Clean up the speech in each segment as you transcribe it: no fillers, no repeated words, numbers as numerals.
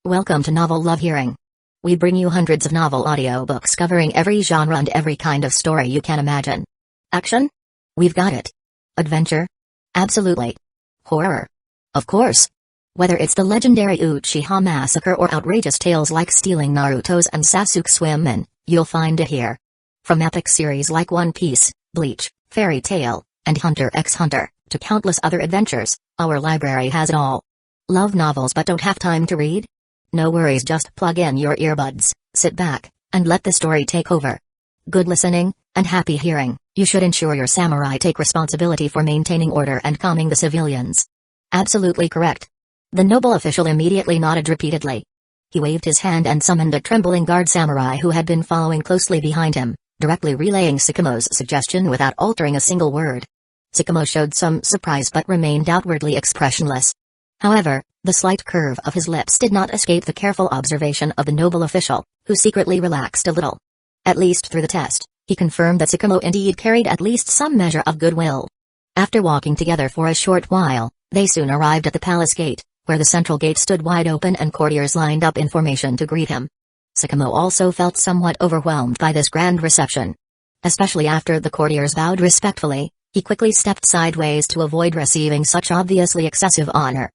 Welcome to Novel Love Hearing. We bring you hundreds of novel audiobooks covering every genre and every kind of story you can imagine. Action? We've got it. Adventure? Absolutely. Horror? Of course. Whether it's the legendary Uchiha massacre or outrageous tales like stealing Naruto's and Sasuke's women, you'll find it here. From epic series like One Piece, Bleach, Fairy Tail, and Hunter x Hunter, to countless other adventures, our library has it all. Love novels but don't have time to read? No worries, just plug in your earbuds, sit back, and let the story take over. Good listening, and happy hearing. You should ensure your samurai take responsibility for maintaining order and calming the civilians. Absolutely correct. The noble official immediately nodded repeatedly. He waved his hand and summoned a trembling guard samurai who had been following closely behind him, directly relaying Tsukumo's suggestion without altering a single word. Tsukumo showed some surprise but remained outwardly expressionless. However, the slight curve of his lips did not escape the careful observation of the noble official, who secretly relaxed a little. At least through the test, he confirmed that Tsukumo indeed carried at least some measure of goodwill. After walking together for a short while, they soon arrived at the palace gate, where the central gate stood wide open and courtiers lined up in formation to greet him. Tsukumo also felt somewhat overwhelmed by this grand reception. Especially after the courtiers bowed respectfully, he quickly stepped sideways to avoid receiving such obviously excessive honor.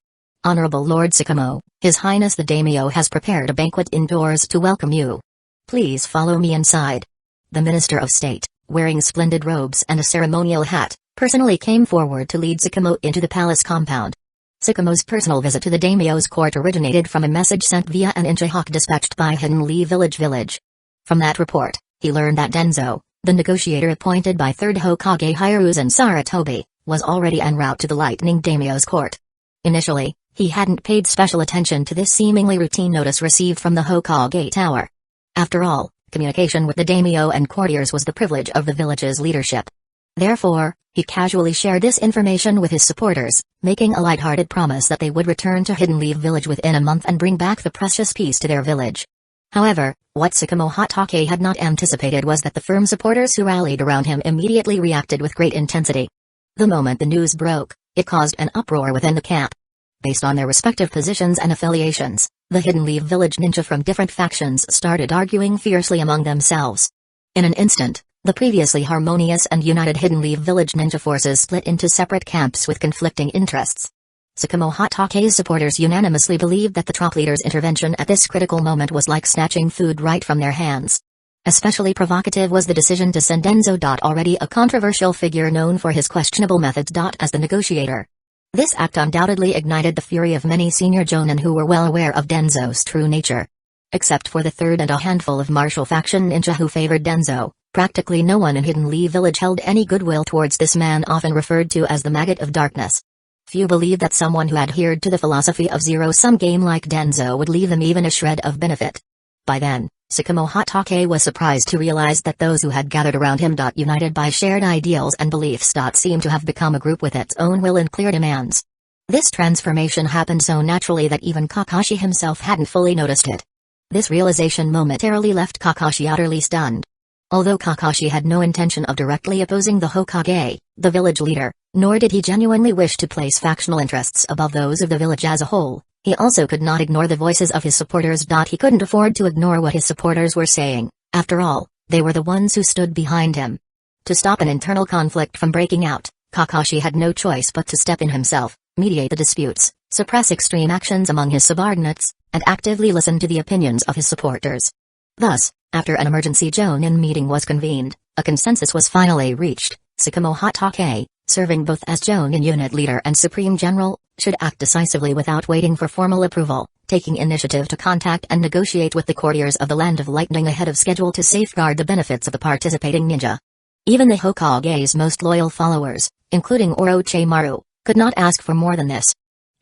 Honorable Lord Tsukumo, His Highness the Daimyo has prepared a banquet indoors to welcome you. Please follow me inside. The Minister of State, wearing splendid robes and a ceremonial hat, personally came forward to lead Tsukumo into the palace compound. Tsukumo's personal visit to the daimyo's court originated from a message sent via an Inchihawk dispatched by Hidden Leaf Village. From that report, he learned that Denzo, the negotiator appointed by 3rd Hokage Hiruzen Sarutobi, was already en route to the Lightning Daimyo's court. Initially, he hadn't paid special attention to this seemingly routine notice received from the Hokage Tower. After all, communication with the daimyo and courtiers was the privilege of the village's leadership. Therefore, he casually shared this information with his supporters, making a lighthearted promise that they would return to Hidden Leaf Village within a month and bring back the precious piece to their village. However, what Tsukumo Hatake had not anticipated was that the firm supporters who rallied around him immediately reacted with great intensity. The moment the news broke, it caused an uproar within the camp. Based on their respective positions and affiliations, the Hidden Leaf Village ninja from different factions started arguing fiercely among themselves. In an instant, the previously harmonious and united Hidden Leaf Village ninja forces split into separate camps with conflicting interests. Tsukumo Hatake's supporters unanimously believed that the trop leader's intervention at this critical moment was like snatching food right from their hands. Especially provocative was the decision to send Denzo. Already a controversial figure known for his questionable methods. As the negotiator. This act undoubtedly ignited the fury of many senior jonin who were well aware of Denzo's true nature. Except for the 3rd and a handful of martial faction ninja who favored Denzo, practically no one in Hidden Leaf Village held any goodwill towards this man often referred to as the Maggot of Darkness. Few believed that someone who adhered to the philosophy of zero-sum game like Denzo would leave them even a shred of benefit. By then, Tsukumo Hatake was surprised to realize that those who had gathered around him. United by shared ideals and beliefs. Seemed to have become a group with its own will and clear demands. This transformation happened so naturally that even Kakashi himself hadn't fully noticed it. This realization momentarily left Kakashi utterly stunned. Although Kakashi had no intention of directly opposing the Hokage, the village leader, nor did he genuinely wish to place factional interests above those of the village as a whole, he also could not ignore the voices of his supporters. He couldn't afford to ignore what his supporters were saying. After all, they were the ones who stood behind him. To stop an internal conflict from breaking out, Kakashi had no choice but to step in himself, mediate the disputes, suppress extreme actions among his subordinates, and actively listen to the opinions of his supporters. Thus, after an emergency jonin meeting was convened, a consensus was finally reached. Tsukumo Hatake, serving both as jonin unit leader and supreme general, should act decisively without waiting for formal approval, taking initiative to contact and negotiate with the courtiers of the Land of Lightning ahead of schedule to safeguard the benefits of the participating ninja. Even the Hokage's most loyal followers, including Orochimaru, could not ask for more than this.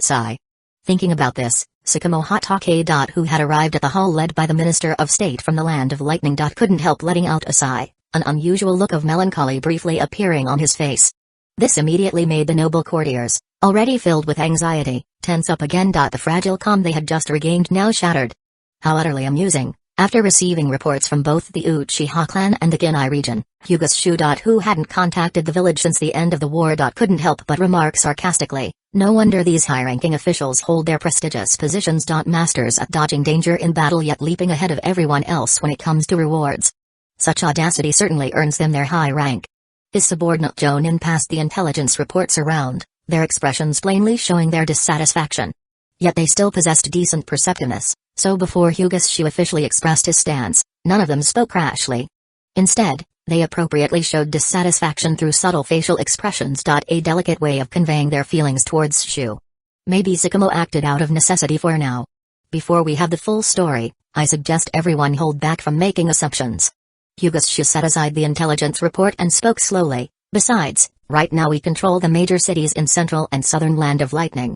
Sigh. Thinking about this, Tsukumo Hatake. Who had arrived at the hall led by the Minister of State from the Land of Lightning. Couldn't help letting out a sigh, an unusual look of melancholy briefly appearing on his face. This immediately made the noble courtiers, already filled with anxiety, tense up again. The fragile calm they had just regained now shattered. How utterly amusing. After receiving reports from both the Uchiha clan and the Ginai region, Hyuga's Shu. Who hadn't contacted the village since the end of the war. Couldn't help but remark sarcastically, No wonder these high-ranking officials hold their prestigious positions. Masters at dodging danger in battle yet leaping ahead of everyone else when it comes to rewards. Such audacity certainly earns them their high rank. His subordinate Jonin passed the intelligence reports around, their expressions plainly showing their dissatisfaction. Yet they still possessed decent perceptiveness, so before Hyuga officially expressed his stance, none of them spoke rashly. Instead, they appropriately showed dissatisfaction through subtle facial expressions. A delicate way of conveying their feelings towards Shu. Maybe Sakamo acted out of necessity for now. Before we have the full story, I suggest everyone hold back from making assumptions. Hyuga set aside the intelligence report and spoke slowly. Besides, right now we control the major cities in central and southern Land of Lightning.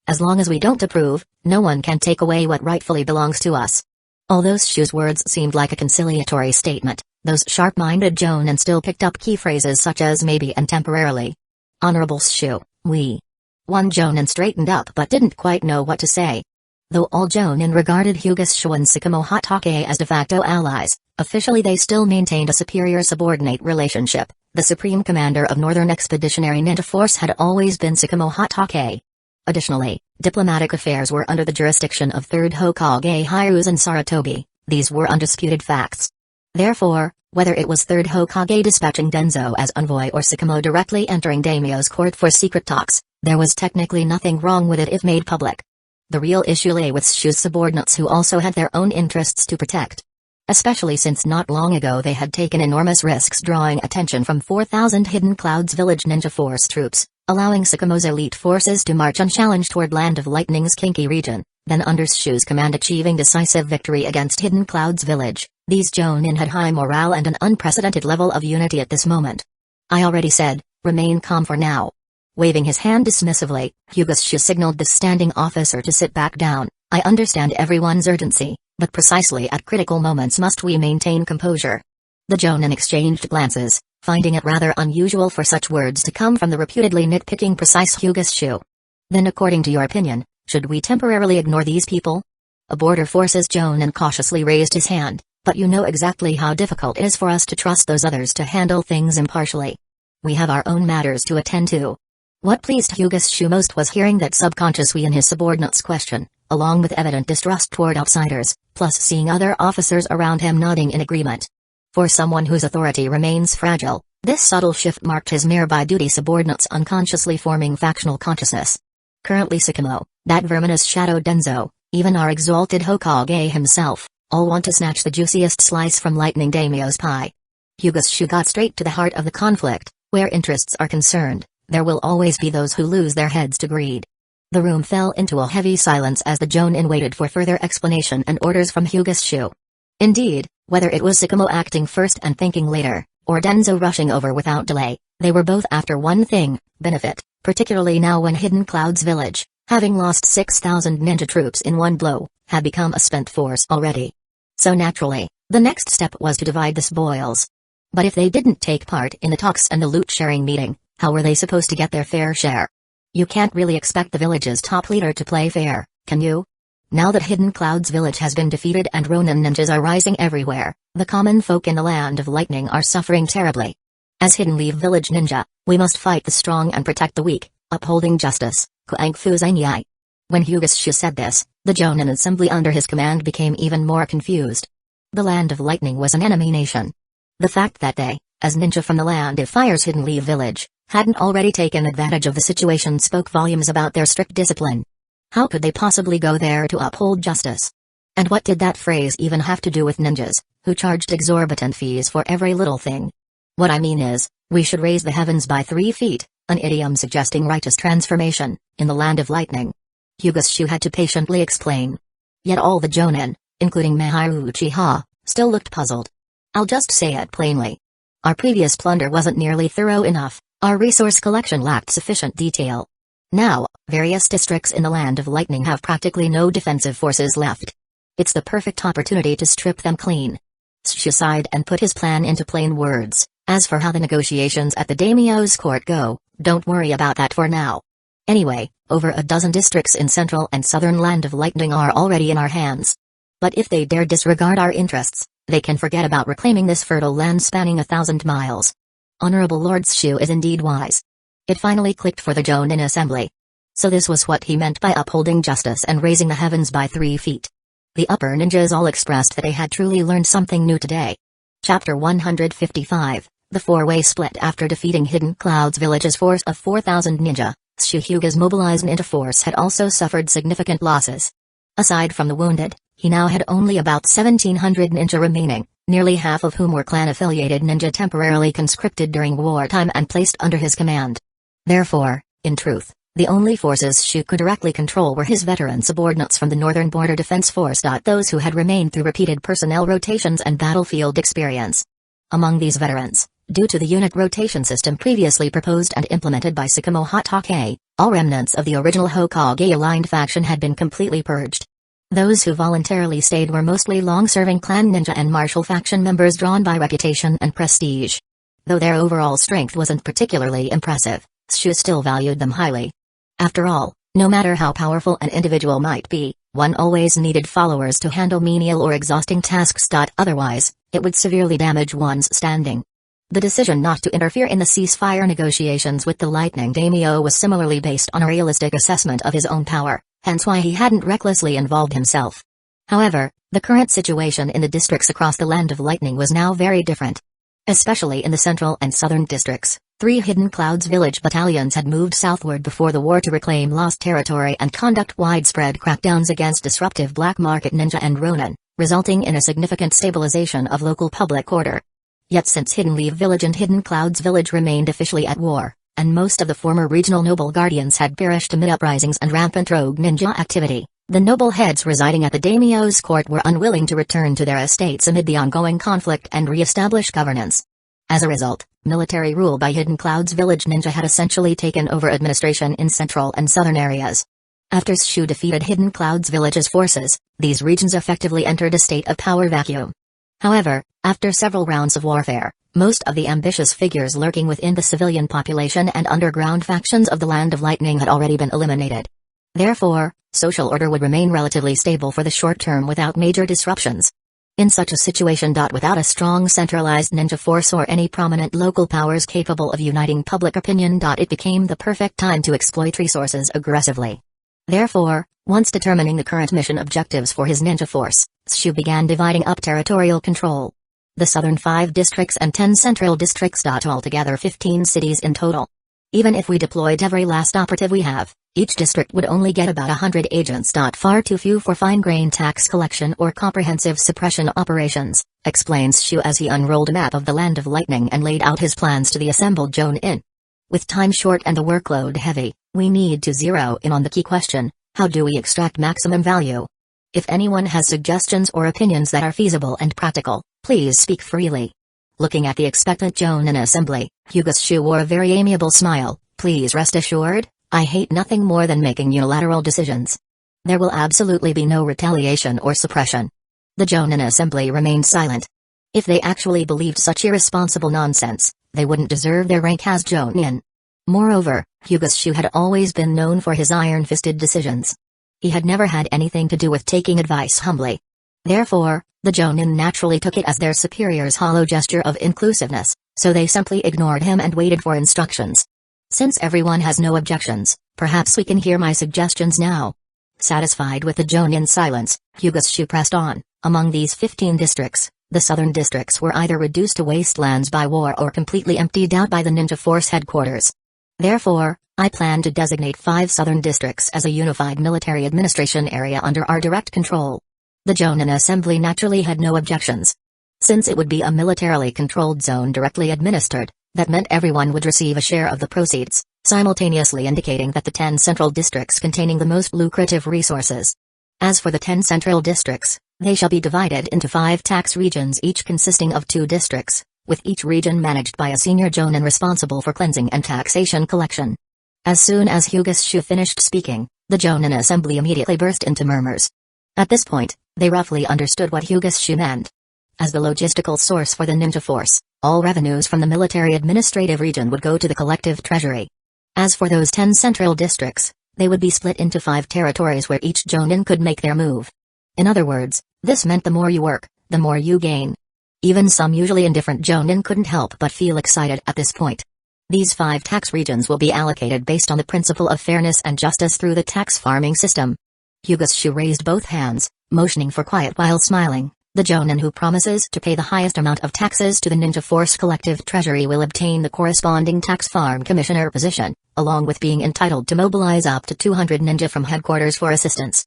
As long as we don't approve, no one can take away what rightfully belongs to us. Although Shu's words seemed like a conciliatory statement, those sharp-minded Jonin still picked up key phrases such as maybe and temporarily. Honorable Shu, we. One Jonin straightened up but didn't quite know what to say. Though all Jonin regarded Hyuga and Sakamo Hatake as de facto allies, officially they still maintained a superior subordinate relationship. The supreme commander of Northern Expeditionary Ninja Force had always been Sakamo Hatake. Additionally, diplomatic affairs were under the jurisdiction of 3rd Hokage Hyuga and Saratobi. These were undisputed facts. Therefore, whether it was 3rd Hokage dispatching Denzo as envoy or Sakamo directly entering daimyo's court for secret talks, there was technically nothing wrong with it if made public. The real issue lay with Shu's subordinates who also had their own interests to protect. Especially since not long ago they had taken enormous risks drawing attention from 4,000 Hidden Clouds Village Ninja Force troops, allowing Sakamo's elite forces to march unchallenged toward Land of Lightning's Kinky region, then under Shu's command achieving decisive victory against Hidden Clouds Village. These Jonin had high morale and an unprecedented level of unity at this moment. I already said, remain calm for now. Waving his hand dismissively, Hyuga signaled the standing officer to sit back down. I understand everyone's urgency, but precisely at critical moments must we maintain composure. The Jonin exchanged glances, finding it rather unusual for such words to come from the reputedly nitpicking precise Hyuga. Then according to your opinion, should we temporarily ignore these people? A border forces Jonin cautiously raised his hand, but you know exactly how difficult it is for us to trust those others to handle things impartially. We have our own matters to attend to. What pleased Hyuga most was hearing that subconscious we in his subordinates' question, along with evident distrust toward outsiders, plus seeing other officers around him nodding in agreement. For someone whose authority remains fragile, this subtle shift marked his mere by-duty subordinates unconsciously forming factional consciousness. Currently Sakamo, that verminous shadow Denzo, even our exalted Hokage himself, all want to snatch the juiciest slice from Lightning Daimyo's pie. Hyuga got straight to the heart of the conflict. Where interests are concerned, there will always be those who lose their heads to greed. The room fell into a heavy silence as the Jonin waited for further explanation and orders from Hyuga. Indeed, whether it was Sakamo acting first and thinking later, or Denzo rushing over without delay, they were both after one thing: benefit, particularly now when Hidden Clouds Village, having lost 6,000 ninja troops in one blow, had become a spent force already. So naturally, the next step was to divide the spoils. But if they didn't take part in the talks and the loot-sharing meeting, how were they supposed to get their fair share? You can't really expect the village's top leader to play fair, can you? Now that Hidden Clouds Village has been defeated and Ronin ninjas are rising everywhere, the common folk in the Land of Lightning are suffering terribly. As Hidden Leaf Village ninja, we must fight the strong and protect the weak, upholding justice. When Hyuga said this, the Jonin assembly under his command became even more confused. The Land of Lightning was an enemy nation. The fact that they, as ninja from the Land of Fire's Hidden Leaf Village, hadn't already taken advantage of the situation spoke volumes about their strict discipline. How could they possibly go there to uphold justice? And what did that phrase even have to do with ninjas, who charged exorbitant fees for every little thing? What I mean is, we should raise the heavens by 3 feet, an idiom suggesting righteous transformation, in the Land of Lightning. Hyuga had to patiently explain. Yet all the Jonin, including Miharu Uchiha, still looked puzzled. I'll just say it plainly. Our previous plunder wasn't nearly thorough enough, our resource collection lacked sufficient detail. Now, various districts in the Land of Lightning have practically no defensive forces left. It's the perfect opportunity to strip them clean. Shu sighed and put his plan into plain words. As for how the negotiations at the daimyo's court go, don't worry about that for now. Anyway, over a dozen districts in central and southern Land of Lightning are already in our hands. But if they dare disregard our interests, they can forget about reclaiming this fertile land spanning 1,000 miles. Honorable Lord Shu is indeed wise. It finally clicked for the Jonin assembly. So this was what he meant by upholding justice and raising the heavens by 3 feet. The upper ninjas all expressed that they had truly learned something new today. Chapter 155, The Four-Way Split. After defeating Hidden Cloud's village's force of 4,000 ninja, Hyuga's mobilized ninja force had also suffered significant losses. Aside from the wounded, he now had only about 1,700 ninja remaining, nearly half of whom were clan-affiliated ninja temporarily conscripted during wartime and placed under his command. Therefore, in truth, the only forces Shu could directly control were his veteran subordinates from the Northern Border Defense Force. Those who had remained through repeated personnel rotations and battlefield experience. Among these veterans, due to the unit rotation system previously proposed and implemented by Sakamo Hatake, all remnants of the original Hokage-aligned faction had been completely purged. Those who voluntarily stayed were mostly long-serving clan ninja and martial faction members drawn by reputation and prestige. Though their overall strength wasn't particularly impressive, Shu still valued them highly. After all, no matter how powerful an individual might be, one always needed followers to handle menial or exhausting tasks. Otherwise, it would severely damage one's standing. The decision not to interfere in the ceasefire negotiations with the Lightning Daimyo was similarly based on a realistic assessment of his own power, hence why he hadn't recklessly involved himself. However, the current situation in the districts across the Land of Lightning was now very different. Especially in the central and southern districts, 3 Hidden Clouds village battalions had moved southward before the war to reclaim lost territory and conduct widespread crackdowns against disruptive black market ninja and ronin, resulting in a significant stabilization of local public order. Yet since Hidden Leaf Village and Hidden Clouds Village remained officially at war, and most of the former regional noble guardians had perished amid uprisings and rampant rogue ninja activity, the noble heads residing at the daimyo's court were unwilling to return to their estates amid the ongoing conflict and re-establish governance. As a result, military rule by Hidden Clouds Village ninja had essentially taken over administration in central and southern areas. After Shu defeated Hidden Clouds Village's forces, these regions effectively entered a state of power vacuum. However, after several rounds of warfare, most of the ambitious figures lurking within the civilian population and underground factions of the Land of Lightning had already been eliminated. Therefore, social order would remain relatively stable for the short term without major disruptions. In such a situation, without a strong centralized ninja force or any prominent local powers capable of uniting public opinion, it became the perfect time to exploit resources aggressively. Therefore, once determining the current mission objectives for his ninja force, Shu began dividing up territorial control. The southern 5 districts and 10 central districts. Altogether 15 cities in total. Even if we deployed every last operative we have, each district would only get about 100 agents. Far too few for fine-grained tax collection or comprehensive suppression operations, explains Shu as he unrolled a map of the Land of Lightning and laid out his plans to the assembled Jonin. With time short and the workload heavy, we need to zero in on the key question: how do we extract maximum value? If anyone has suggestions or opinions that are feasible and practical, please speak freely. Looking at the expectant Jonin assembly, Hyuga Shu wore a very amiable smile. Please rest assured, I hate nothing more than making unilateral decisions. There will absolutely be no retaliation or suppression. The Jonin assembly remained silent. If they actually believed such irresponsible nonsense, they wouldn't deserve their rank as Jonin. Moreover, Hyuga Shu had always been known for his iron-fisted decisions. He had never had anything to do with taking advice humbly. Therefore, the Jonin naturally took it as their superior's hollow gesture of inclusiveness, so they simply ignored him and waited for instructions. Since everyone has no objections, perhaps we can hear my suggestions now. Satisfied with the Jonin's silence, Hyuga Shu pressed on. Among these 15 districts, the southern districts were either reduced to wastelands by war or completely emptied out by the ninja force headquarters. Therefore, I plan to designate 5 southern districts as a unified military administration area under our direct control. The Jonin assembly naturally had no objections. Since it would be a militarily controlled zone directly administered, that meant everyone would receive a share of the proceeds, simultaneously indicating that the 10 central districts containing the most lucrative resources. As for the 10 central districts, they shall be divided into 5 tax regions, each consisting of 2 districts, with each region managed by a senior Jonin responsible for cleansing and taxation collection. As soon as Hyuga Shu finished speaking, the Jonin assembly immediately burst into murmurs. At this point, they roughly understood what Hyuga Shu meant. As the logistical source for the ninja force, all revenues from the military administrative region would go to the collective treasury. As for those 10 central districts, they would be split into 5 territories where each Jonin could make their move. In other words, this meant the more you work, the more you gain. Even some usually indifferent Jonin couldn't help but feel excited at this point. These 5 tax regions will be allocated based on the principle of fairness and justice through the tax farming system. Hyuga's Shu raised both hands, motioning for quiet while smiling. The Jonin who promises to pay the highest amount of taxes to the Ninja Force Collective Treasury will obtain the corresponding tax farm commissioner position, along with being entitled to mobilize up to 200 ninja from headquarters for assistance.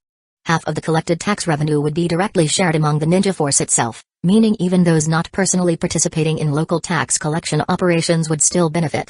Half of the collected tax revenue would be directly shared among the Ninja Force itself, meaning even those not personally participating in local tax collection operations would still benefit.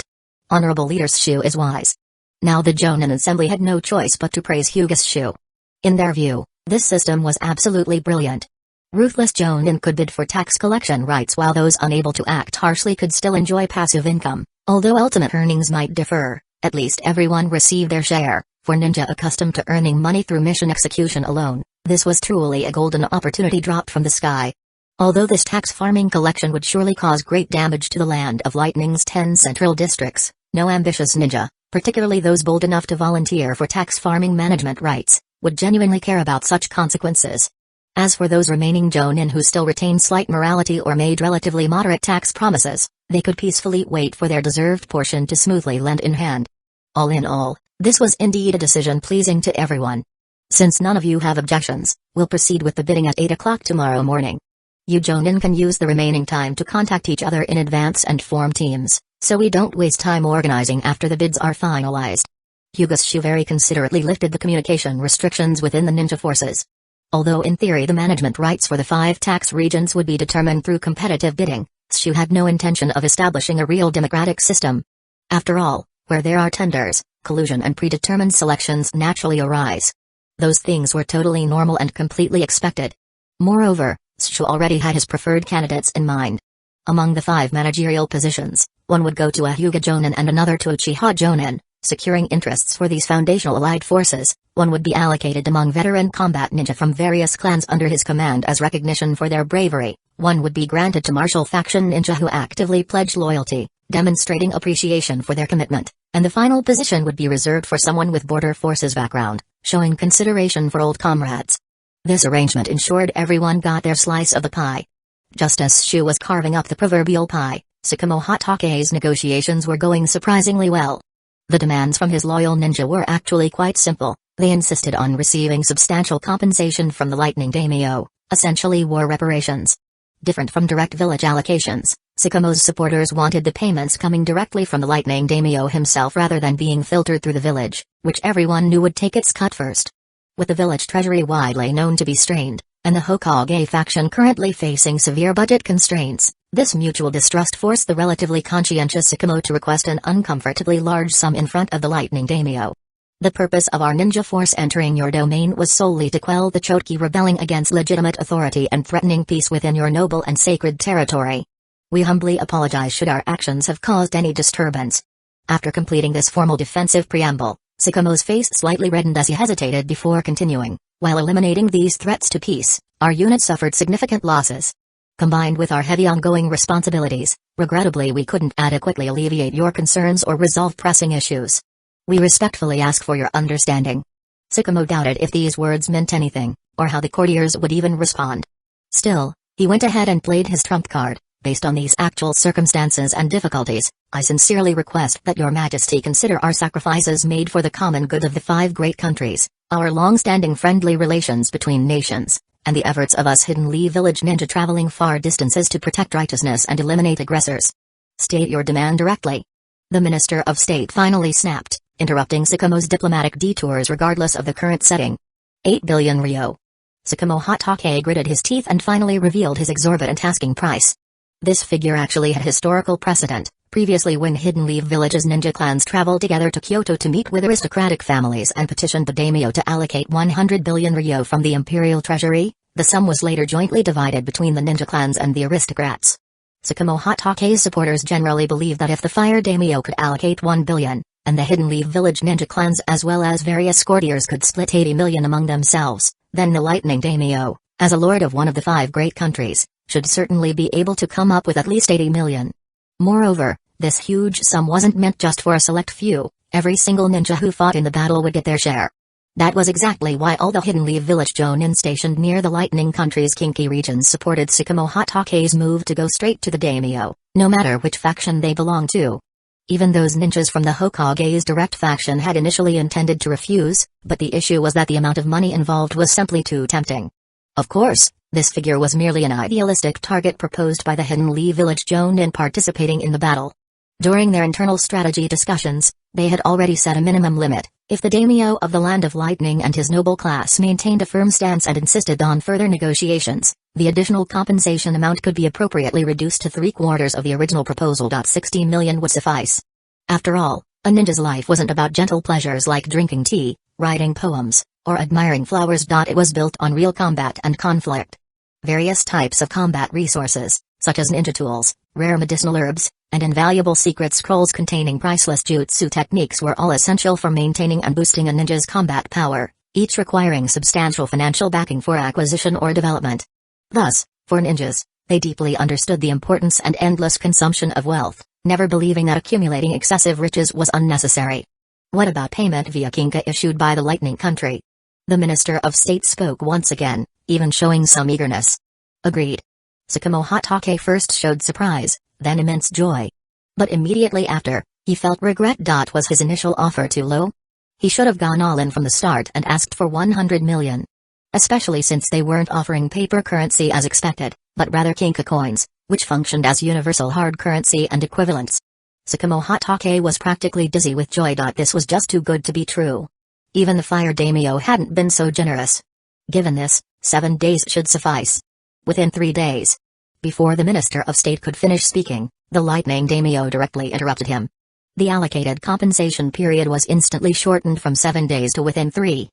Honorable Leader's Shu is wise. Now the Jonin Assembly had no choice but to praise Hyuga's Shu. In their view, this system was absolutely brilliant. Ruthless Jonin could bid for tax collection rights while those unable to act harshly could still enjoy passive income. Although ultimate earnings might differ, at least everyone received their share. For ninja accustomed to earning money through mission execution alone, this was truly a golden opportunity dropped from the sky. Although this tax farming collection would surely cause great damage to the Land of Lightning's 10 central districts, no ambitious ninja, particularly those bold enough to volunteer for tax farming management rights, would genuinely care about such consequences. As for those remaining Jonin who still retained slight morality or made relatively moderate tax promises, they could peacefully wait for their deserved portion to smoothly lend in hand. All in all, this was indeed a decision pleasing to everyone. Since none of you have objections, we'll proceed with the bidding at 8 o'clock tomorrow morning. You Jonin can use the remaining time to contact each other in advance and form teams, so we don't waste time organizing after the bids are finalized. Hyuga's Shu very considerately lifted the communication restrictions within the ninja forces. Although in theory the management rights for the 5 tax regions would be determined through competitive bidding, Shu had no intention of establishing a real democratic system. After all, where there are tenders, collusion and predetermined selections naturally arise. Those things were totally normal and completely expected. Moreover, Shu already had his preferred candidates in mind. Among the 5 managerial positions, one would go to a Hyuga Jonin and another to a Uchiha Jonin, securing interests for these foundational allied forces. One would be allocated among veteran combat ninja from various clans under his command as recognition for their bravery. One would be granted to martial faction ninja who actively pledge loyalty, demonstrating appreciation for their commitment, and the final position would be reserved for someone with border forces background, showing consideration for old comrades. This arrangement ensured everyone got their slice of the pie. Just as Shu was carving up the proverbial pie, Tsukumo Hatake's negotiations were going surprisingly well. The demands from his loyal ninja were actually quite simple. They insisted on receiving substantial compensation from the Lightning Daimyo, essentially war reparations. Different from direct village allocations, Tsukumo's supporters wanted the payments coming directly from the Lightning Daimyo himself rather than being filtered through the village, which everyone knew would take its cut first. With the village treasury widely known to be strained, and the Hokage faction currently facing severe budget constraints, this mutual distrust forced the relatively conscientious Tsukumo to request an uncomfortably large sum in front of the Lightning Daimyo. The purpose of our ninja force entering your domain was solely to quell the Chotki rebelling against legitimate authority and threatening peace within your noble and sacred territory. We humbly apologize should our actions have caused any disturbance. After completing this formal defensive preamble, Tsukumo's face slightly reddened as he hesitated before continuing. While eliminating these threats to peace, our unit suffered significant losses. Combined with our heavy ongoing responsibilities, regrettably we couldn't adequately alleviate your concerns or resolve pressing issues. We respectfully ask for your understanding. Tsukumo doubted if these words meant anything, or how the courtiers would even respond. Still, he went ahead and played his trump card. Based on these actual circumstances and difficulties, I sincerely request that your majesty consider our sacrifices made for the common good of the 5 great countries, our long-standing friendly relations between nations, and the efforts of us Hidden Leaf Village ninja traveling far distances to protect righteousness and eliminate aggressors. State your demand directly. The Minister of State finally snapped, interrupting Tsukumo's diplomatic detours regardless of the current setting. 8 billion ryo. Tsukumo Hatake gritted his teeth and finally revealed his exorbitant asking price. This figure actually had historical precedent. Previously, when Hidden Leaf Village's ninja clans traveled together to Kyoto to meet with aristocratic families and petitioned the daimyo to allocate 100 billion ryo from the imperial treasury, the sum was later jointly divided between the ninja clans and the aristocrats. Tsukumo Hatake's supporters generally believe that if the Fire Daimyo could allocate 1 billion, and the Hidden Leaf Village ninja clans as well as various courtiers could split 80 million among themselves, then the Lightning Daimyo, as a lord of one of the 5 great countries, should certainly be able to come up with at least 80 million. Moreover, this huge sum wasn't meant just for a select few. Every single ninja who fought in the battle would get their share. That was exactly why all the Hidden Leaf Village Jonin stationed near the Lightning Country's Kinki regions supported Tsukumo Hatake's move to go straight to the daimyo, no matter which faction they belonged to. Even those ninjas from the Hokage's direct faction had initially intended to refuse, but the issue was that the amount of money involved was simply too tempting. Of course, this figure was merely an idealistic target proposed by the Hidden Leaf Village Jonin participating in the battle. During their internal strategy discussions, they had already set a minimum limit. If the daimyo of the Land of Lightning and his noble class maintained a firm stance and insisted on further negotiations, the additional compensation amount could be appropriately reduced to 3/4 of the original proposal. 16 million would suffice. After all, a ninja's life wasn't about gentle pleasures like drinking tea, writing poems, or admiring flowers. It was built on real combat and conflict. Various types of combat resources, such as ninja tools, rare medicinal herbs, and invaluable secret scrolls containing priceless jutsu techniques were all essential for maintaining and boosting a ninja's combat power, each requiring substantial financial backing for acquisition or development. Thus, for ninjas, they deeply understood the importance and endless consumption of wealth, never believing that accumulating excessive riches was unnecessary. What about payment via kinka issued by the Lightning Country? The Minister of State spoke once again, even showing some eagerness. Agreed. Tsukumo Hatake first showed surprise, then immense joy. But immediately after, he felt regret. Was his initial offer too low? He should have gone all in from the start and asked for 100 million. Especially since they weren't offering paper currency as expected, but rather kinka coins, which functioned as universal hard currency and equivalents. Tsukumo Hatake was practically dizzy with joy. This was just too good to be true. Even the fire daimyo hadn't been so generous. Given this, 7 days should suffice. Within 3 days. Before the Minister of State could finish speaking, the Lightning daimyo directly interrupted him. The allocated compensation period was instantly shortened from 7 days to within 3.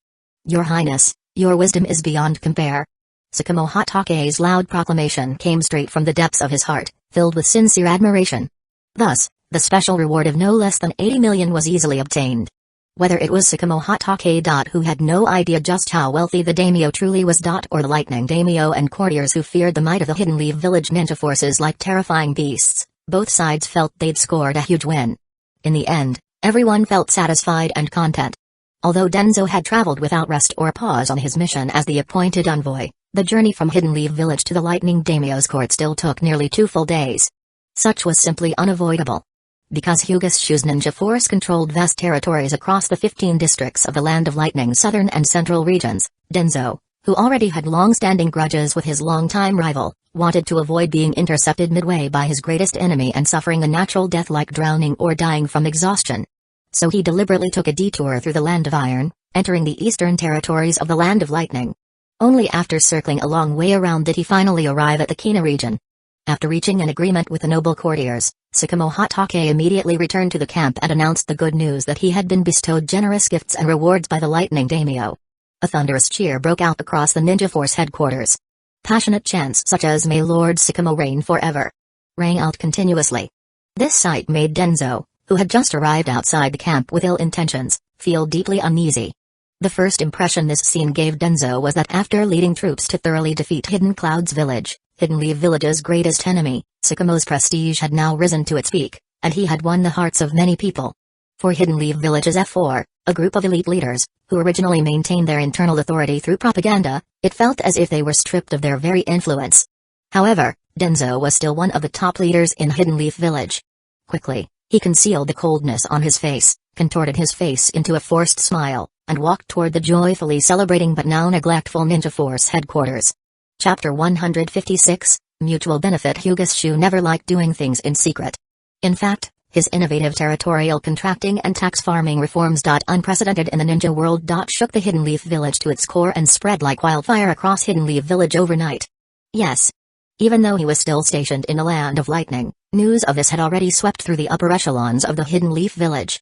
Your Highness, your wisdom is beyond compare. Tsukumo Hatake's loud proclamation came straight from the depths of his heart, filled with sincere admiration. Thus, the special reward of no less than 80 million was easily obtained. Whether it was Tsukumo Hatake who had no idea just how wealthy the daimyo truly was, or the Lightning daimyo and courtiers who feared the might of the Hidden Leaf Village ninja forces like terrifying beasts, both sides felt they'd scored a huge win. In the end, everyone felt satisfied and content. Although Denzo had traveled without rest or pause on his mission as the appointed envoy, the journey from Hidden Leaf Village to the Lightning daimyo's court still took nearly 2 full days. Such was simply unavoidable. Because Hyuga's Shu's ninja force controlled vast territories across the 15 districts of the Land of Lightning's southern and central regions, Denzo, who already had long-standing grudges with his longtime rival, wanted to avoid being intercepted midway by his greatest enemy and suffering a natural death like drowning or dying from exhaustion. So he deliberately took a detour through the Land of Iron, entering the eastern territories of the Land of Lightning. Only after circling a long way around did he finally arrive at the Kina region. After reaching an agreement with the noble courtiers, Tsukumo Hatake immediately returned to the camp and announced the good news that he had been bestowed generous gifts and rewards by the Lightning daimyo. A thunderous cheer broke out across the ninja force headquarters. Passionate chants such as "May Lord Tsukumo reign forever" rang out continuously. This sight made Denzo, who had just arrived outside the camp with ill intentions, feel deeply uneasy. The first impression this scene gave Denzo was that after leading troops to thoroughly defeat Hidden Cloud's village, Hidden Leaf Village's greatest enemy, Tsukumo's prestige had now risen to its peak, and he had won the hearts of many people. For Hidden Leaf Village's F4, a group of elite leaders, who originally maintained their internal authority through propaganda, it felt as if they were stripped of their very influence. However, Denzo was still one of the top leaders in Hidden Leaf Village. Quickly, he concealed the coldness on his face, contorted his face into a forced smile, and walked toward the joyfully celebrating but now neglectful ninja force headquarters. Chapter 156, Mutual Benefit. Hyuga's Shu never liked doing things in secret. In fact, his innovative territorial contracting and tax farming reforms, unprecedented in the ninja world, shook the Hidden Leaf Village to its core and spread like wildfire across Hidden Leaf Village overnight. Yes. Even though he was still stationed in the Land of Lightning, news of this had already swept through the upper echelons of the Hidden Leaf Village.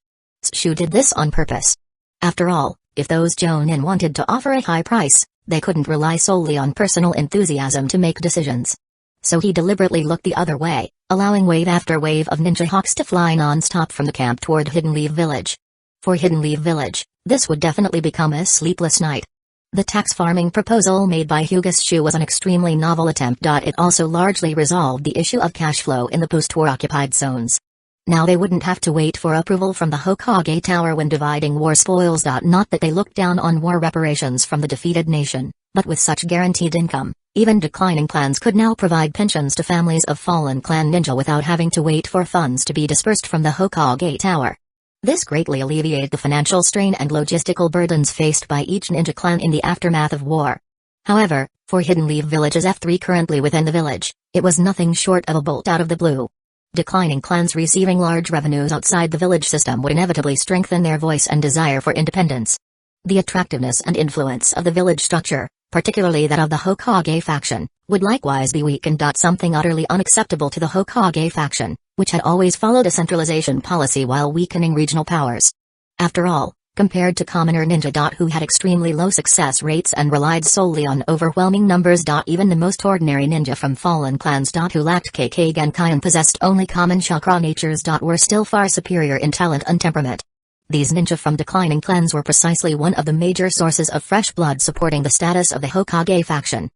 Shu did this on purpose. After all, if those Jonin wanted to offer a high price, they couldn't rely solely on personal enthusiasm to make decisions. So he deliberately looked the other way, allowing wave after wave of ninja hawks to fly non-stop from the camp toward Hidden Leaf Village. For Hidden Leaf Village, this would definitely become a sleepless night. The tax farming proposal made by Hyuga's Shu was an extremely novel attempt. It also largely resolved the issue of cash flow in the post-war occupied zones. Now they wouldn't have to wait for approval from the Hokage Tower when dividing war spoils. Not that they looked down on war reparations from the defeated nation, but with such guaranteed income, Even declining clans could now provide pensions to families of fallen clan ninja without having to wait for funds to be dispersed from the Hokage Tower. This greatly alleviated the financial strain and logistical burdens faced by each ninja clan in the aftermath of war. However, for Hidden Leaf Village's F3 currently within the village, it was nothing short of a bolt out of the blue. Declining clans receiving large revenues outside the village system would inevitably strengthen their voice and desire for independence. The attractiveness and influence of the village structure, particularly that of the Hokage faction, would likewise be weakened. Something utterly unacceptable to the Hokage faction, which had always followed a centralization policy while weakening regional powers. After all, compared to commoner ninja who had extremely low success rates and relied solely on overwhelming numbers. Even the most ordinary ninja from fallen clans who lacked KK Genkai and possessed only common chakra natures were still far superior in talent and temperament. These ninja from declining clans were precisely one of the major sources of fresh blood supporting the status of the Hokage faction.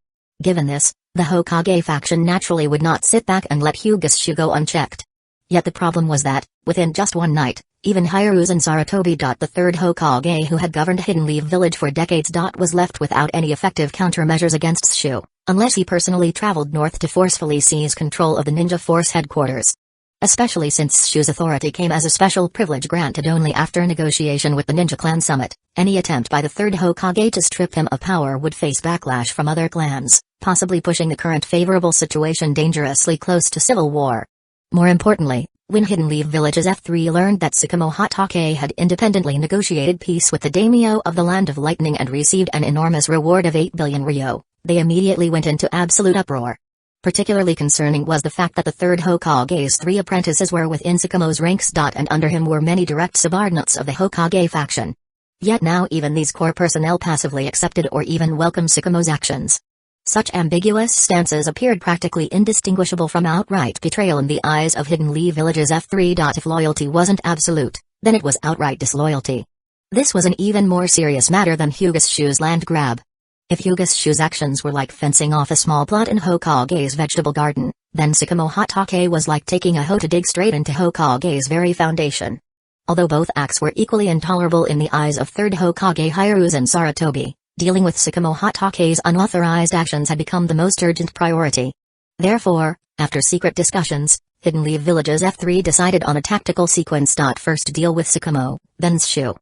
Given this, the Hokage faction naturally would not sit back and let Hyuga's Shu go unchecked. Yet the problem was that, within just one night, even Hiruzen Sarutobi. The third Hokage who had governed Hidden Leaf Village for decades. Was left without any effective countermeasures against Shu, unless he personally traveled north to forcefully seize control of the ninja force headquarters. Especially since Shu's authority came as a special privilege granted only after negotiation with the Ninja Clan Summit, any attempt by the third Hokage to strip him of power would face backlash from other clans, possibly pushing the current favorable situation dangerously close to civil war. More importantly, when Hidden Leaf Village's F3 learned that Tsukumo Hatake had independently negotiated peace with the daimyo of the Land of Lightning and received an enormous reward of 8 billion ryo, they immediately went into absolute uproar. Particularly concerning was the fact that the third Hokage's 3 apprentices were within Tsukumo's ranks. And under him were many direct subordinates of the Hokage faction. Yet now even these core personnel passively accepted or even welcomed Tsukumo's actions. Such ambiguous stances appeared practically indistinguishable from outright betrayal in the eyes of Hidden Leaf Village's F3. If loyalty wasn't absolute, then it was outright disloyalty. This was an even more serious matter than Hyuga's Shu's land grab. If Hyuga's Shu's actions were like fencing off a small plot in Hokage's vegetable garden, then Tsukumo Hatake was like taking a hoe to dig straight into Hokage's very foundation. Although both acts were equally intolerable in the eyes of third Hokage Hiruzen Sarutobi, dealing with Tsukumo Hatake's unauthorized actions had become the most urgent priority. Therefore, after secret discussions, Hidden Leaf Village's F3 decided on a tactical sequence. First deal with Tsukumo, then Shu.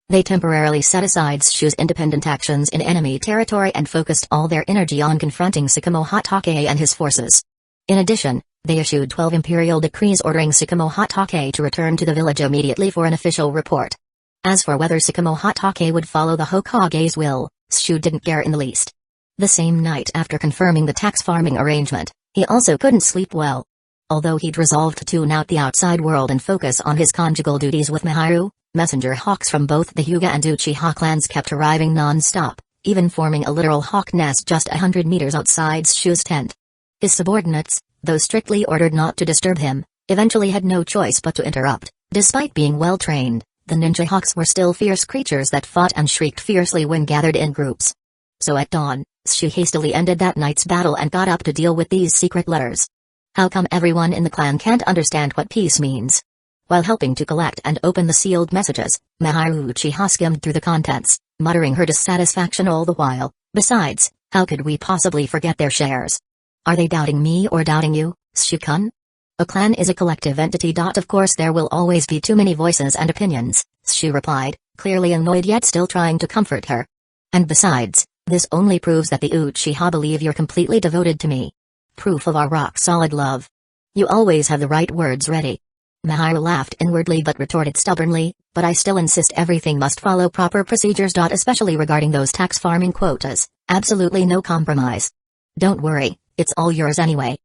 They temporarily set aside Shu's independent actions in enemy territory and focused all their energy on confronting Tsukumo Hatake and his forces. In addition, they issued 12 imperial decrees ordering Tsukumo Hatake to return to the village immediately for an official report. As for whether Tsukumo Hatake would follow the Hokage's will, Shu didn't care in the least. The same night after confirming the tax farming arrangement, he also couldn't sleep well. Although he'd resolved to tune out the outside world and focus on his conjugal duties with Miharu, messenger hawks from both the Hyuga and Uchiha clans kept arriving non-stop, even forming a literal hawk nest just 100 meters outside Shu's tent. His subordinates, though strictly ordered not to disturb him, eventually had no choice but to interrupt. Despite being well trained, the ninja hawks were still fierce creatures that fought and shrieked fiercely when gathered in groups. So at dawn, Shu hastily ended that night's battle and got up to deal with these secret letters. How come everyone in the clan can't understand what peace means? While helping to collect and open the sealed messages, Miharu Uchiha skimmed through the contents, muttering her dissatisfaction all the while. Besides, how could we possibly forget their shares? Are they doubting me or doubting you, Shu-kun? A clan is a collective entity. Of course there will always be too many voices and opinions, Shu replied, clearly annoyed yet still trying to comfort her. And besides, this only proves that the Uchiha believe you're completely devoted to me. Proof of our rock-solid love. You always have the right words ready. Miharu laughed inwardly but retorted stubbornly, but I still insist everything must follow proper procedures. Especially regarding those tax farming quotas, absolutely no compromise. Don't worry, it's all yours anyway.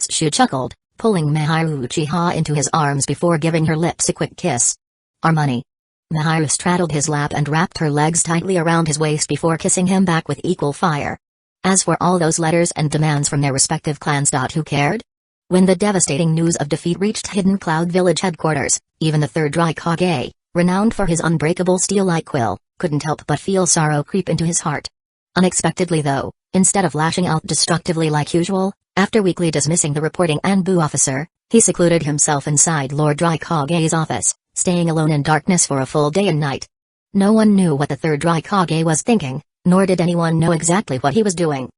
Shu chuckled, pulling Miharu Uchiha into his arms before giving her lips a quick kiss. Our money. Miharu straddled his lap and wrapped her legs tightly around his waist before kissing him back with equal fire. As for all those letters and demands from their respective clans, who cared? When the devastating news of defeat reached Hidden Cloud Village headquarters, even the third Raikage, renowned for his unbreakable steel-like will, couldn't help but feel sorrow creep into his heart. Unexpectedly though, instead of lashing out destructively like usual, after weakly dismissing the reporting Anbu officer, he secluded himself inside Lord Raikage's office, staying alone in darkness for a full day and night. No one knew what the third Raikage was thinking, nor did anyone know exactly what he was doing.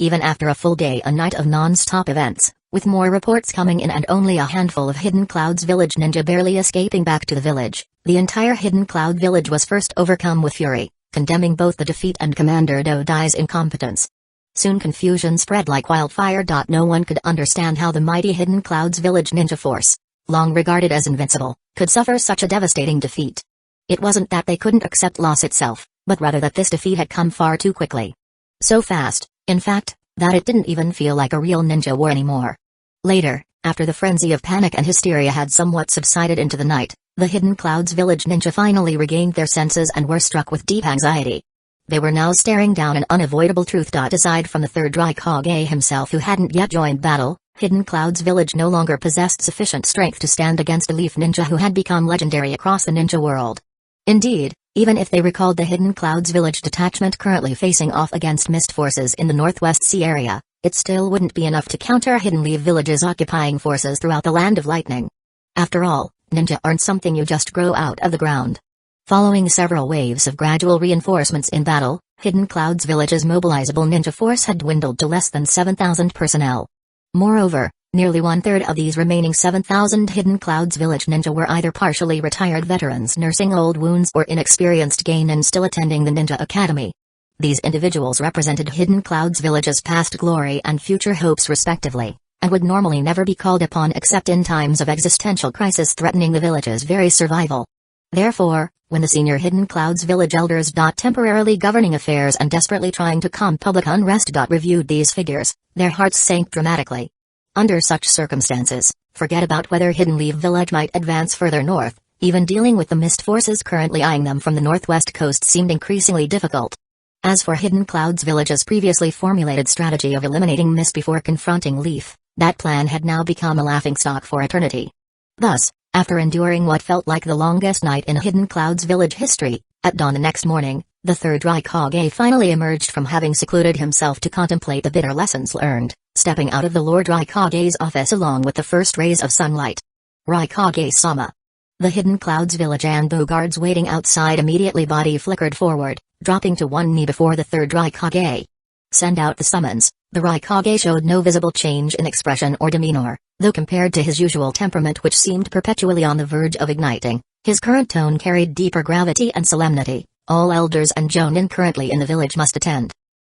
Even after a full day and night of non-stop events, with more reports coming in and only a handful of Hidden Cloud's village ninja barely escaping back to the village, the entire Hidden Cloud village was first overcome with fury, condemning both the defeat and Commander Dodai's incompetence. Soon confusion spread like wildfire. No one could understand how the mighty Hidden Cloud's village ninja force, long regarded as invincible, could suffer such a devastating defeat. It wasn't that they couldn't accept loss itself, but rather that this defeat had come far too quickly. So fast, in fact, that it didn't even feel like a real ninja war anymore. Later, after the frenzy of panic and hysteria had somewhat subsided into the night, the Hidden Cloud's village ninja finally regained their senses and were struck with deep anxiety. They were now staring down an unavoidable truth. Aside from the third Raikage himself who hadn't yet joined battle, Hidden Cloud's village no longer possessed sufficient strength to stand against a leaf ninja who had become legendary across the ninja world. Indeed, even if they recalled the Hidden Cloud's village detachment currently facing off against mist forces in the Northwest Sea area, it still wouldn't be enough to counter Hidden Leaf Village's occupying forces throughout the Land of Lightning. After all, ninja aren't something you just grow out of the ground. Following several waves of gradual reinforcements in battle, Hidden Cloud's village's mobilizable ninja force had dwindled to less than 7,000 personnel. Moreover, nearly one-third of these remaining 7,000 Hidden Cloud's village ninja were either partially retired veterans nursing old wounds or inexperienced genin still attending the Ninja Academy. These individuals represented Hidden Cloud's village's past glory and future hopes respectively, and would normally never be called upon except in times of existential crisis threatening the village's very survival. Therefore, when the senior Hidden Cloud's village elders temporarily governing affairs and desperately trying to calm public unrest reviewed these figures, their hearts sank dramatically. Under such circumstances, forget about whether Hidden Leaf Village might advance further north, even dealing with the mist forces currently eyeing them from the northwest coast seemed increasingly difficult. As for Hidden Cloud's village's previously formulated strategy of eliminating mist before confronting Leaf, that plan had now become a laughingstock for eternity. Thus, after enduring what felt like the longest night in Hidden Cloud's village history, at dawn the next morning, the third Raikage finally emerged from having secluded himself to contemplate the bitter lessons learned, stepping out of the Lord Raikage's office along with the first rays of sunlight. Raikage-sama. The Hidden Cloud's village Anbu guards waiting outside immediately body flickered forward, dropping to one knee before the third Raikage. Send out the summons. The Raikage showed no visible change in expression or demeanor, though compared to his usual temperament which seemed perpetually on the verge of igniting, his current tone carried deeper gravity and solemnity. All elders and jonin currently in the village must attend.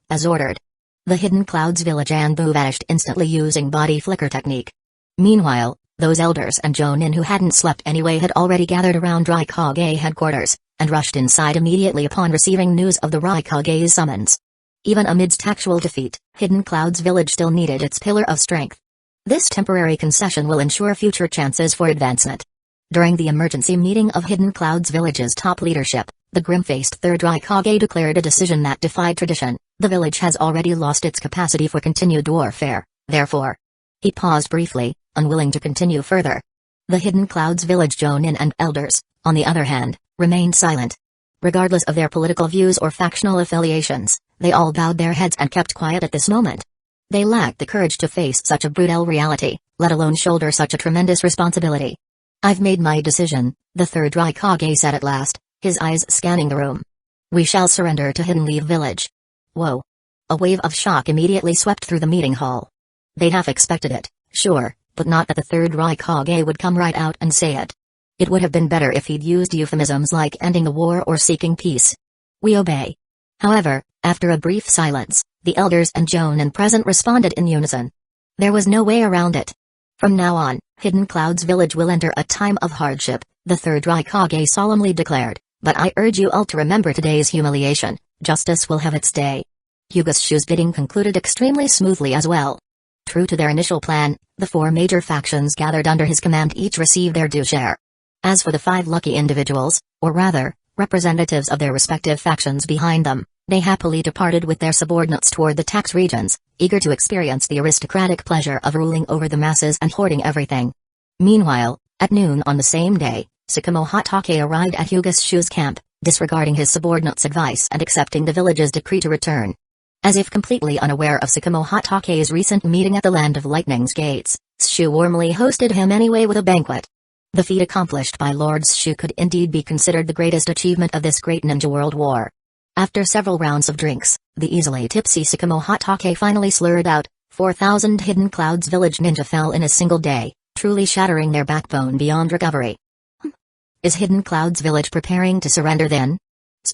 As ordered. The Hidden Cloud's village Anbu vanished instantly using body flicker technique. Meanwhile, those elders and jonin who hadn't slept anyway had already gathered around Raikage headquarters, and rushed inside immediately upon receiving news of the Raikage's summons. Even amidst actual defeat, Hidden Cloud's village still needed its pillar of strength. This temporary concession will ensure future chances for advancement. During the emergency meeting of Hidden Cloud's village's top leadership, the grim-faced third Raikage declared a decision that defied tradition. The village has already lost its capacity for continued warfare, therefore. He paused briefly, unwilling to continue further. The Hidden Cloud's village jonin and elders, on the other hand, remained silent. Regardless of their political views or factional affiliations, they all bowed their heads and kept quiet at this moment. They lacked the courage to face such a brutal reality, let alone shoulder such a tremendous responsibility. I've made my decision, the third Raikage said at last, his eyes scanning the room. We shall surrender to Hidden Leaf Village. Whoa. A wave of shock immediately swept through the meeting hall. They'd half expected it, sure, but not that the third Raikage would come right out and say it. It would have been better if he'd used euphemisms like ending the war or seeking peace. We obey. However, after a brief silence, the elders and jonin present responded in unison. There was no way around it. From now on, Hidden Cloud's village will enter a time of hardship, the third Raikage solemnly declared, but I urge you all to remember today's humiliation. Justice will have its day. Hyuga's shoes bidding concluded extremely smoothly as well. True to their initial plan, the four major factions gathered under his command each received their due share. As for the 5 lucky individuals, or rather, representatives of their respective factions behind them, they happily departed with their subordinates toward the tax regions, eager to experience the aristocratic pleasure of ruling over the masses and hoarding everything. Meanwhile, at noon on the same day, Sakamo Hatake arrived at Hyuga's shoes camp, disregarding his subordinates' advice and accepting the village's decree to return. As if completely unaware of Sakamo Hatake's recent meeting at the Land of Lightning's gates, Shu warmly hosted him anyway with a banquet. The feat accomplished by Lord Shu could indeed be considered the greatest achievement of this great ninja world war. After several rounds of drinks, The easily tipsy Sycamore Hatake finally slurred out, 4,000 Hidden Clouds Village ninja fell in a single day, truly shattering their backbone beyond recovery. Is Hidden Clouds Village preparing to surrender then?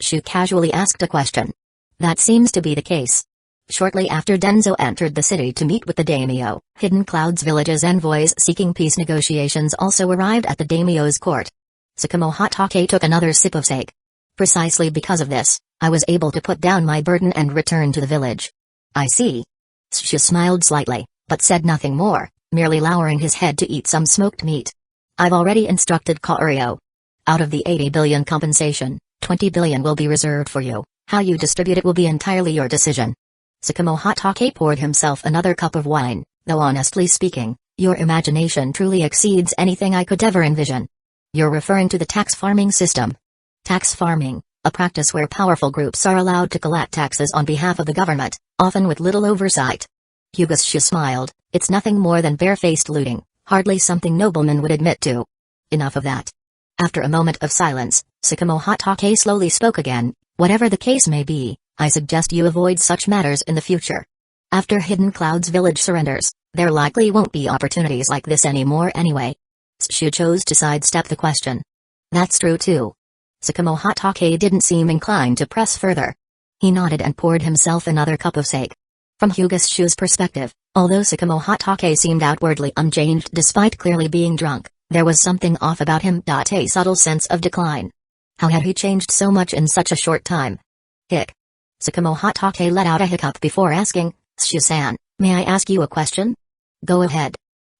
Shu casually asked a question. That seems to be the case. Shortly after Denzo entered the city to meet with the daimyo, Hidden Clouds Village's envoys seeking peace negotiations also arrived at the daimyo's court. Sycamore Hatake took another sip of sake. Precisely because of this, I was able to put down my burden and return to the village. I see. Shu smiled slightly, but said nothing more, merely lowering his head to eat some smoked meat. I've already instructed Kaorio. Out of the 80 billion compensation, 20 billion will be reserved for you. How you distribute it will be entirely your decision. Sycamore Hatake poured himself another cup of wine, though honestly speaking, your imagination truly exceeds anything I could ever envision. You're referring to the tax farming system. Tax farming, a practice where powerful groups are allowed to collect taxes on behalf of the government, often with little oversight. Hyuga smiled. It's nothing more than barefaced looting, hardly something noblemen would admit to. Enough of that. After a moment of silence, Sycamore Hatake slowly spoke again. Whatever the case may be, I suggest you avoid such matters in the future. After Hidden Clouds Village surrenders, there likely won't be opportunities like this anymore anyway. Shu chose to sidestep the question. That's true too. Sycamore Hatake didn't seem inclined to press further. He nodded and poured himself another cup of sake. From Hyuga Shu's perspective, although Sycamore Hatake seemed outwardly unchanged despite clearly being drunk, there was something off about him. A subtle sense of decline. How had he changed so much in such a short time? Hic. Sycamore Hatake let out a hiccup before asking, Shu-san, may I ask you a question? Go ahead.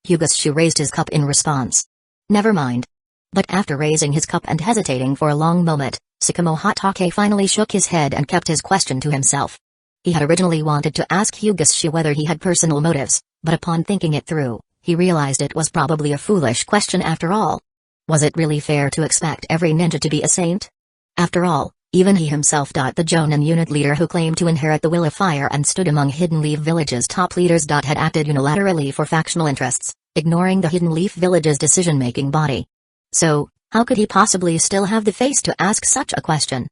Hyuga Shu raised his cup in response. Never mind. But after raising his cup and hesitating for a long moment, Sycamore Hatake finally shook his head and kept his question to himself. He had originally wanted to ask Hyuga Shu whether he had personal motives, but upon thinking it through, he realized it was probably a foolish question after all. Was it really fair to expect every ninja to be a saint? After all, even he himself. The Jonin unit leader who claimed to inherit the will of fire and stood among Hidden Leaf Village's top leaders. Had acted unilaterally for factional interests, ignoring the Hidden Leaf Village's decision-making body. So, how could he possibly still have the face to ask such a question?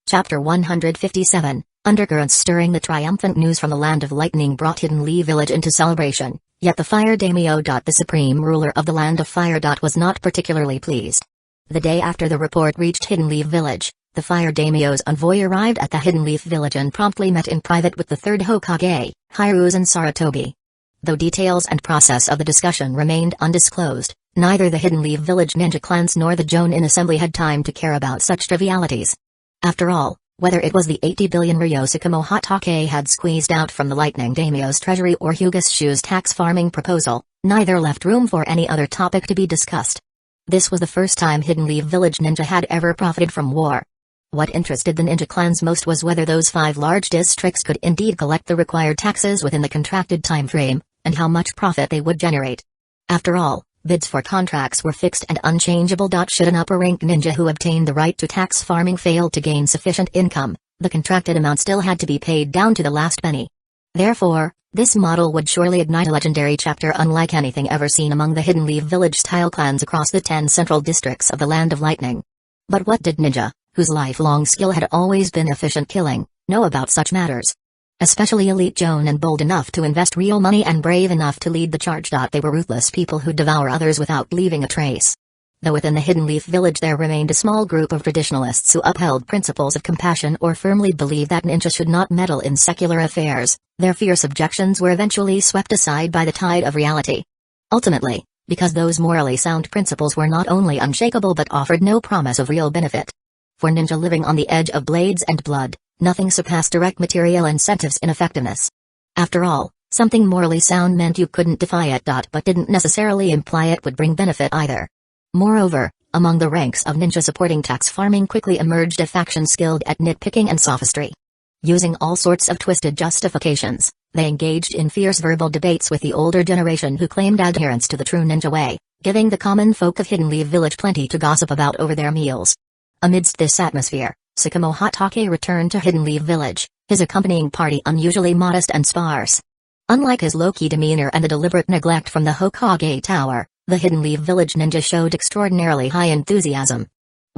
Chapter 157, Undercurrents stirring. The triumphant news from the Land of Lightning brought Hidden Leaf Village into celebration, yet the Fire Daimyo. The supreme ruler of the Land of Fire. Was not particularly pleased. The day after the report reached Hidden Leaf Village, the Fire Daimyo's envoy arrived at the Hidden Leaf Village and promptly met in private with the third Hokage, Hiruzen Saratobi. Though details and process of the discussion remained undisclosed, neither the Hidden Leaf Village ninja clans nor the Jonin Assembly had time to care about such trivialities. After all, whether it was the 80 billion ryo Sycamore Hatake had squeezed out from the Lightning Daimyo's treasury or Hyuga Shu's tax farming proposal, neither left room for any other topic to be discussed. This was the first time Hidden Leaf Village ninja had ever profited from war. What interested the ninja clans most was whether those 5 large districts could indeed collect the required taxes within the contracted time frame, and how much profit they would generate. After all, bids for contracts were fixed and unchangeable. Should an upper-rank ninja who obtained the right to tax farming fail to gain sufficient income, the contracted amount still had to be paid down to the last penny. Therefore, this model would surely ignite a legendary chapter unlike anything ever seen among the Hidden Leaf Village-style clans across the 10 central districts of the Land of Lightning. But what did ninja, whose lifelong skill had always been efficient killing, know about such matters? Especially elite Jonin bold enough to invest real money and brave enough to lead the charge. They were ruthless people who devour others without leaving a trace. Though within the Hidden Leaf Village there remained a small group of traditionalists who upheld principles of compassion or firmly believed that ninja should not meddle in secular affairs, their fierce objections were eventually swept aside by the tide of reality. Ultimately, because those morally sound principles were not only unshakable but offered no promise of real benefit. For ninja living on the edge of blades and blood, nothing surpassed direct material incentives in effectiveness. After all, something morally sound meant you couldn't defy it. But didn't necessarily imply it would bring benefit either. Moreover, among the ranks of ninja supporting tax farming quickly emerged a faction skilled at nitpicking and sophistry. Using all sorts of twisted justifications, they engaged in fierce verbal debates with the older generation who claimed adherence to the true ninja way, giving the common folk of Hidden Leaf Village plenty to gossip about over their meals. Amidst this atmosphere, Sycamore Hatake returned to Hidden Leaf Village, his accompanying party unusually modest and sparse. Unlike his low-key demeanor and the deliberate neglect from the Hokage Tower, the Hidden Leaf Village ninja showed extraordinarily high enthusiasm.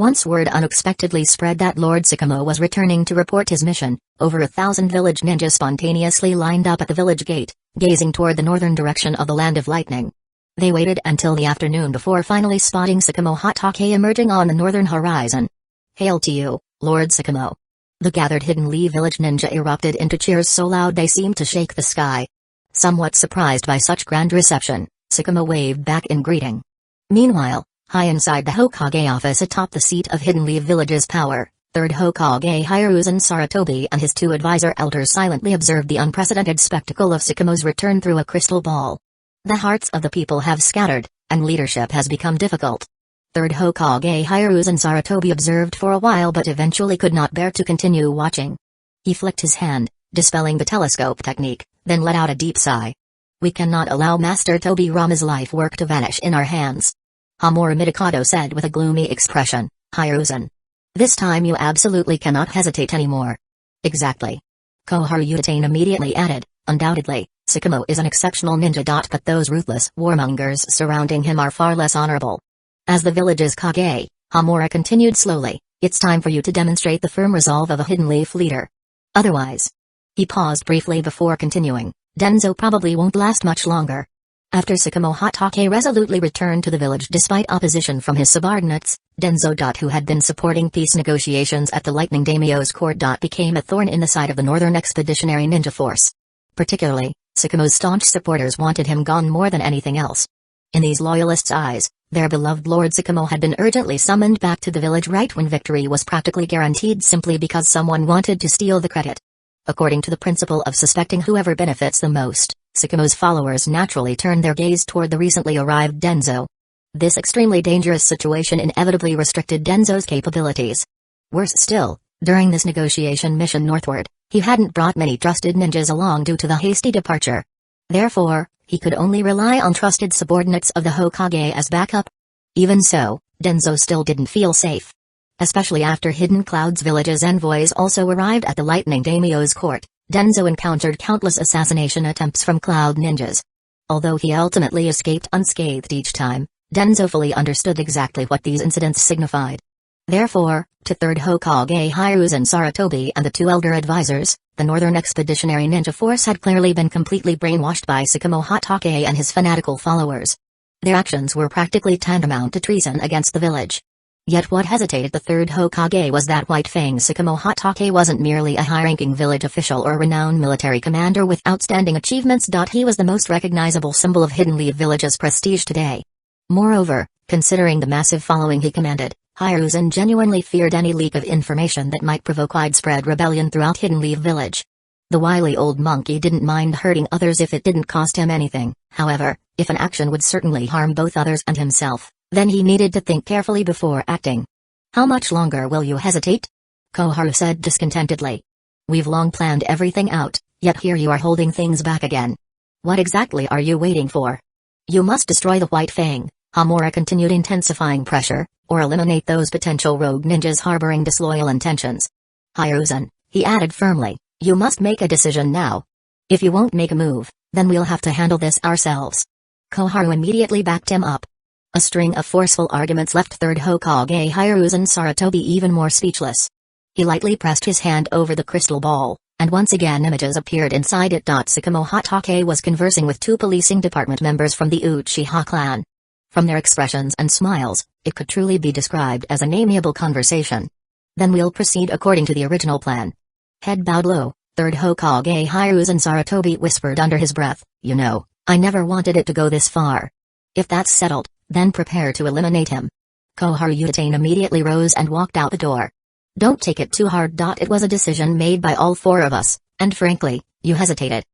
Once word unexpectedly spread that Lord Sakamo was returning to report his mission, over 1,000 village ninjas spontaneously lined up at the village gate, gazing toward the northern direction of the Land of Lightning. They waited until the afternoon before finally spotting Sakamo Hatake emerging on the northern horizon. "Hail to you, Lord Sakamo." The gathered Hidden Leaf village ninja erupted into cheers so loud they seemed to shake the sky. Somewhat surprised by such grand reception, Sakamo waved back in greeting. Meanwhile, high inside the Hokage office atop the seat of Hidden Leaf Village's power, Third Hokage Hiruzen Sarutobi and his two advisor elders silently observed the unprecedented spectacle of Sakamo's return through a crystal ball. The hearts of the people have scattered, and leadership has become difficult. Third Hokage Hiruzen Sarutobi observed for a while but eventually could not bear to continue watching. He flicked his hand, dispelling the telescope technique, then let out a deep sigh. "We cannot allow Master Tobirama's life work to vanish in our hands," Hamura Midokado said with a gloomy expression. "Hiruzen. This time you absolutely cannot hesitate anymore." "Exactly." Koharu Utatane immediately added, "Undoubtedly, Sakamo is an exceptional ninja. But those ruthless warmongers surrounding him are far less honorable." As the village's Kage, Hamura continued slowly, "It's time for you to demonstrate the firm resolve of a Hidden Leaf leader. Otherwise—" He paused briefly before continuing, "Denzo probably won't last much longer." After Sakamo Hatake resolutely returned to the village despite opposition from his subordinates, Denzo. Who had been supporting peace negotiations at the Lightning Daimyo's court. Became a thorn in the side of the Northern Expeditionary Ninja Force. Particularly, Sakamo's staunch supporters wanted him gone more than anything else. In these loyalists' eyes, their beloved Lord Sakamo had been urgently summoned back to the village right when victory was practically guaranteed simply because someone wanted to steal the credit. According to the principle of suspecting whoever benefits the most, Sakamo's followers naturally turned their gaze toward the recently arrived Denzo. This extremely dangerous situation inevitably restricted Denzo's capabilities. Worse still, during this negotiation mission northward, he hadn't brought many trusted ninjas along due to the hasty departure. Therefore, he could only rely on trusted subordinates of the Hokage as backup. Even so, Denzo still didn't feel safe. Especially after Hidden Cloud's village's envoys also arrived at the Lightning Daimyo's court, Denzo encountered countless assassination attempts from Cloud ninjas. Although he ultimately escaped unscathed each time, Denzo fully understood exactly what these incidents signified. Therefore, to Third Hokage Hiruzen Sarutobi and the two elder advisors, the Northern Expeditionary Ninja Force had clearly been completely brainwashed by Sakamo Hatake and his fanatical followers. Their actions were practically tantamount to treason against the village. Yet what hesitated the Third Hokage was that White Fang Sakamo Hatake wasn't merely a high-ranking village official or renowned military commander with outstanding achievements. He was the most recognizable symbol of Hidden Leaf Village's prestige today. Moreover, considering the massive following he commanded, Hiruzen genuinely feared any leak of information that might provoke widespread rebellion throughout Hidden Leaf Village. The wily old monkey didn't mind hurting others if it didn't cost him anything. However, if an action would certainly harm both others and himself, then he needed to think carefully before acting. "How much longer will you hesitate?" Koharu said discontentedly. "We've long planned everything out, yet here you are holding things back again. What exactly are you waiting for? You must destroy the White Fang," Hamura continued intensifying pressure, "or eliminate those potential rogue ninjas harboring disloyal intentions. Hiruzen," he added firmly, "you must make a decision now. If you won't make a move, then we'll have to handle this ourselves." Koharu immediately backed him up. A string of forceful arguments left Third Hokage Hiruzen Sarutobi even more speechless. He lightly pressed his hand over the crystal ball, and once again images appeared inside it. Sakamo Hatake was conversing with two policing department members from the Uchiha clan. From their expressions and smiles, it could truly be described as an amiable conversation. "Then we'll proceed according to the original plan." Head bowed low, Third Hokage Hiruzen Sarutobi whispered under his breath, "You know, I never wanted it to go this far. If that's settled, then prepare to eliminate him." Koharu Utatane immediately rose and walked out the door. "Don't take it too hard. It was a decision made by all four of us, and frankly, you hesitated."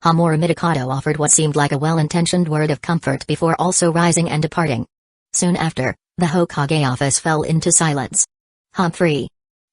Hamura Midokado offered what seemed like a well-intentioned word of comfort before also rising and departing. Soon after, the Hokage office fell into silence. Humphrey.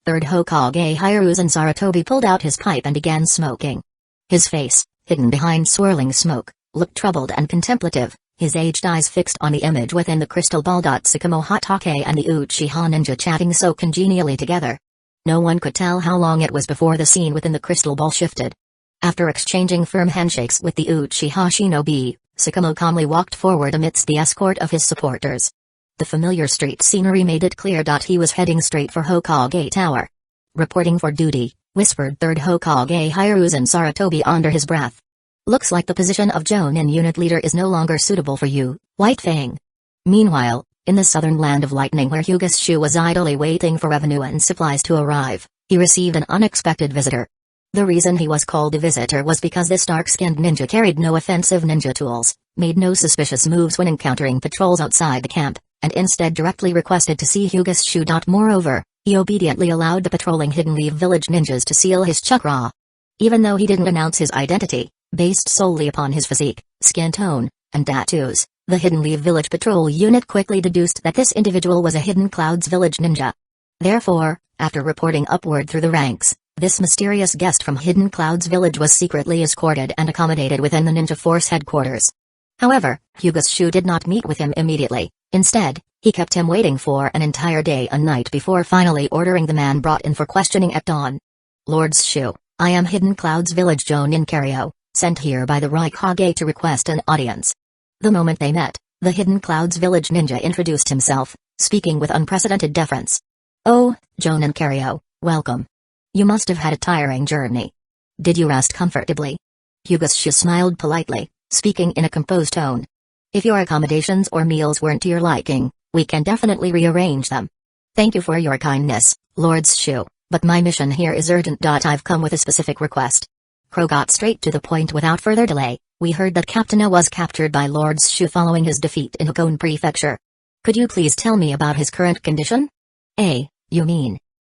Third Hokage Hiruzen Sarutobi pulled out his pipe and began smoking. His face, hidden behind swirling smoke, looked troubled and contemplative, his aged eyes fixed on the image within the crystal ball. Sakamo Hatake and the Uchiha ninja chatting so congenially together. No one could tell how long it was before the scene within the crystal ball shifted. After exchanging firm handshakes with the Uchiha shinobi, Sakamo calmly walked forward amidst the escort of his supporters. The familiar street scenery made it clear he was heading straight for Hokage Tower. "Reporting for duty," whispered 3rd Hokage Hiruzen Sarutobi under his breath. "Looks like the position of Jonin unit leader is no longer suitable for you, White Fang." Meanwhile, in the southern land of lightning where Hyuga's Shu was idly waiting for revenue and supplies to arrive, he received an unexpected visitor. The reason he was called a visitor was because this dark-skinned ninja carried no offensive ninja tools, made no suspicious moves when encountering patrols outside the camp, and instead directly requested to see Hyuga's Shu. Moreover, he obediently allowed the patrolling Hidden Leaf Village ninjas to seal his chakra. Even though he didn't announce his identity, based solely upon his physique, skin tone, and tattoos, the Hidden Leaf Village patrol unit quickly deduced that this individual was a Hidden Clouds Village ninja. Therefore, after reporting upward through the ranks, this mysterious guest from Hidden Clouds Village was secretly escorted and accommodated within the ninja force headquarters. However, Hyuga's Shu did not meet with him immediately. Instead, he kept him waiting for an entire day and night before finally ordering the man brought in for questioning at dawn. "Lord Shu, I am Hidden Clouds Village Jonin Karyo, sent here by the Raikage to request an audience." The moment they met, the Hidden Clouds Village ninja introduced himself, speaking with unprecedented deference. "Oh, Jonin Karyo, welcome. You must have had a tiring journey. Did you rest comfortably?" Hyuga Shu smiled politely, speaking in a composed tone. "If your accommodations or meals weren't to your liking, we can definitely rearrange them. Thank you for your kindness, Lord Shu, but my mission here is urgent. I've come with a specific request." Crow got straight to the point without further delay. "We heard that Captain A was captured by Lord Shu following his defeat in Hakone Prefecture. Could you please tell me about his current condition?" You mean?"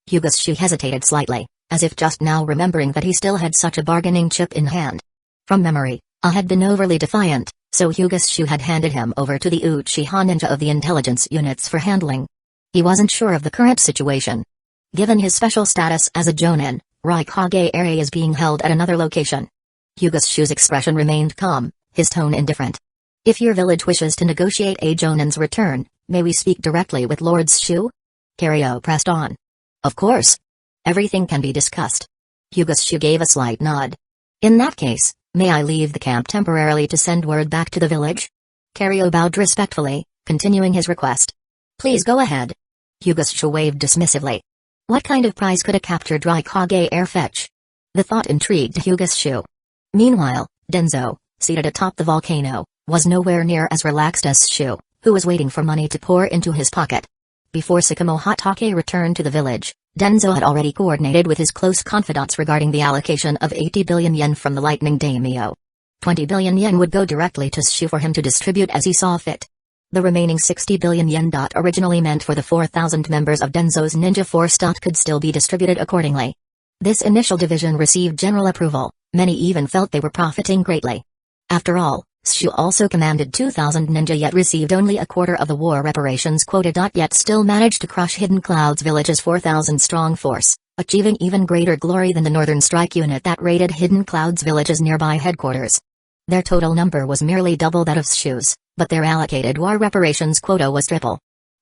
Hyuga Shu hesitated slightly, as if just now remembering that he still had such a bargaining chip in hand. From memory, A had been overly defiant, so Hyuga Shu had handed him over to the Uchiha ninja of the intelligence units for handling. He wasn't sure of the current situation. Given his special status as a Jonin, Raikage area is being held at another location. Hyuga Shu's expression remained calm, his tone indifferent. "If your village wishes to negotiate a Jonin's return, may we speak directly with Lord Shu?" Karyo pressed on. "Of course. Everything can be discussed." Hyuga Shu gave a slight nod. "In that case, may I leave the camp temporarily to send word back to the village?" Karyo bowed respectfully, continuing his request. "Please go ahead." Hyuga Shu waved dismissively. What kind of prize could a captured Raikage heir fetch? The thought intrigued Hyuga Shu. Meanwhile, Denzo, seated atop the volcano, was nowhere near as relaxed as Shu, who was waiting for money to pour into his pocket. Before Sakamo Hatake returned to the village, Denzo had already coordinated with his close confidants regarding the allocation of 80 billion yen from the Lightning Daimyo. 20 billion yen would go directly to Shu for him to distribute as he saw fit. The remaining 60 billion yen. Originally meant for the 4,000 members of Denzo's ninja force. Could still be distributed accordingly. This initial division received general approval, many even felt they were profiting greatly. After all, Shu also commanded 2,000 ninja yet received only a quarter of the war reparations quota. Yet still managed to crush Hidden Clouds Village's 4,000 strong force, achieving even greater glory than the Northern Strike Unit that raided Hidden Clouds Village's nearby headquarters. Their total number was merely double that of Shu's, but their allocated war reparations quota was triple.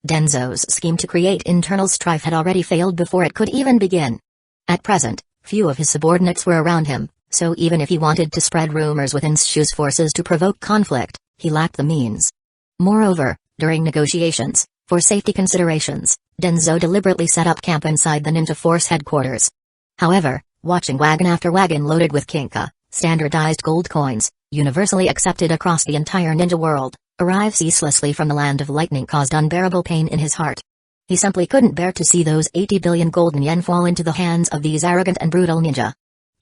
Denzo's scheme to create internal strife had already failed before it could even begin. At present, few of his subordinates were around him, so even if he wanted to spread rumors within Shu's forces to provoke conflict, he lacked the means. Moreover, during negotiations, for safety considerations, Denzo deliberately set up camp inside the ninja force headquarters. However, watching wagon after wagon loaded with Kinka, standardized gold coins, universally accepted across the entire ninja world, arrive ceaselessly from the land of lightning caused unbearable pain in his heart. He simply couldn't bear to see those 80 billion golden yen fall into the hands of these arrogant and brutal ninja.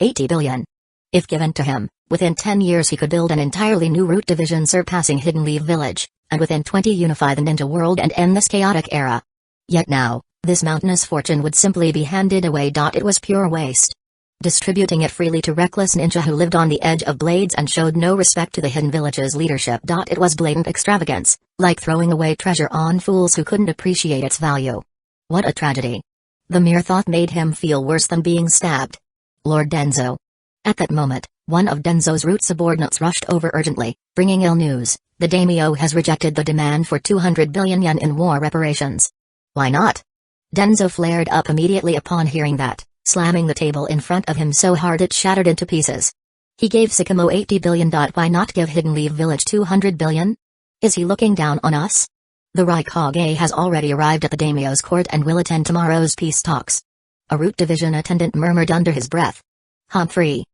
80 billion. If given to him, within 10 years he could build an entirely new route division surpassing Hidden Leaf Village, and within 20 unify the ninja world and end this chaotic era. Yet now, this mountainous fortune would simply be handed away. It was pure waste. Distributing it freely to reckless ninja who lived on the edge of blades and showed no respect to the Hidden Village's leadership. It was blatant extravagance, like throwing away treasure on fools who couldn't appreciate its value. What a tragedy. The mere thought made him feel worse than being stabbed. Lord Denzo. At that moment, one of Denzo's root subordinates rushed over urgently, bringing ill news. The daimyo has rejected the demand for 200 billion yen in war reparations. Why not? Denzo flared up immediately upon hearing that, slamming the table in front of him so hard it shattered into pieces. He gave Sakamo 80 billion. Why not give Hidden Leaf Village 200 billion? Is he looking down on us? The Raikage has already arrived at the daimyo's court and will attend tomorrow's peace talks. A route division attendant murmured under his breath. Humphrey.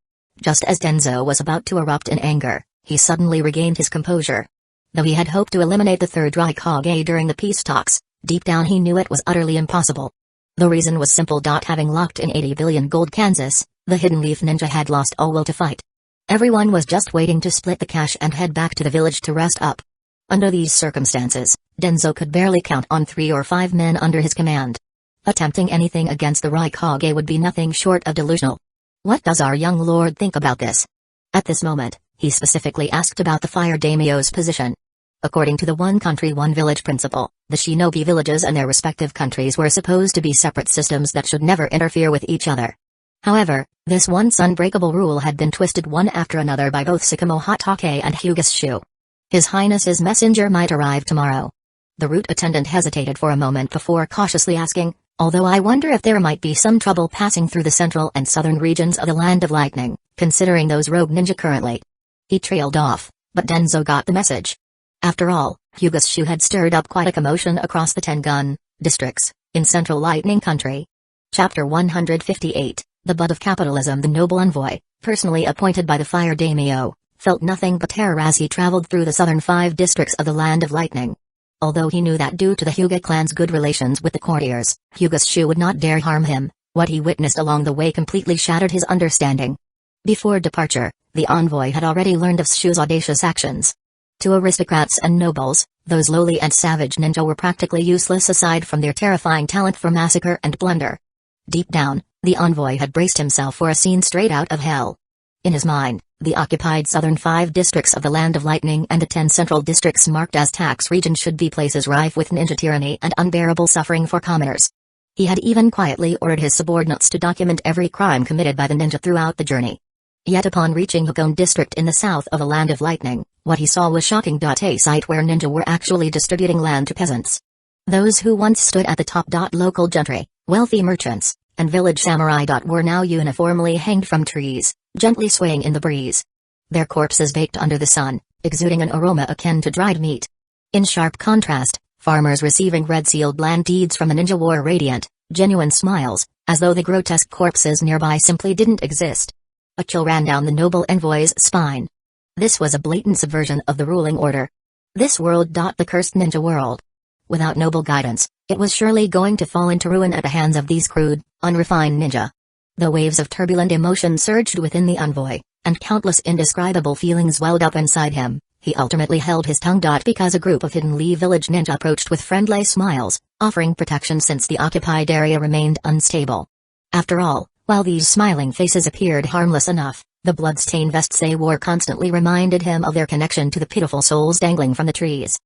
Just as Denzo was about to erupt in anger, he suddenly regained his composure. Though he had hoped to eliminate the third Raikage during the peace talks, deep down he knew it was utterly impossible. The reason was simple. Having locked in 80 billion gold Kansas, the Hidden Leaf Ninja had lost all will to fight. Everyone was just waiting to split the cash and head back to the village to rest up. Under these circumstances, Denzo could barely count on 3 or 5 men under his command. Attempting anything against the Raikage would be nothing short of delusional. What does our young lord think about this? At this moment, he specifically asked about the fire daimyo's position. According to the one country one village principle, the shinobi villages and their respective countries were supposed to be separate systems that should never interfere with each other. However, this once unbreakable rule had been twisted one after another by both Sakamo Hatake and Hyuga's Shu. His Highness's messenger might arrive tomorrow. The route attendant hesitated for a moment before cautiously asking, although I wonder if there might be some trouble passing through the central and southern regions of the Land of Lightning, considering those rogue ninja currently. He trailed off, but Denzo got the message. After all, Hyuga's Shu had stirred up quite a commotion across the Tengun districts, in central Lightning Country. Chapter 158, The Butt of Capitalism. The noble envoy, personally appointed by the fire daimyo, felt nothing but terror as he traveled through the southern 5 districts of the Land of Lightning. Although he knew that due to the Hyuga clan's good relations with the courtiers, Hyuga's Shu would not dare harm him, what he witnessed along the way completely shattered his understanding. Before departure, the envoy had already learned of Shu's audacious actions. To aristocrats and nobles, those lowly and savage ninja were practically useless aside from their terrifying talent for massacre and plunder. Deep down, the envoy had braced himself for a scene straight out of hell. In his mind, the occupied southern 5 districts of the Land of Lightning and the 10 central districts marked as tax regions should be places rife with ninja tyranny and unbearable suffering for commoners. He had even quietly ordered his subordinates to document every crime committed by the ninja throughout the journey. Yet upon reaching Hukone district in the south of the Land of Lightning, what he saw was shocking. A site where ninja were actually distributing land to peasants. Those who once stood at the top. Local gentry, wealthy merchants, and village samurai. Were now uniformly hanged from trees, gently swaying in the breeze. Their corpses baked under the sun, exuding an aroma akin to dried meat. In sharp contrast, farmers receiving red-sealed land deeds from the ninja wore radiant, genuine smiles, as though the grotesque corpses nearby simply didn't exist. A chill ran down the noble envoy's spine. This was a blatant subversion of the ruling order. This world. The cursed ninja world. Without noble guidance, it was surely going to fall into ruin at the hands of these crude, unrefined ninja. The waves of turbulent emotion surged within the envoy, and countless indescribable feelings welled up inside him. He ultimately held his tongue. Because a group of Hidden Leaf Village ninja approached with friendly smiles, offering protection since the occupied area remained unstable. After all, while these smiling faces appeared harmless enough, the blood-stained vests they wore constantly reminded him of their connection to the pitiful souls dangling from the trees.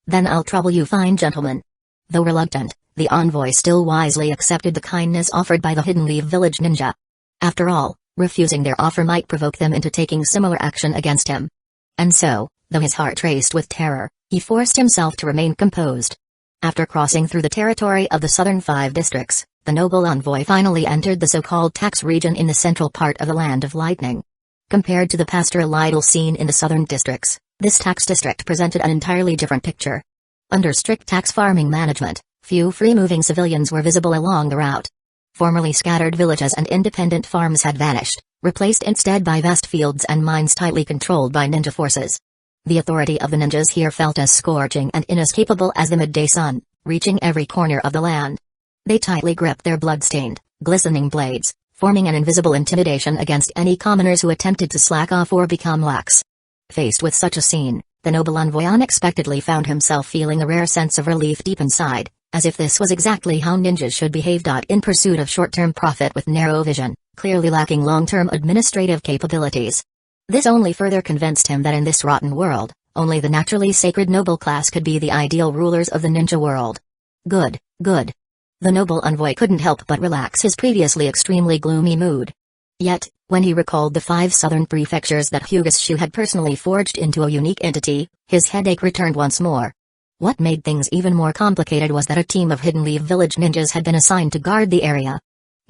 Then I'll trouble you fine gentlemen. Though reluctant, the envoy still wisely accepted the kindness offered by the Hidden Leaf Village ninja. After all, refusing their offer might provoke them into taking similar action against him. And so, though his heart raced with terror, he forced himself to remain composed. After crossing through the territory of the southern 5 districts, the noble envoy finally entered the so-called tax region in the central part of the Land of Lightning. Compared to the pastoral idyll scene in the southern districts, this tax district presented an entirely different picture. Under strict tax farming management, few free-moving civilians were visible along the route. Formerly scattered villages and independent farms had vanished, replaced instead by vast fields and mines tightly controlled by ninja forces. The authority of the ninjas here felt as scorching and inescapable as the midday sun, reaching every corner of the land. They tightly gripped their blood-stained, glistening blades, forming an invisible intimidation against any commoners who attempted to slack off or become lax. Faced with such a scene, the noble envoy unexpectedly found himself feeling a rare sense of relief deep inside, as if this was exactly how ninjas should behave. In pursuit of short-term profit with narrow vision, clearly lacking long-term administrative capabilities. This only further convinced him that in this rotten world, only the naturally sacred noble class could be the ideal rulers of the ninja world. Good, good. The noble envoy couldn't help but relax his previously extremely gloomy mood. Yet, when he recalled the 5 southern prefectures that Hyuga's Shu had personally forged into a unique entity, his headache returned once more. What made things even more complicated was that a team of Hidden Leaf Village ninjas had been assigned to guard the area.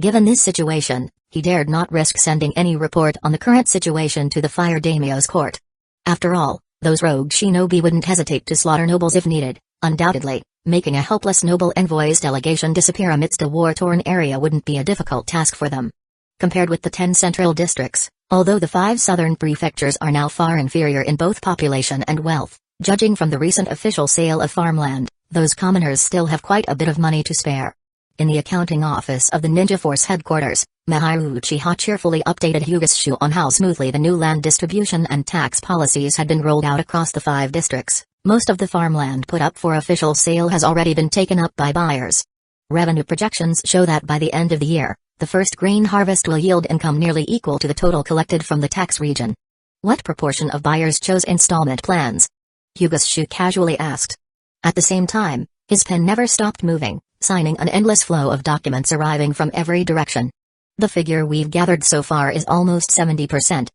Given this situation, he dared not risk sending any report on the current situation to the fire daimyo's court. After all, those rogue shinobi wouldn't hesitate to slaughter nobles if needed, Undoubtedly, making a helpless noble envoy's delegation disappear amidst a war-torn area wouldn't be a difficult task for them. Compared with the 10 central districts, although the 5 southern prefectures are now far inferior in both population and wealth, judging from the recent official sale of farmland, those commoners still have quite a bit of money to spare. In the accounting office of the Ninja Force headquarters, Miharu Uchiha cheerfully updated Hyuga on how smoothly the new land distribution and tax policies had been rolled out across the 5 districts. Most of the farmland put up for official sale has already been taken up by buyers. Revenue projections show that by the end of the year, the first grain harvest will yield income nearly equal to the total collected from the tax region. What proportion of buyers chose installment plans? Hyuga casually asked. At the same time, his pen never stopped moving, signing an endless flow of documents arriving from every direction. The figure we've gathered so far is almost 70%.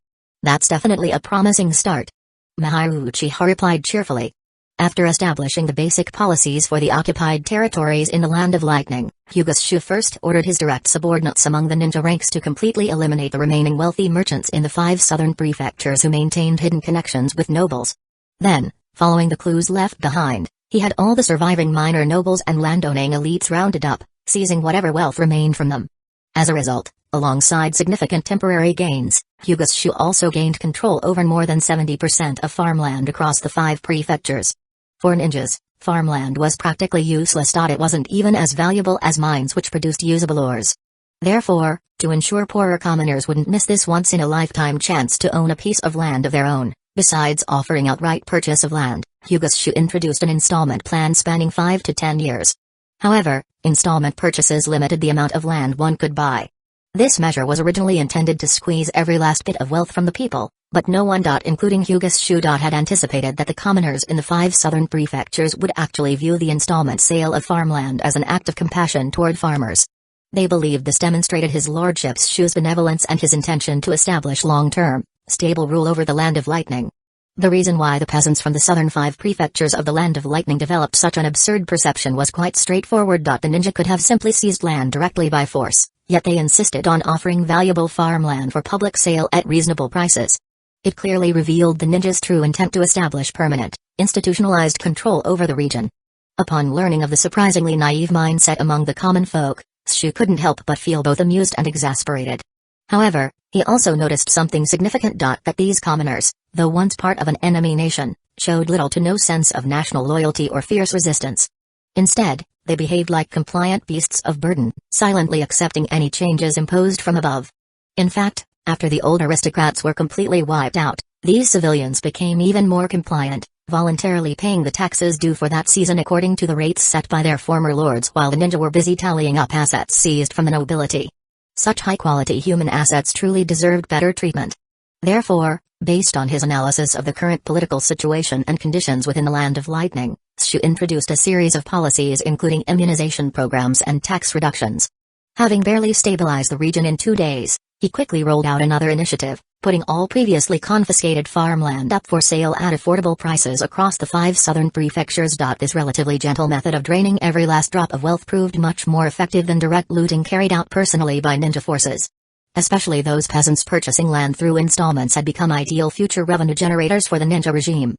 That's definitely a promising start. Miharu Uchiha replied cheerfully. After establishing the basic policies for the occupied territories in the Land of Lightning, Hyuga first ordered his direct subordinates among the ninja ranks to completely eliminate the remaining wealthy merchants in the 5 southern prefectures who maintained hidden connections with nobles. Then, following the clues left behind, he had all the surviving minor nobles and landowning elites rounded up, seizing whatever wealth remained from them. As a result, alongside significant temporary gains, Hyuga also gained control over more than 70% of farmland across the 5 prefectures. For ninjas, farmland was practically useless. It wasn't even as valuable as mines which produced usable ores. Therefore, to ensure poorer commoners wouldn't miss this once-in-a-lifetime chance to own a piece of land of their own, besides offering outright purchase of land, Hyuga introduced an installment plan spanning 5 to 10 years. However, installment purchases limited the amount of land one could buy. This measure was originally intended to squeeze every last bit of wealth from the people, but no one, including Hyuga, had anticipated that the commoners in the 5 southern prefectures would actually view the installment sale of farmland as an act of compassion toward farmers. They believed this demonstrated his lordship's benevolence and his intention to establish long-term, stable rule over the Land of Lightning. The reason why the peasants from the southern 5 prefectures of the Land of Lightning developed such an absurd perception was quite straightforward. The ninja could have simply seized land directly by force, yet they insisted on offering valuable farmland for public sale at reasonable prices. It clearly revealed the ninja's true intent to establish permanent, institutionalized control over the region. Upon learning of the surprisingly naive mindset among the common folk, Shu couldn't help but feel both amused and exasperated. However, he also noticed something significant. That these commoners, though once part of an enemy nation, showed little to no sense of national loyalty or fierce resistance. Instead, they behaved like compliant beasts of burden, silently accepting any changes imposed from above. In fact, after the old aristocrats were completely wiped out, these civilians became even more compliant, voluntarily paying the taxes due for that season according to the rates set by their former lords, while the ninja were busy tallying up assets seized from the nobility. Such high-quality human assets truly deserved better treatment. Therefore, based on his analysis of the current political situation and conditions within the Land of Lightning, Shu introduced a series of policies including immunization programs and tax reductions. Having barely stabilized the region in 2 days, he quickly rolled out another initiative, putting all previously confiscated farmland up for sale at affordable prices across the 5 southern prefectures. This relatively gentle method of draining every last drop of wealth proved much more effective than direct looting carried out personally by ninja forces. Especially those peasants purchasing land through installments had become ideal future revenue generators for the ninja regime.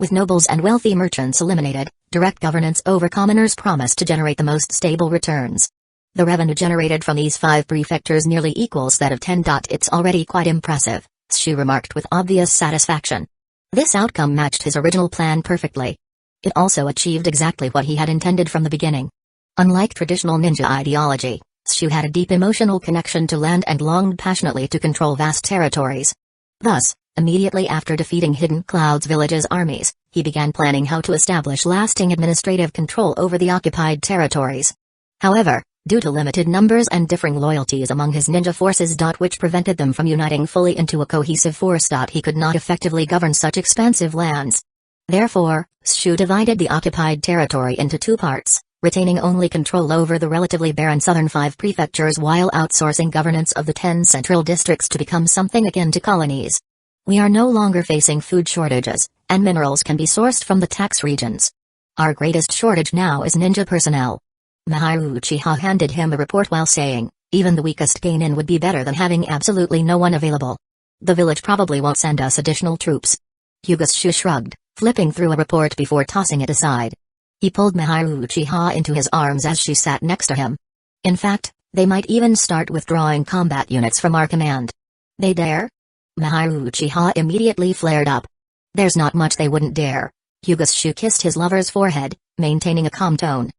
With nobles and wealthy merchants eliminated, direct governance over commoners promised to generate the most stable returns. The revenue generated from these 5 prefectures nearly equals that of 10. It's already quite impressive, Shu remarked with obvious satisfaction. This outcome matched his original plan perfectly. It also achieved exactly what he had intended from the beginning. Unlike traditional ninja ideology, Shu had a deep emotional connection to land and longed passionately to control vast territories. Thus, immediately after defeating Hidden Cloud's village's armies, he began planning how to establish lasting administrative control over the occupied territories. However, due to limited numbers and differing loyalties among his ninja forces, which prevented them from uniting fully into a cohesive force, he could not effectively govern such expansive lands. Therefore, Shu divided the occupied territory into 2 parts, retaining only control over the relatively barren southern 5 prefectures while outsourcing governance of the 10 central districts to become something akin to colonies. We are no longer facing food shortages, and minerals can be sourced from the tax regions. Our greatest shortage now is ninja personnel. Miharu Uchiha handed him a report while saying, even the weakest gain-in would be better than having absolutely no one available. The village probably won't send us additional troops. Hyuga shrugged, flipping through a report before tossing it aside. He pulled Miharu Uchiha into his arms as she sat next to him. In fact, they might even start withdrawing combat units from our command. They dare? Miharu Uchiha immediately flared up. There's not much they wouldn't dare. Hyuga's shoe kissed his lover's forehead, maintaining a calm tone.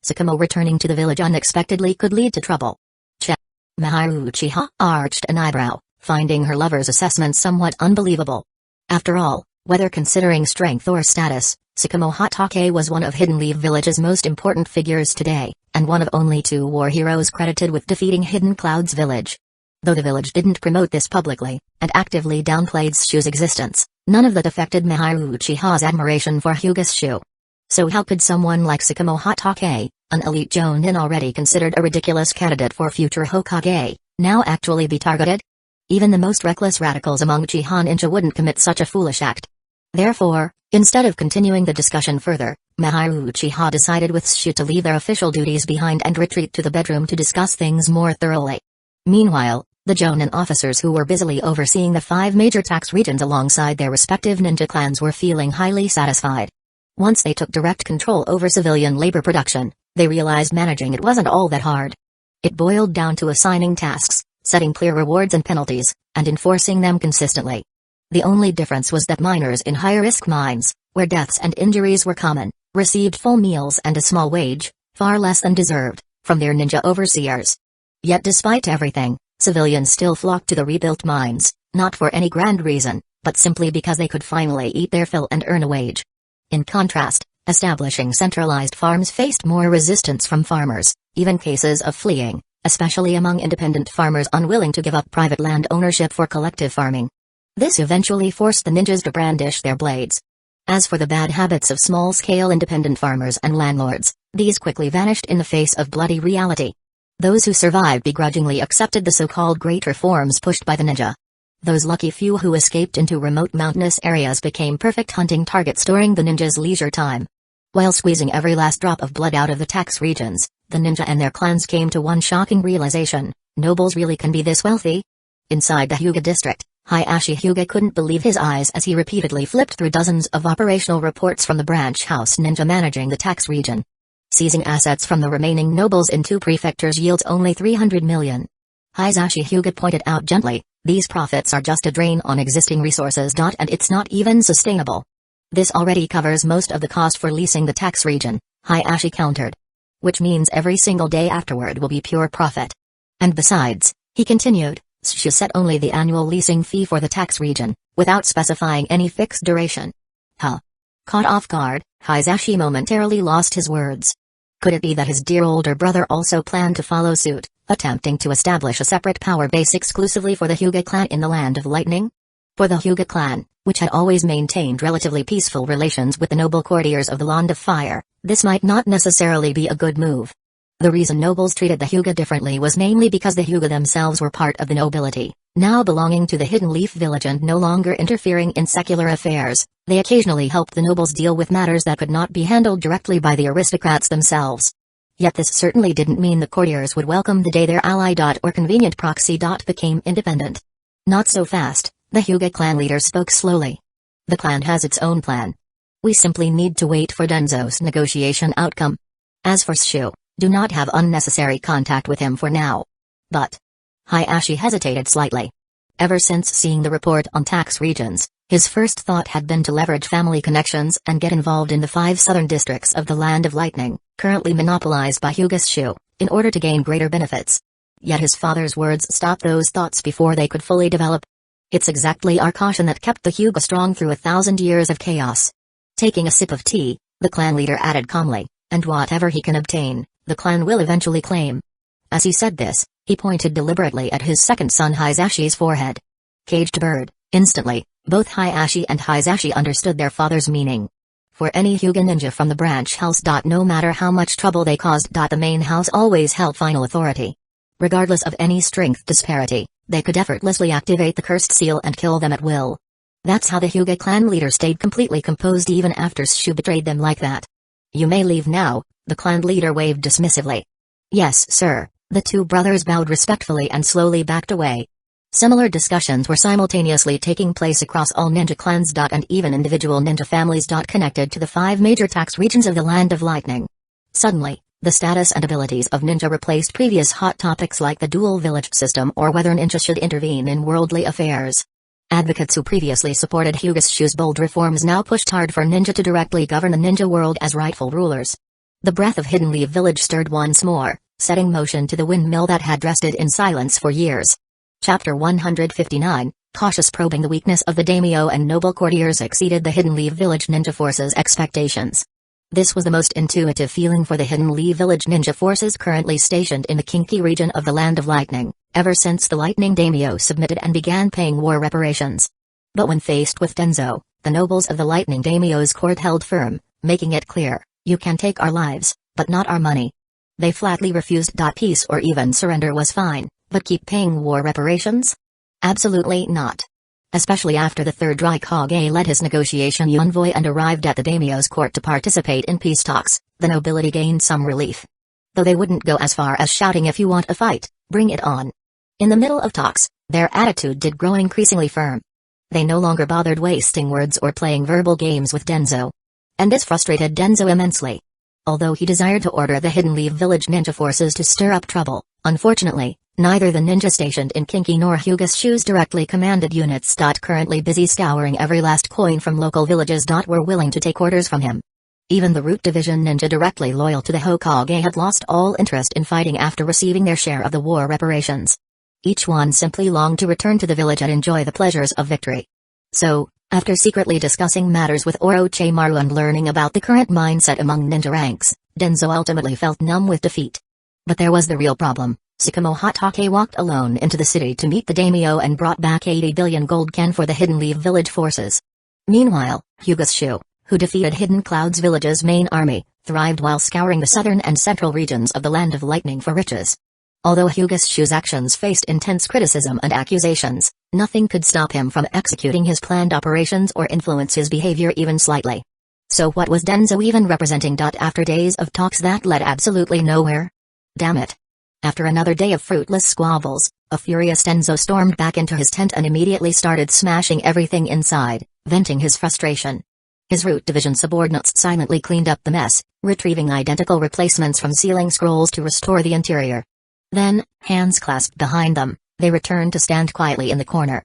Sakamo returning to the village unexpectedly could lead to trouble. Che. Miharu Uchiha arched an eyebrow, finding her lover's assessment somewhat unbelievable. After all, whether considering strength or status, Sakamo Hatake was one of Hidden Leaf Village's most important figures today, and one of only 2 war heroes credited with defeating Hidden Cloud's village. Though the village didn't promote this publicly, and actively downplayed Shu's existence, none of that affected Miharu Uchiha's admiration for Hyuga's Shu. So how could someone like Sakamo Hatake, an elite Jonin already considered a ridiculous candidate for future Hokage, now actually be targeted? Even the most reckless radicals among Uchiha ninja wouldn't commit such a foolish act. Therefore, instead of continuing the discussion further, Miharu Uchiha decided with Shu to leave their official duties behind and retreat to the bedroom to discuss things more thoroughly. Meanwhile, the Jonin officers who were busily overseeing the 5 major tax regions alongside their respective ninja clans were feeling highly satisfied. Once they took direct control over civilian labor production, they realized managing it wasn't all that hard. It boiled down to assigning tasks, setting clear rewards and penalties, and enforcing them consistently. The only difference was that miners in high-risk mines, where deaths and injuries were common, received full meals and a small wage, far less than deserved, from their ninja overseers. Yet despite everything, civilians still flocked to the rebuilt mines, not for any grand reason, but simply because they could finally eat their fill and earn a wage. In contrast, establishing centralized farms faced more resistance from farmers, even cases of fleeing, especially among independent farmers unwilling to give up private land ownership for collective farming. This eventually forced the ninjas to brandish their blades. As for the bad habits of small-scale independent farmers and landlords, these quickly vanished in the face of bloody reality. Those who survived begrudgingly accepted the so-called great reforms pushed by the ninja. Those lucky few who escaped into remote mountainous areas became perfect hunting targets during the ninjas' leisure time. While squeezing every last drop of blood out of the tax regions, the ninja and their clans came to one shocking realization: nobles really can be this wealthy? Inside the Hyuga district, Hayashi Hyuga couldn't believe his eyes as he repeatedly flipped through dozens of operational reports from the branch house ninja managing the tax region. Seizing assets from the remaining nobles in 2 prefectures yields only 300 million. Hayashi Hyuga pointed out gently, these profits are just a drain on existing resources. And it's not even sustainable. This already covers most of the cost for leasing the tax region, Hayashi countered. Which means every single day afterward will be pure profit. And besides, he continued, Shu set only the annual leasing fee for the tax region, without specifying any fixed duration. Huh? Caught off guard, Hayashi momentarily lost his words. Could it be that his dear older brother also planned to follow suit, attempting to establish a separate power base exclusively for the Hyuga clan in the Land of Lightning? For the Hyuga clan, which had always maintained relatively peaceful relations with the noble courtiers of the Land of Fire, this might not necessarily be a good move. The reason nobles treated the Hyuga differently was mainly because the Hyuga themselves were part of the nobility, now belonging to the Hidden Leaf Village and no longer interfering in secular affairs. They occasionally helped the nobles deal with matters that could not be handled directly by the aristocrats themselves. Yet this certainly didn't mean the courtiers would welcome the day their ally. Or convenient proxy. Became independent. Not so fast, the Hyuga clan leader spoke slowly. The clan has its own plan. We simply need to wait for Denzo's negotiation outcome. As for Shu, do not have unnecessary contact with him for now. But Hayashi hesitated slightly. Ever since seeing the report on tax regions, his first thought had been to leverage family connections and get involved in the 5 southern districts of the Land of Lightning, currently monopolized by Hyuga's Shu, in order to gain greater benefits. Yet his father's words stopped those thoughts before they could fully develop. It's exactly our caution that kept the Hyuga strong through 1,000 years of chaos. Taking a sip of tea, the clan leader added calmly, and whatever he can obtain, the clan will eventually claim. As he said this, he pointed deliberately at his second son Hayashi's forehead. Caged bird. Instantly, both Hayashi and Hayashi understood their father's meaning. For any Hyuga ninja from the branch house. No matter how much trouble they caused. The main house always held final authority. Regardless of any strength disparity, they could effortlessly activate the cursed seal and kill them at will. That's how the Hyuga clan leader stayed completely composed even after Shu betrayed them like that. You may leave now, the clan leader waved dismissively. Yes, sir, the 2 brothers bowed respectfully and slowly backed away. Similar discussions were simultaneously taking place across all ninja clans. And even individual ninja families. Connected to the 5 major tax regions of the Land of Lightning. Suddenly, the status and abilities of ninja replaced previous hot topics like the dual village system or whether ninja should intervene in worldly affairs. Advocates who previously supported Hyuga's bold reforms now pushed hard for ninja to directly govern the ninja world as rightful rulers. The breath of Hidden Leaf Village stirred once more, setting motion to the windmill that had rested in silence for years. Chapter 159, Cautious probing. The weakness of the daimyo and noble courtiers exceeded the Hidden Leaf Village ninja force's expectations. This was the most intuitive feeling for the Hidden Leaf Village ninja forces currently stationed in the Kinki region of the Land of Lightning, ever since the Lightning Daimyo submitted and began paying war reparations. But when faced with Denzo, the nobles of the Lightning Daimyo's court held firm, making it clear, "You can take our lives, but not our money." They flatly refused. Peace or even surrender was fine, but keep paying war reparations? Absolutely not. Especially after the third Raikage led his negotiation envoy and arrived at the daimyo's court to participate in peace talks, the nobility gained some relief. Though they wouldn't go as far as shouting, "If you want a fight, bring it on." In the middle of talks, their attitude did grow increasingly firm. They no longer bothered wasting words or playing verbal games with Denzo. And this frustrated Denzo immensely. Although he desired to order the Hidden Leaf Village ninja forces to stir up trouble, unfortunately, neither the ninja stationed in Kinki nor Hyuga's directly commanded units. Currently busy scouring every last coin from local villages. Were willing to take orders from him. Even the Root Division ninja directly loyal to the Hokage had lost all interest in fighting after receiving their share of the war reparations. Each one simply longed to return to the village and enjoy the pleasures of victory. So, after secretly discussing matters with Orochimaru and learning about the current mindset among ninja ranks, Denzo ultimately felt numb with defeat. But there was the real problem. Tsukumo Hatake walked alone into the city to meet the daimyo and brought back 80 billion gold yen for the Hidden Leaf Village forces. Meanwhile, Hyuga, who defeated Hidden Cloud's village's main army, thrived while scouring the southern and central regions of the Land of Lightning for riches. Although Hyuga's actions faced intense criticism and accusations, nothing could stop him from executing his planned operations or influence his behavior even slightly. So what was Denzo even representing? After days of talks that led absolutely nowhere? Damn it. After another day of fruitless squabbles, a furious Denzo stormed back into his tent and immediately started smashing everything inside, venting his frustration. His Root Division subordinates silently cleaned up the mess, retrieving identical replacements from ceiling scrolls to restore the interior. Then, hands clasped behind them, they returned to stand quietly in the corner.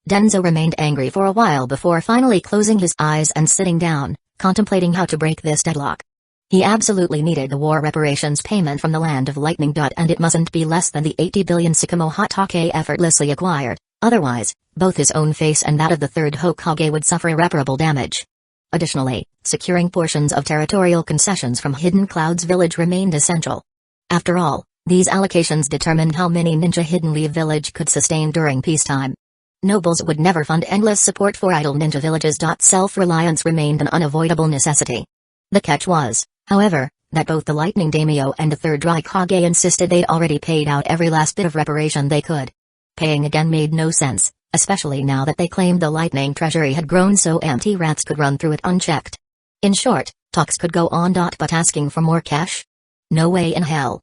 Denzo remained angry for a while before finally closing his eyes and sitting down, contemplating how to break this deadlock. He absolutely needed the war reparations payment from the Land of Lightning. And it mustn't be less than the 80 billion Tsukumo Hatake effortlessly acquired, otherwise, both his own face and that of the third Hokage would suffer irreparable damage. Additionally, securing portions of territorial concessions from Hidden Cloud's village remained essential. After all, these allocations determined how many ninja Hidden Leaf Village could sustain during peacetime. Nobles would never fund endless support for idle ninja villages. Self-reliance remained an unavoidable necessity. The catch was, however, that both the Lightning Daimyo and the third Raikage insisted they'd already paid out every last bit of reparation they could. Paying again made no sense, especially now that they claimed the Lightning Treasury had grown so empty rats could run through it unchecked. In short, talks could go on. But asking for more cash? No way in hell.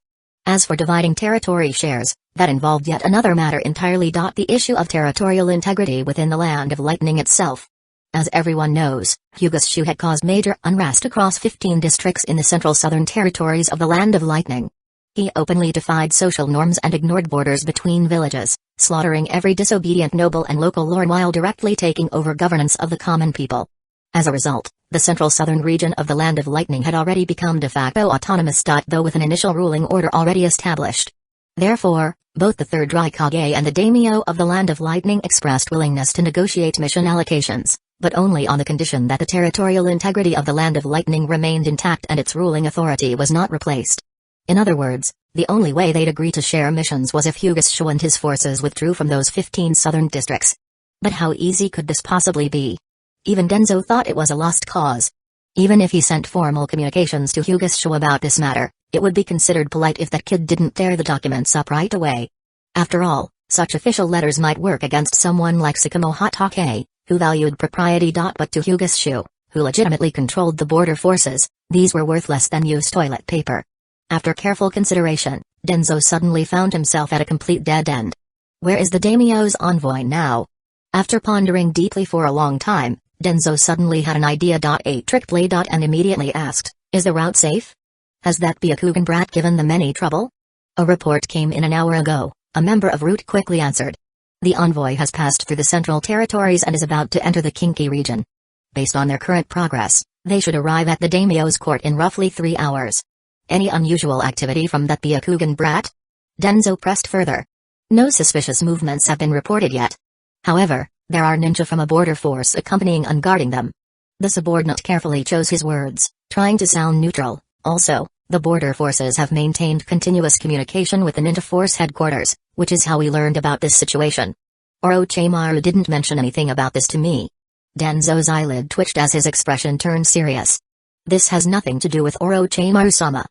As for dividing territory shares, that involved yet another matter entirely. The issue of territorial integrity within the Land of Lightning itself. As everyone knows, Hyuga had caused major unrest across 15 districts in the central southern territories of the Land of Lightning. He openly defied social norms and ignored borders between villages, slaughtering every disobedient noble and local lord while directly taking over governance of the common people. As a result, the central southern region of the Land of Lightning had already become de facto autonomous. Though with an initial ruling order already established. Therefore, both the third Raikage and the daimyo of the Land of Lightning expressed willingness to negotiate mission allocations, but only on the condition that the territorial integrity of the Land of Lightning remained intact and its ruling authority was not replaced. In other words, the only way they'd agree to share missions was if Hyuga and his forces withdrew from those 15 southern districts. But how easy could this possibly be? Even Denzo thought it was a lost cause. Even if he sent formal communications to Hyuga about this matter, it would be considered polite if that kid didn't tear the documents up right away. After all, such official letters might work against someone like Tsukumo Hatake, who valued propriety. But to Hyuga, who legitimately controlled the border forces, these were worth less than used toilet paper. After careful consideration, Denzo suddenly found himself at a complete dead end. Where is the daimyo's envoy now? After pondering deeply for a long time, Denzo suddenly had an idea. A trick play. And immediately asked, is the route safe? Has that Byakugan brat given them any trouble? A report came in an hour ago, a member of Root quickly answered. The envoy has passed through the Central Territories and is about to enter the Kinki region. Based on their current progress, they should arrive at the daimyo's court in roughly 3 hours. Any unusual activity from that Byakugan brat? Denzo pressed further. No suspicious movements have been reported yet. However, there are ninja from a border force accompanying and guarding them. The subordinate carefully chose his words, trying to sound neutral. Also, the border forces have maintained continuous communication with the ninja force headquarters, which is how we learned about this situation. Orochimaru didn't mention anything about this to me. Denzo's eyelid twitched as his expression turned serious. This has nothing to do with Orochimaru-sama.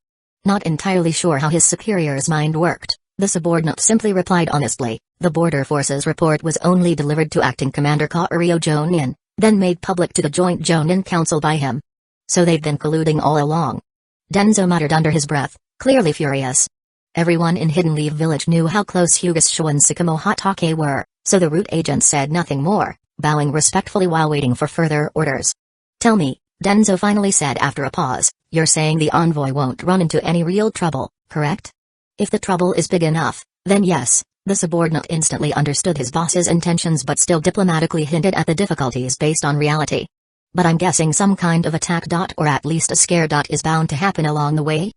Not entirely sure how his superior's mind worked, the subordinate simply replied honestly. The border forces report was only delivered to acting commander Kaorio Jonin, then made public to the joint Jonin council by him. So they've been colluding all along. Denzo muttered under his breath, clearly furious. Everyone in Hidden Leaf Village knew how close Hyuga's Sho and Sakamo Hatake were, so the Root agent said nothing more, bowing respectfully while waiting for further orders. Tell me, Denzo finally said after a pause, you're saying the envoy won't run into any real trouble, correct? If the trouble is big enough, then yes. The subordinate instantly understood his boss's intentions but still diplomatically hinted at the difficulties based on reality. But I'm guessing some kind of attack. Or at least a scare. Is bound to happen along the way?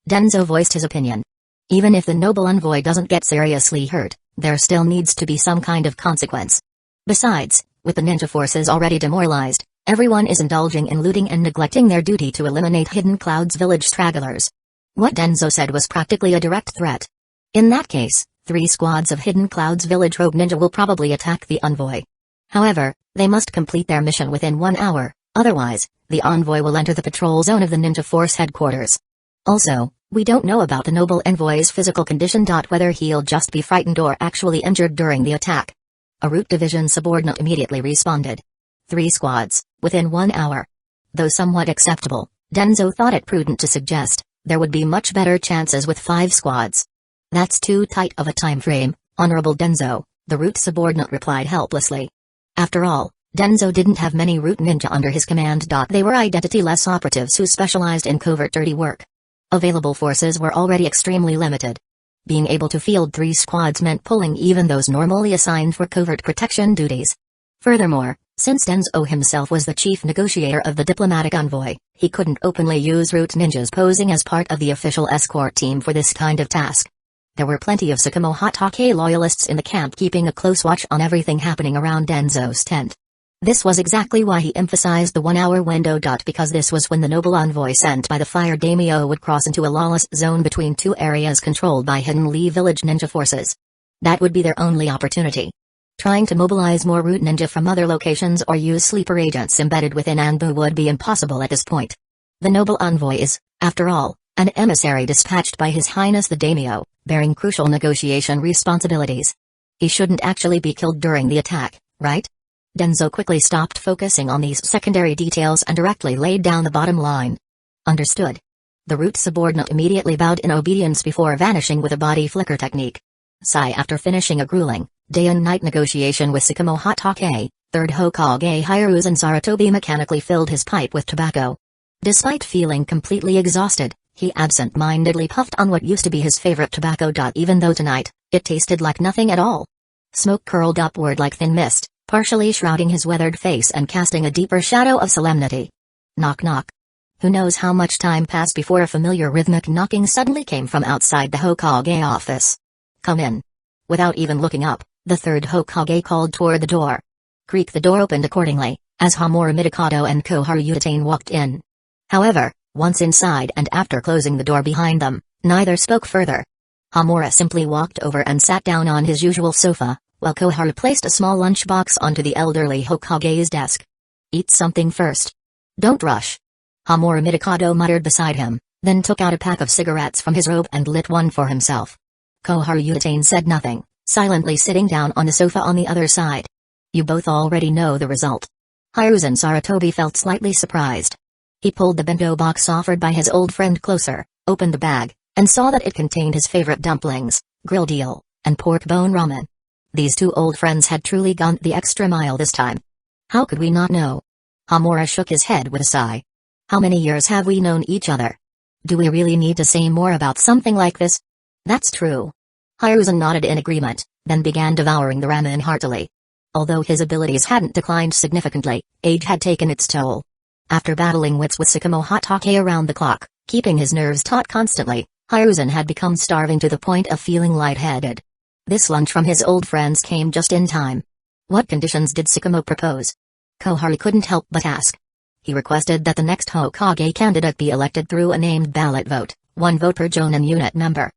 Denzo voiced his opinion. Even if the noble envoy doesn't get seriously hurt, there still needs to be some kind of consequence. Besides, with the ninja forces already demoralized, everyone is indulging in looting and neglecting their duty to eliminate Hidden Cloud's village stragglers. What Denzo said was practically a direct threat. In that case, 3 squads of Hidden Cloud's village rogue ninja will probably attack the envoy. However, they must complete their mission within 1 hour, otherwise, the envoy will enter the patrol zone of the ninja force headquarters. Also, we don't know about the noble envoy's physical condition. Whether he'll just be frightened or actually injured during the attack. A Root division subordinate immediately responded. 3 squads, within 1 hour. Though somewhat acceptable, Denzo thought it prudent to suggest, there would be much better chances with 5 squads. That's too tight of a time frame, Honorable Denzo, the Root subordinate replied helplessly. After all, Denzo didn't have many Root ninja under his command. They were identity-less operatives who specialized in covert dirty work. Available forces were already extremely limited. Being able to field 3 squads meant pulling even those normally assigned for covert protection duties. Furthermore, since Denzo himself was the chief negotiator of the diplomatic envoy, he couldn't openly use Root ninjas posing as part of the official escort team for this kind of task. There were plenty of Sakamo Hatake loyalists in the camp keeping a close watch on everything happening around Denzo's tent. This was exactly why he emphasized the 1-hour window. Because this was when the noble envoy sent by the fire daimyo would cross into a lawless zone between 2 areas controlled by Hidden Leaf Village ninja forces. That would be their only opportunity. Trying to mobilize more Root ninja from other locations or use sleeper agents embedded within Anbu would be impossible at this point. The noble envoy is, after all, an emissary dispatched by His Highness the Daimyo, bearing crucial negotiation responsibilities. He shouldn't actually be killed during the attack, right? Denzo quickly stopped focusing on these secondary details and directly laid down the bottom line. Understood. The Root subordinate immediately bowed in obedience before vanishing with a body flicker technique. Sigh. After finishing a grueling, day and night negotiation with Sakamo Hatake, 3rd Hokage Hiruzen Sarutobi mechanically filled his pipe with tobacco. Despite feeling completely exhausted, he absent-mindedly puffed on what used to be his favorite tobacco. Even though tonight, it tasted like nothing at all. Smoke curled upward like thin mist, partially shrouding his weathered face and casting a deeper shadow of solemnity. Knock knock. Who knows how much time passed before a familiar rhythmic knocking suddenly came from outside the Hokage office. Come in. Without even looking up, the 3rd Hokage called toward the door. Creak. The door opened accordingly, as Hamura Midokado and Koharu Utatane walked in. However, once inside and after closing the door behind them, neither spoke further. Hamura simply walked over and sat down on his usual sofa, while Koharu placed a small lunchbox onto the elderly Hokage's desk. Eat something first. Don't rush. Hamura Midokado muttered beside him, then took out a pack of cigarettes from his robe and lit one for himself. Koharu Utatane said nothing, silently sitting down on the sofa on the other side. You both already know the result. Hiruzen Sarutobi felt slightly surprised. He pulled the bento box offered by his old friend closer, opened the bag, and saw that it contained his favorite dumplings, grilled eel, and pork bone ramen. These two old friends had truly gone the extra mile this time. How could we not know? Homura shook his head with a sigh. How many years have we known each other? Do we really need to say more about something like this? That's true. Hyuga nodded in agreement, then began devouring the ramen heartily. Although his abilities hadn't declined significantly, age had taken its toll. After battling wits with Tsukumo Hatake around the clock, keeping his nerves taut constantly, Hyuga had become starving to the point of feeling lightheaded. This lunch from his old friends came just in time. What conditions did Tsukumo propose? Koharu couldn't help but ask. He requested that the next Hokage candidate be elected through a named ballot vote, 1 vote per Jonin unit member.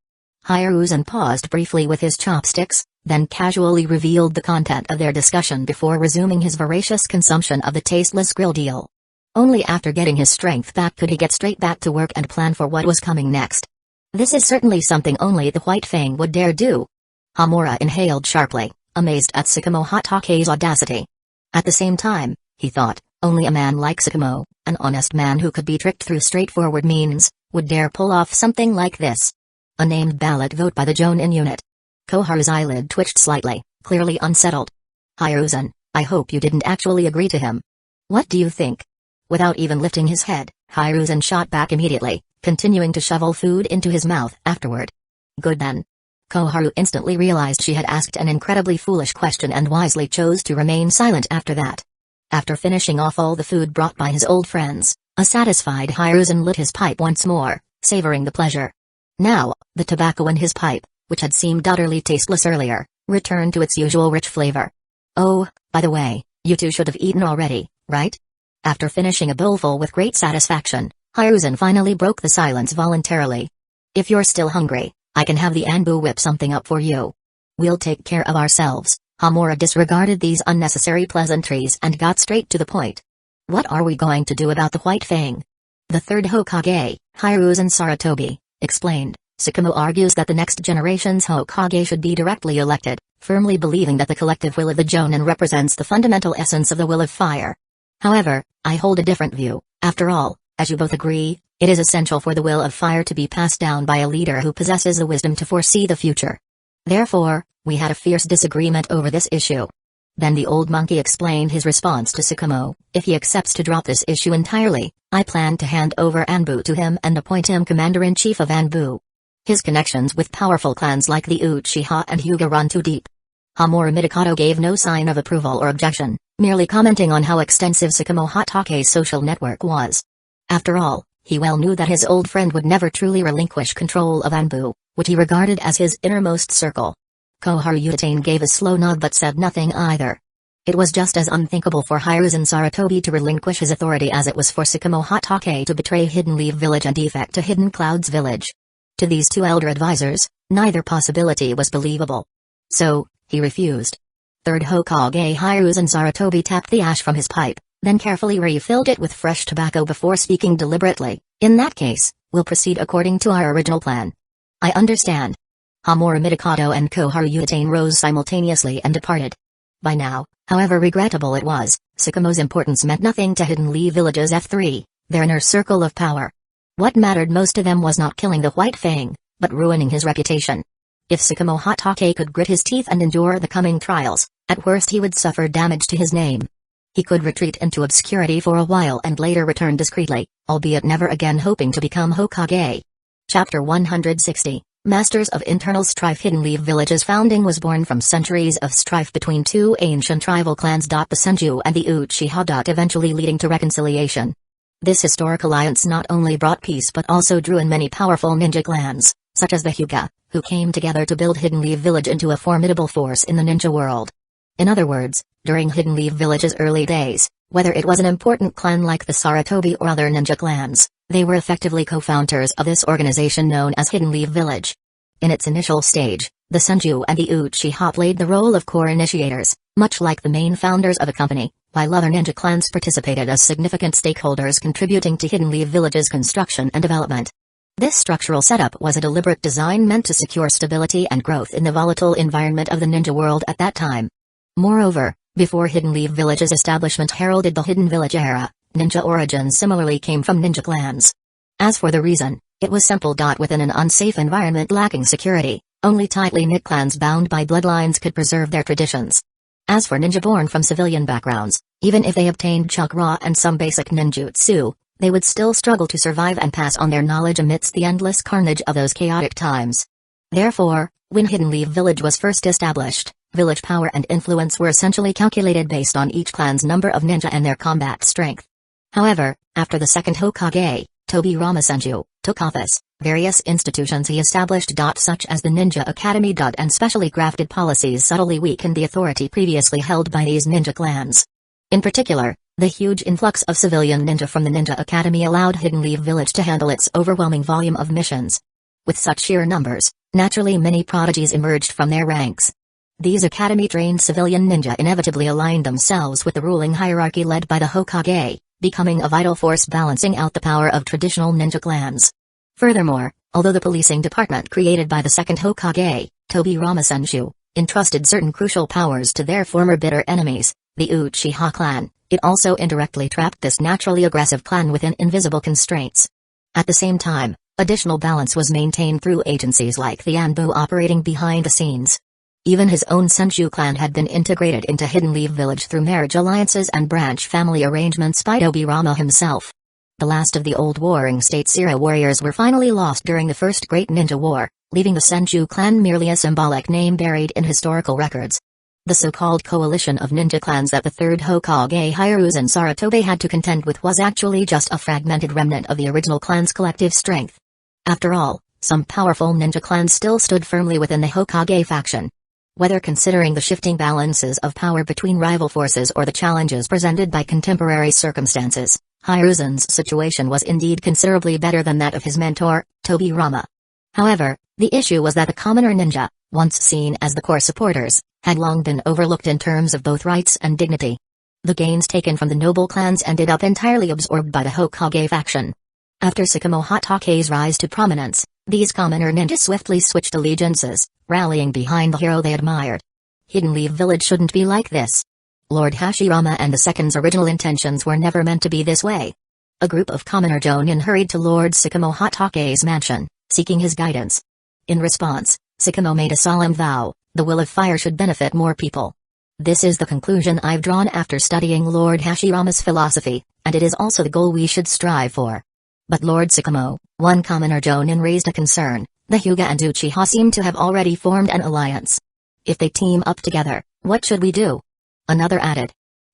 Hyuga paused briefly with his chopsticks, then casually revealed the content of their discussion before resuming his voracious consumption of the tasteless grill deal. Only after getting his strength back could he get straight back to work and plan for what was coming next. This is certainly something only the White Fang would dare do. Homura inhaled sharply, amazed at Tsukumo Hatake's audacity. At the same time, he thought, only a man like Tsukumo, an honest man who could be tricked through straightforward means, would dare pull off something like this. A named ballot vote by the Jonin unit. Koharu's eyelid twitched slightly, clearly unsettled. Hyuga, I hope you didn't actually agree to him. What do you think? Without even lifting his head, Hyuga shot back immediately, continuing to shovel food into his mouth afterward. Good then. Koharu instantly realized she had asked an incredibly foolish question and wisely chose to remain silent after that. After finishing off all the food brought by his old friends, a satisfied Hyuga lit his pipe once more, savoring the pleasure. Now, the tobacco in his pipe, which had seemed utterly tasteless earlier, returned to its usual rich flavor. Oh, by the way, you two should have eaten already, right? After finishing a bowlful with great satisfaction, Hyuga finally broke the silence voluntarily. If you're still hungry, I can have the Anbu whip something up for you. We'll take care of ourselves. Homura disregarded these unnecessary pleasantries and got straight to the point. What are we going to do about the White Fang? The third Hokage, Hyuga Sarutobi, explained. Tsukumo argues that the next generation's Hokage should be directly elected, firmly believing that the collective will of the Jonin represents the fundamental essence of the will of fire. However, I hold a different view. After all, as you both agree, it is essential for the will of fire to be passed down by a leader who possesses the wisdom to foresee the future. Therefore, we had a fierce disagreement over this issue. Then the old monkey explained his response to Tsukumo. If he accepts to drop this issue entirely, I plan to hand over Anbu to him and appoint him commander-in-chief of Anbu. His connections with powerful clans like the Uchiha and Hyuga run too deep. Homura Midokado gave no sign of approval or objection, merely commenting on how extensive Tsukumo Hatake's social network was. After all, he well knew that his old friend would never truly relinquish control of Anbu, which he regarded as his innermost circle. Koharu Utatane gave a slow nod but said nothing either. It was just as unthinkable for Hyuga Sarutobi to relinquish his authority as it was for Tsukumo Hatake to betray Hidden Leaf Village and defect to Hidden Clouds Village. To these two elder advisors, neither possibility was believable. So, he refused. Third Hokage Hyuga Sarutobi tapped the ash from his pipe, then carefully refilled it with fresh tobacco before speaking deliberately. In that case, we'll proceed according to our original plan. I understand. Homura Midokado and Koharu Utatane rose simultaneously and departed. By now, however regrettable it was, Tsukumo's importance meant nothing to Hidden Leaf Village's F3, their inner circle of power. What mattered most to them was not killing the White Fang, but ruining his reputation. If Tsukumo Hatake could grit his teeth and endure the coming trials, at worst he would suffer damage to his name. He could retreat into obscurity for a while and later return discreetly, albeit never again hoping to become Hokage. Chapter 160, Masters of Internal Strife. Hidden Leaf Village's founding was born from centuries of strife between two ancient rival clans. The Senju and the Uchiha. Eventually leading to reconciliation. This historic alliance not only brought peace but also drew in many powerful ninja clans, such as the Hyuga, who came together to build Hidden Leaf Village into a formidable force in the ninja world. In other words, during Hidden Leaf Village's early days, whether it was an important clan like the Sarutobi or other ninja clans, they were effectively co-founders of this organization known as Hidden Leaf Village. In its initial stage, the Senju and the Uchiha played the role of core initiators, much like the main founders of a company, while other ninja clans participated as significant stakeholders contributing to Hidden Leaf Village's construction and development. This structural setup was a deliberate design meant to secure stability and growth in the volatile environment of the ninja world at that time. Moreover, before Hidden Leaf Village's establishment heralded the Hidden Village era, ninja origins similarly came from ninja clans. As for the reason, it was simple. Within an unsafe environment lacking security, Only tightly knit clans bound by bloodlines could preserve their traditions. As for ninja born from civilian backgrounds, even if they obtained chakra and some basic ninjutsu, they would still struggle to survive and pass on their knowledge amidst the endless carnage of those chaotic times. Therefore, when Hidden Leaf Village was first established, village power and influence were essentially calculated based on each clan's number of ninja and their combat strength. However, after the second Hokage, Tobirama Senju, took office, various institutions he established such as the Ninja Academy and specially crafted policies subtly weakened the authority previously held by these ninja clans. In particular, the huge influx of civilian ninja from the Ninja Academy allowed Hidden Leaf Village to handle its overwhelming volume of missions. With such sheer numbers, naturally many prodigies emerged from their ranks. These academy-trained civilian ninja inevitably aligned themselves with the ruling hierarchy led by the Hokage, becoming a vital force balancing out the power of traditional ninja clans. Furthermore, although the policing department created by the second Hokage, Tobirama Senju, entrusted certain crucial powers to their former bitter enemies, the Uchiha clan, it also indirectly trapped this naturally aggressive clan within invisible constraints. At the same time, additional balance was maintained through agencies like the Anbu operating behind the scenes. Even his own Senju clan had been integrated into Hidden Leaf Village through marriage alliances and branch family arrangements by Tobirama himself. The last of the old warring state's era warriors were finally lost during the First Great Ninja War, leaving the Senju clan merely a symbolic name buried in historical records. The so-called coalition of ninja clans that the third Hokage Hiruzen Sarutobi had to contend with was actually just a fragmented remnant of the original clan's collective strength. After all, some powerful ninja clans still stood firmly within the Hokage faction. Whether considering the shifting balances of power between rival forces or the challenges presented by contemporary circumstances, Hiruzen's situation was indeed considerably better than that of his mentor, Tobirama. However, the issue was that the commoner ninja, once seen as the core supporters, had long been overlooked in terms of both rights and dignity. The gains taken from the noble clans ended up entirely absorbed by the Hokage faction. After Sakamo Hatake's rise to prominence, these commoner ninjas swiftly switched allegiances, rallying behind the hero they admired. Hidden Leaf Village shouldn't be like this. Lord Hashirama and the Second's original intentions were never meant to be this way. A group of commoner jonin hurried to Lord Sakamo Hatake's mansion, seeking his guidance. In response, Sakamo made a solemn vow: the will of fire should benefit more people. This is the conclusion I've drawn after studying Lord Hashirama's philosophy, and it is also the goal we should strive for. But Lord Sakamo, one commoner jonin, raised a concern. The Hyuga and Uchiha seem to have already formed an alliance. If they team up together, what should we do? Another added.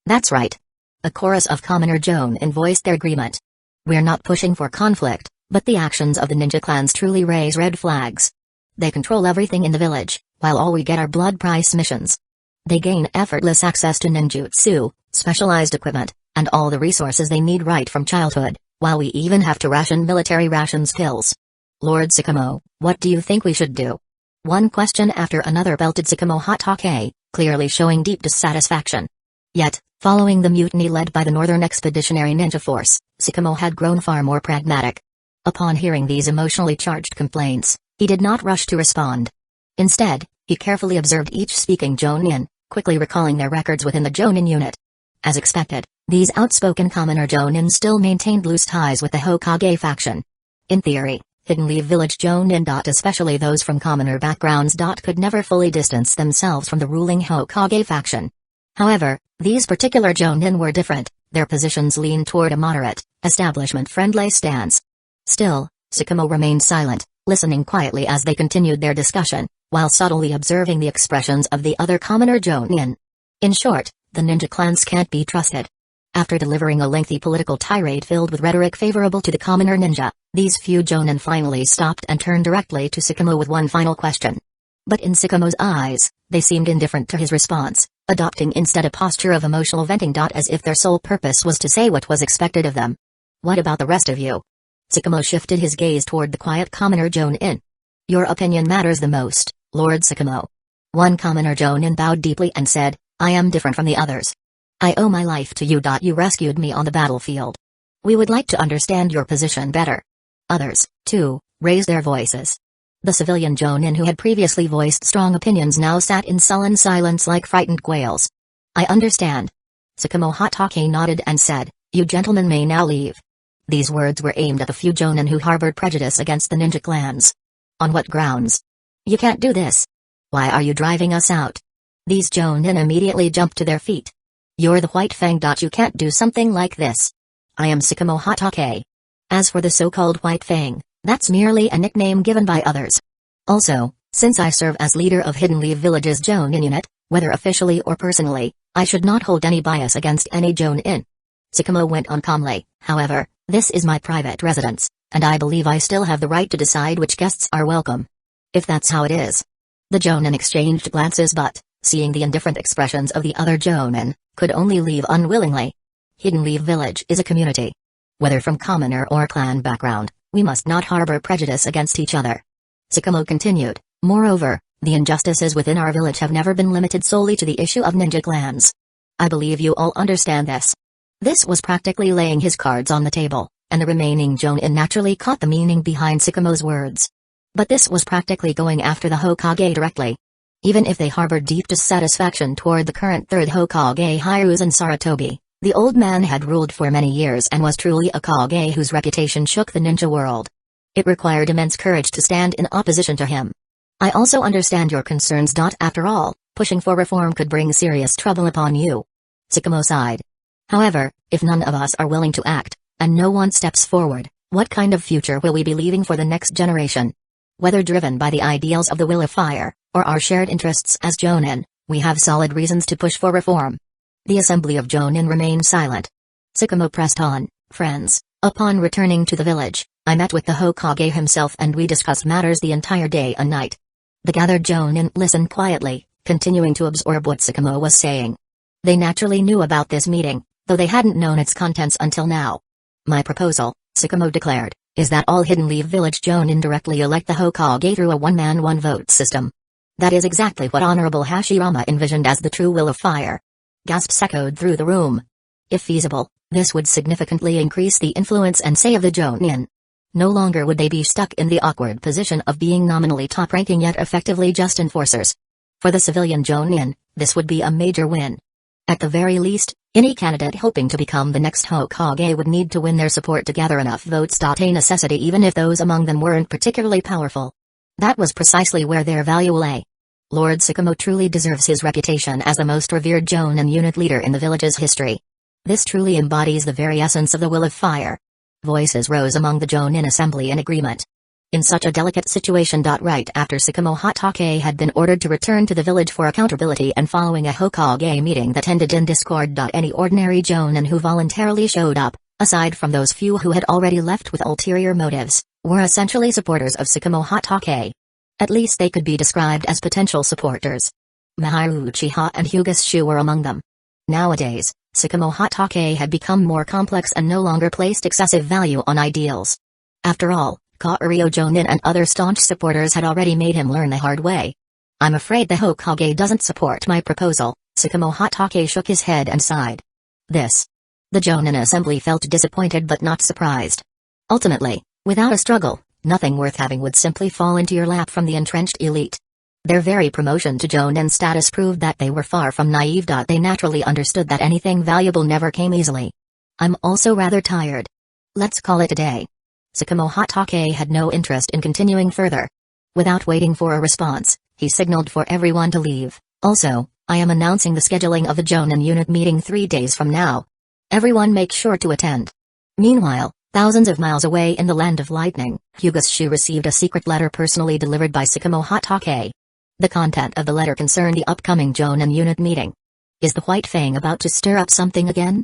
That's right. A chorus of commoner jonin voiced their agreement. We're not pushing for conflict, but the actions of the ninja clans truly raise red flags. They control everything in the village, while all we get are blood price missions. They gain effortless access to ninjutsu, specialized equipment, and all the resources they need right from childhood, while we even have to ration military rations pills. Lord Sakamo, what do you think we should do? One question after another belted Sakamo Hatake, clearly showing deep dissatisfaction. Yet, following the mutiny led by the Northern Expeditionary Ninja Force, Sakamo had grown far more pragmatic. Upon hearing these emotionally charged complaints, he did not rush to respond. Instead, he carefully observed each speaking jonin, quickly recalling their records within the jonin unit. As expected, these outspoken commoner jonin still maintained loose ties with the Hokage faction. In theory, Hidden Leaf Village jonin, especially those from commoner backgrounds, could never fully distance themselves from the ruling Hokage faction. However, these particular jonin were different. Their positions leaned toward a moderate, establishment-friendly stance. Still, Sakamo remained silent, listening quietly as they continued their discussion, while subtly observing the expressions of the other commoner jonin. In short, the ninja clans can't be trusted. After delivering a lengthy political tirade filled with rhetoric favorable to the commoner ninja, these few jonin finally stopped and turned directly to Sakamo with one final question. But in Sakamo's eyes, they seemed indifferent to his response, adopting instead a posture of emotional venting. As if their sole purpose was to say what was expected of them. What about the rest of you? Sakamo shifted his gaze toward the quiet commoner jonin. Your opinion matters the most, Lord Sakamo. One commoner jonin bowed deeply and said, I am different from the others. I owe my life to you. You rescued me on the battlefield. We would like to understand your position better. Others, too, raised their voices. The civilian jonin who had previously voiced strong opinions now sat in sullen silence like frightened quails. I understand. Sakamo Hatake nodded and said, you gentlemen may now leave. These words were aimed at the few jonin who harbored prejudice against the ninja clans. On what grounds? You can't do this. Why are you driving us out? These Jonin immediately jumped to their feet. You're the White Fang. You can't do something like this. I am Sakamo Hatake. As for the so-called White Fang, that's merely a nickname given by others. Also, since I serve as leader of Hidden Leaf Village's Jonin unit, whether officially or personally, I should not hold any bias against any Jonin. Sakamo went on calmly. However, this is my private residence, and I believe I still have the right to decide which guests are welcome. If that's how it is. The Jonin exchanged glances but, seeing the indifferent expressions of the other Jonin, could only leave unwillingly. Hidden Leaf Village is a community. Whether from commoner or clan background, we must not harbor prejudice against each other. Sakamo continued, moreover, the injustices within our village have never been limited solely to the issue of ninja clans. I believe you all understand this. This was practically laying his cards on the table, and the remaining Jonin naturally caught the meaning behind Sakamo's words. But this was practically going after the Hokage directly. Even if they harbored deep dissatisfaction toward the current third Hokage Hiruzen Sarutobi, the old man had ruled for many years and was truly a Kage whose reputation shook the ninja world. It required immense courage to stand in opposition to him. I also understand your concerns. After all, pushing for reform could bring serious trouble upon you. Sakamo sighed. However, if none of us are willing to act, and no one steps forward, what kind of future will we be leaving for the next generation? Whether driven by the ideals of the Will of Fire, or our shared interests as Jonin, we have solid reasons to push for reform. The assembly of Jonin remained silent. Sakamo pressed on, friends, upon returning to the village, I met with the Hokage himself and we discussed matters the entire day and night. The gathered Jonin listened quietly, continuing to absorb what Sakamo was saying. They naturally knew about this meeting, though they hadn't known its contents until now. My proposal, Sakamo declared, is that all Hidden Leaf Village Jonin directly elect the Hokage through a one-man one-vote system. That is exactly what Honorable Hashirama envisioned as the true Will of Fire. Gasps echoed through the room. If feasible, this would significantly increase the influence and say of the Jonin. No longer would they be stuck in the awkward position of being nominally top-ranking yet effectively just enforcers. For the civilian Jonin, this would be a major win. At the very least, any candidate hoping to become the next Hokage would need to win their support to gather enough votes. A necessity even if those among them weren't particularly powerful. That was precisely where their value lay. Lord Sakamo truly deserves his reputation as the most revered Jonin unit leader in the village's history. This truly embodies the very essence of the Will of Fire. Voices rose among the Jonin assembly in agreement. In such a delicate situation. Right after Sakamo Hatake had been ordered to return to the village for accountability and following a Hokage meeting that ended in discord. Any ordinary Jonin who voluntarily showed up, aside from those few who had already left with ulterior motives, were essentially supporters of Sakamo Hatake. At least they could be described as potential supporters. Mihiru Uchiha and Hyuga Shu were among them. Nowadays, Sakamo Hatake had become more complex and no longer placed excessive value on ideals. After all, Kaorio Jonin and other staunch supporters had already made him learn the hard way. I'm afraid the Hokage doesn't support my proposal. Sakamo Hatake shook his head and sighed. This. The Jonin assembly felt disappointed but not surprised. Ultimately, without a struggle, nothing worth having would simply fall into your lap from the entrenched elite. Their very promotion to Jonin status proved that they were far from naive. They naturally understood that anything valuable never came easily. I'm also rather tired. Let's call it a day. Sakamo Hatake had no interest in continuing further. Without waiting for a response, he signaled for everyone to leave. Also, I am announcing the scheduling of the Jonin unit meeting 3 days from now. Everyone make sure to attend. Meanwhile, thousands of miles away in the land of lightning, Hyuga Shu received a secret letter personally delivered by Sakamo Hatake. The content of the letter concerned the upcoming Jonin unit meeting. Is the White Fang about to stir up something again?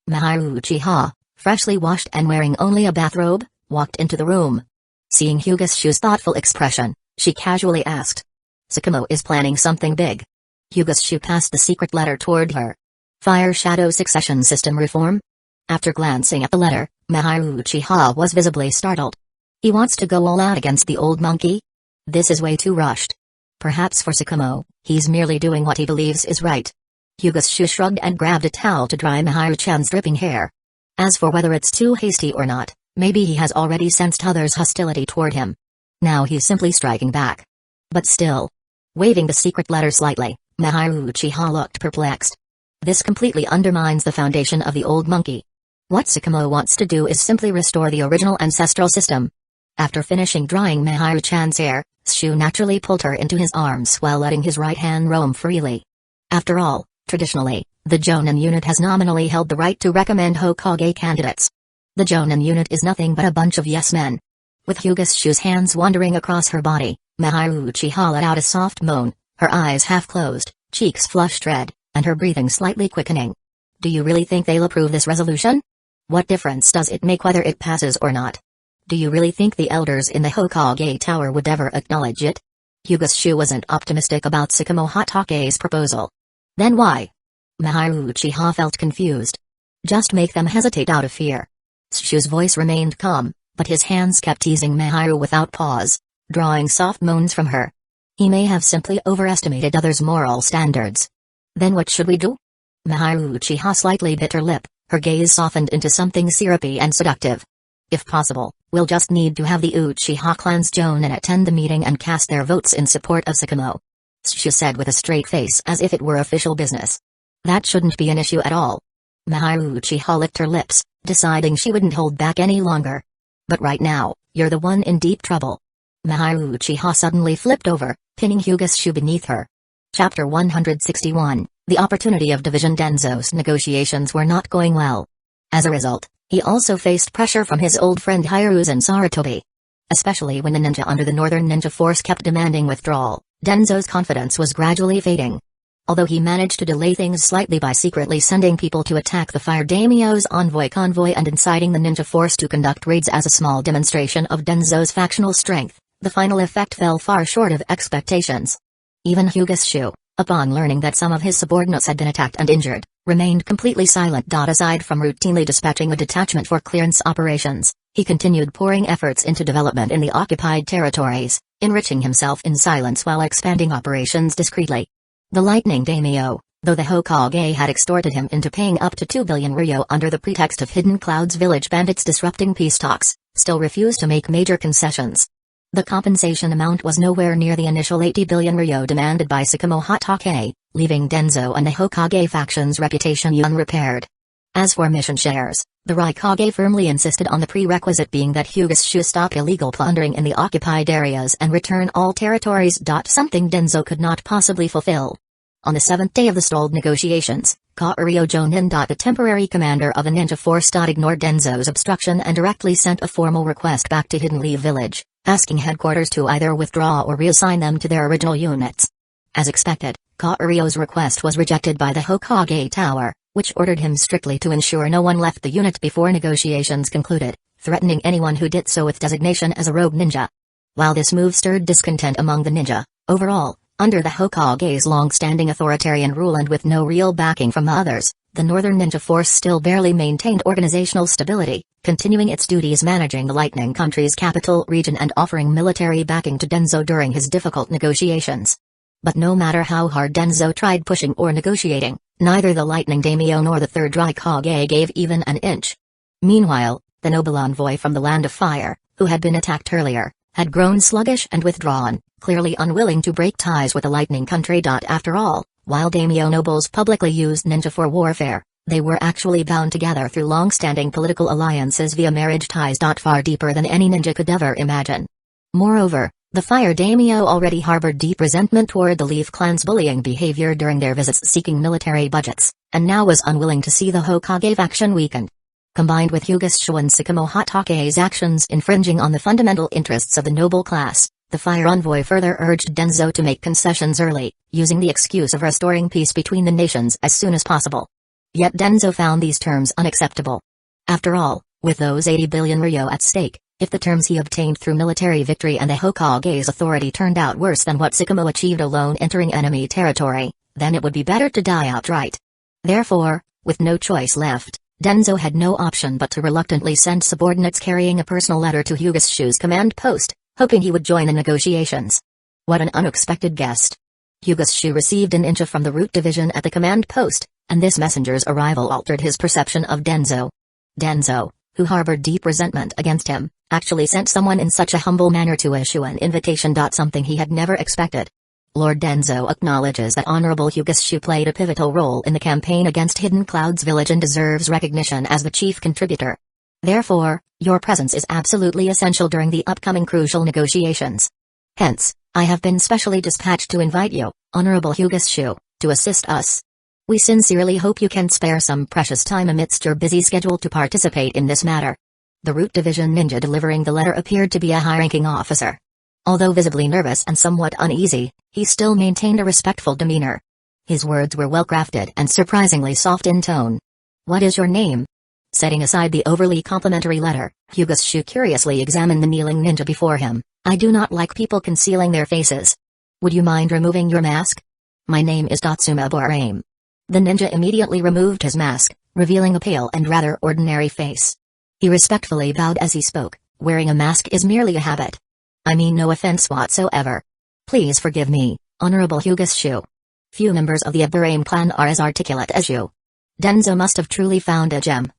Mihiru Uchiha, freshly washed and wearing only a bathrobe, walked into the room. Seeing Hyuga Shu's thoughtful expression, she casually asked. Sakamo is planning something big. Hyuga Shu passed the secret letter toward her. Fire Shadow Succession System Reform? After glancing at the letter, Mihiru Uchiha was visibly startled. He wants to go all out against the old monkey? This is way too rushed. Perhaps for Sakamo, he's merely doing what he believes is right. Hyuga Shu shrugged and grabbed a towel to dry Mihiru-chan's dripping hair. As for whether it's too hasty or not, maybe he has already sensed others' hostility toward him. Now he's simply striking back. But still. Waving the secret letter slightly, Mihiru Uchiha looked perplexed. This completely undermines the foundation of the old monkey. What Sakamo wants to do is simply restore the original ancestral system. After finishing drying Miharu-chan's hair, Shu naturally pulled her into his arms while letting his right hand roam freely. After all, traditionally, the Jonin unit has nominally held the right to recommend Hokage candidates. The Jonin unit is nothing but a bunch of yes-men. With Hyuga Shu's hands wandering across her body, Miharu Uchiha let out a soft moan, her eyes half closed, cheeks flushed red, and her breathing slightly quickening. Do you really think they'll approve this resolution? What difference does it make whether it passes or not? Do you really think the elders in the Hokage Tower would ever acknowledge it? Hyuga Shu wasn't optimistic about Tsukumo Hatake's proposal. Then why? Miharu Uchiha felt confused. Just make them hesitate out of fear. Shu's voice remained calm, but his hands kept teasing Miharu without pause, drawing soft moans from her. He may have simply overestimated others' moral standards. Then what should we do? Miharu Uchiha slightly bit her lip, her gaze softened into something syrupy and seductive. If possible, we'll just need to have the Uchiha clan's Jonin attend the meeting and cast their votes in support of Tsukumo. Shu said with a straight face as if it were official business. That shouldn't be an issue at all. Miharu Uchiha licked her lips, deciding she wouldn't hold back any longer. But right now, you're the one in deep trouble. Miharu Uchiha suddenly flipped over, pinning Hyuga Shu beneath her. Chapter 161, The Opportunity of Division. Denzo's negotiations were not going well. As a result, he also faced pressure from his old friend Hiruzen and Sarutobi. Especially when the ninja under the Northern Ninja Force kept demanding withdrawal, Denzo's confidence was gradually fading. Although he managed to delay things slightly by secretly sending people to attack the Fire Daimyo's envoy convoy and inciting the ninja force to conduct raids as a small demonstration of Denzo's factional strength, the final effect fell far short of expectations. Even Hyuga Shu, upon learning that some of his subordinates had been attacked and injured, remained completely silent. Aside from routinely dispatching a detachment for clearance operations, he continued pouring efforts into development in the occupied territories, enriching himself in silence while expanding operations discreetly. The Lightning Daimyo, though the Hokage had extorted him into paying up to 2 billion ryo under the pretext of Hidden Cloud's village bandits disrupting peace talks, still refused to make major concessions. The compensation amount was nowhere near the initial 80 billion ryo demanded by Tsukumo Hatake, leaving Denzo and the Hokage faction's reputation unrepaired. As for mission shares, the Raikage firmly insisted on the prerequisite being that Hyuga Shu stop illegal plundering in the occupied areas and return all territories. Something Denzo could not possibly fulfill. On the seventh day of the stalled negotiations, Kaorio Jonin. The temporary commander of the ninja force. Ignored Denzo's obstruction and directly sent a formal request back to Hidden Leaf Village, asking headquarters to either withdraw or reassign them to their original units. As expected, Kaorio's request was rejected by the Hokage Tower, which ordered him strictly to ensure no one left the unit before negotiations concluded, threatening anyone who did so with designation as a rogue ninja. While this move stirred discontent among the ninja, overall, under the Hokage's long-standing authoritarian rule and with no real backing from the others, the Northern Ninja Force still barely maintained organizational stability, continuing its duties managing the Lightning Country's capital region and offering military backing to Denzo during his difficult negotiations. But no matter how hard Denzo tried pushing or negotiating, neither the Lightning Daimyo nor the Third Raikage gave even an inch. Meanwhile, the noble envoy from the Land of Fire, who had been attacked earlier, had grown sluggish and withdrawn, clearly unwilling to break ties with the Lightning Country. After all, while Daimyo nobles publicly used ninja for warfare, they were actually bound together through long-standing political alliances via marriage ties. Far deeper than any ninja could ever imagine. Moreover, the Fire Daimyo already harbored deep resentment toward the Leaf Clan's bullying behavior during their visits seeking military budgets, and now was unwilling to see the Hokage faction weakened. Combined with Hyuga Shu and Tsukumo Hatake's actions infringing on the fundamental interests of the noble class, the Fire Envoy further urged Denzo to make concessions early, using the excuse of restoring peace between the nations as soon as possible. Yet Denzo found these terms unacceptable. After all, with those 80 billion ryo at stake, if the terms he obtained through military victory and the Hokage's authority turned out worse than what Tsukumo achieved alone entering enemy territory, then it would be better to die outright. Therefore, with no choice left, Denzo had no option but to reluctantly send subordinates carrying a personal letter to Hyuga Shu's command post, hoping he would join the negotiations. What an unexpected guest. Hyuga Shu received an incha from the Root Division at the command post, and this messenger's arrival altered his perception of Denzo. Denzo, who harbored deep resentment against him, actually sent someone in such a humble manner to issue an invitation. Something he had never expected. Lord Denzo acknowledges that Honorable Hyuga Shu played a pivotal role in the campaign against Hidden Cloud's village and deserves recognition as the chief contributor. Therefore, your presence is absolutely essential during the upcoming crucial negotiations. Hence, I have been specially dispatched to invite you, Honorable Hyuga, to assist us. We sincerely hope you can spare some precious time amidst your busy schedule to participate in this matter. The Root Division ninja delivering the letter appeared to be a high-ranking officer. Although visibly nervous and somewhat uneasy, he still maintained a respectful demeanor. His words were well-crafted and surprisingly soft in tone. What is your name? Setting aside the overly complimentary letter, Hyuga curiously examined the kneeling ninja before him. I do not like people concealing their faces. Would you mind removing your mask? My name is Tatsuma Borame. The ninja immediately removed his mask, revealing a pale and rather ordinary face. He respectfully bowed as he spoke. Wearing a mask is merely a habit. I mean no offense whatsoever. Please forgive me, Honorable Hyuga. Few members of the Borame clan are as articulate as you. Denzo must have truly found a gem.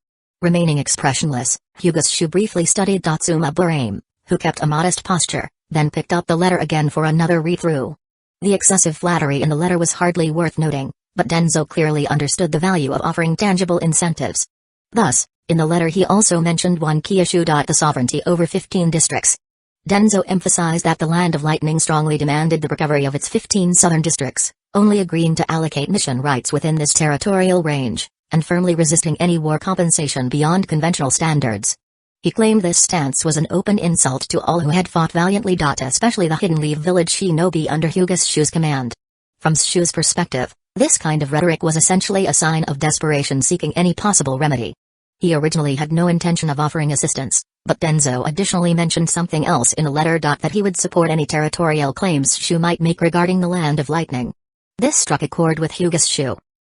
Remaining expressionless, Hyuga briefly studied Tatsuma Borame, who kept a modest posture, then picked up the letter again for another read-through. The excessive flattery in the letter was hardly worth noting, but Denzo clearly understood the value of offering tangible incentives. Thus, in the letter he also mentioned one key issue: the sovereignty over 15 districts. Denzo emphasized that the Land of Lightning strongly demanded the recovery of its 15 southern districts, only agreeing to allocate mission rights within this territorial range, and firmly resisting any war compensation beyond conventional standards. He claimed this stance was an open insult to all who had fought valiantly, especially the Hidden Leaf village shinobi under Hyuga's command. From Shu's perspective, this kind of rhetoric was essentially a sign of desperation seeking any possible remedy. He originally had no intention of offering assistance, but Denzo additionally mentioned something else in the letter. That he would support any territorial claims Shu might make regarding the Land of Lightning. This struck a chord with Hyuga.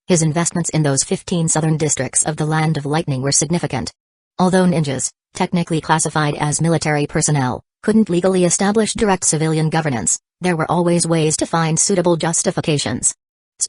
His investments in those 15 southern districts of the Land of Lightning were significant. Although ninjas, technically classified as military personnel, couldn't legally establish direct civilian governance, there were always ways to find suitable justifications.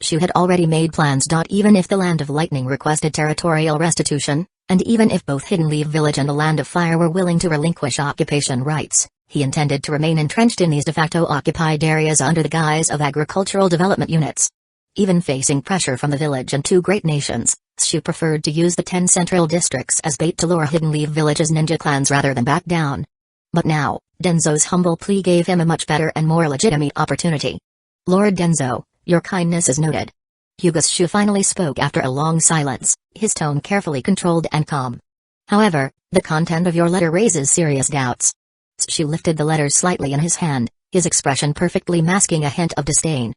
Shu had already made plans. Even if the Land of Lightning requested territorial restitution, and even if both Hidden Leaf Village and the Land of Fire were willing to relinquish occupation rights, he intended to remain entrenched in these de facto occupied areas under the guise of agricultural development units. Even facing pressure from the village and two great nations, Shu preferred to use the 10 central districts as bait to lure Hidden Leaf Village's ninja clans rather than back down. But now, Denzo's humble plea gave him a much better and more legitimate opportunity. Lord Denzo, your kindness is noted. Hyuga finally spoke after a long silence, his tone carefully controlled and calm. However, the content of your letter raises serious doubts. Shu lifted the letter slightly in his hand, his expression perfectly masking a hint of disdain.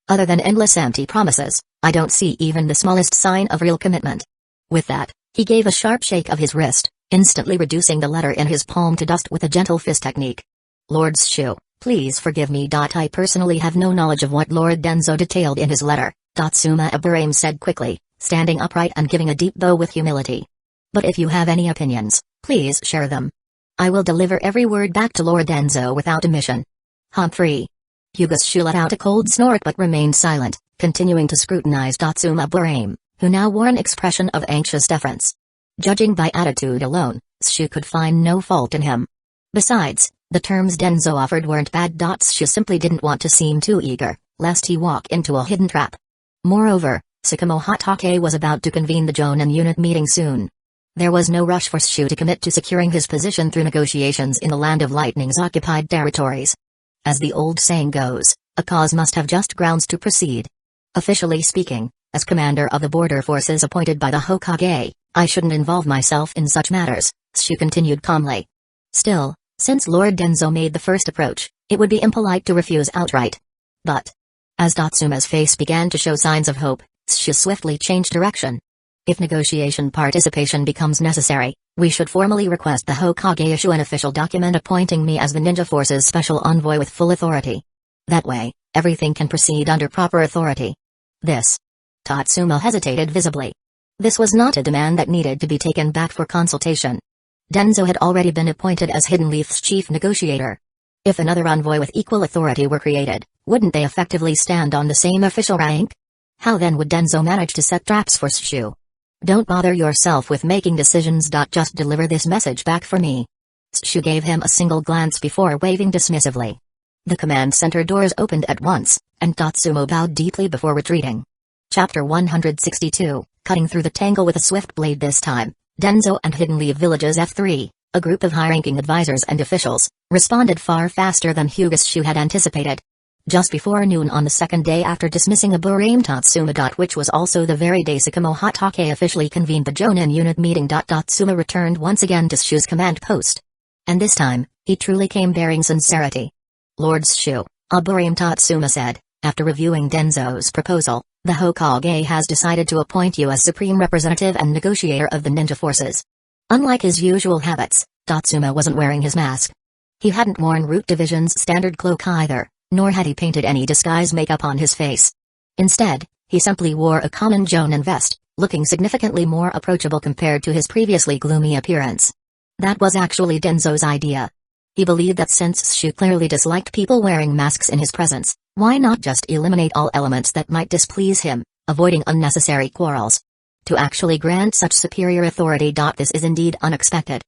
Other than endless empty promises, I don't see even the smallest sign of real commitment. With that, he gave a sharp shake of his wrist, instantly reducing the letter in his palm to dust with a gentle fist technique. Lord Shu, please forgive me. I personally have no knowledge of what Lord Denzo detailed in his letter, Tatsuma Borame said quickly, standing upright and giving a deep bow with humility. But if you have any opinions, please share them. I will deliver every word back to Lord Denzo without omission. Humphrey. Hyuga let out a cold snort but remained silent, continuing to scrutinize Tatsuma Borame, who now wore an expression of anxious deference. Judging by attitude alone, Shu could find no fault in him. Besides, the terms Denzo offered weren't bad. Shu simply didn't want to seem too eager, lest he walk into a hidden trap. Moreover, Sakamo Hatake was about to convene the Jonin unit meeting soon. There was no rush for Shu to commit to securing his position through negotiations in the Land of Lightning's occupied territories. As the old saying goes, a cause must have just grounds to proceed. Officially speaking, as commander of the border forces appointed by the Hokage, I shouldn't involve myself in such matters, Shu continued calmly. Still, since Lord Denzo made the first approach, it would be impolite to refuse outright. But, as Tatsuma's face began to show signs of hope, Shu swiftly changed direction. If negotiation participation becomes necessary, we should formally request the Hokage issue an official document appointing me as the Ninja Force's special envoy with full authority. That way, everything can proceed under proper authority. This. Tatsuma hesitated visibly. This was not a demand that needed to be taken back for consultation. Denzo had already been appointed as Hidden Leaf's chief negotiator. If another envoy with equal authority were created, wouldn't they effectively stand on the same official rank? How then would Denzo manage to set traps for Shu? Don't bother yourself with making decisions. Just deliver this message back for me. Shu gave him a single glance before waving dismissively. The command center doors opened at once, and Tatsuma bowed deeply before retreating. Chapter 162, Cutting Through the Tangle with a Swift Blade. This time, Denzo and Hidden Leaf Village's F3, a group of high-ranking advisors and officials, responded far faster than Hyuga had anticipated. Just before noon on the second day after dismissing Aburame Tatsuma. Which was also the very day Sakamo Hatake officially convened the Jonin unit meeting. Tatsuma returned once again to Shu's command post. And this time, he truly came bearing sincerity. Lord Shu, Aburame Tatsuma said, after reviewing Denzo's proposal, the Hokage has decided to appoint you as supreme representative and negotiator of the ninja forces. Unlike his usual habits, Tatsuma wasn't wearing his mask. He hadn't worn Root Division's standard cloak either, nor had he painted any disguise makeup on his face. Instead, he simply wore a common Jonin vest, looking significantly more approachable compared to his previously gloomy appearance. That was actually Denzo's idea. He believed that since Shu clearly disliked people wearing masks in his presence, why not just eliminate all elements that might displease him, avoiding unnecessary quarrels? To actually grant such superior authority. This is indeed unexpected.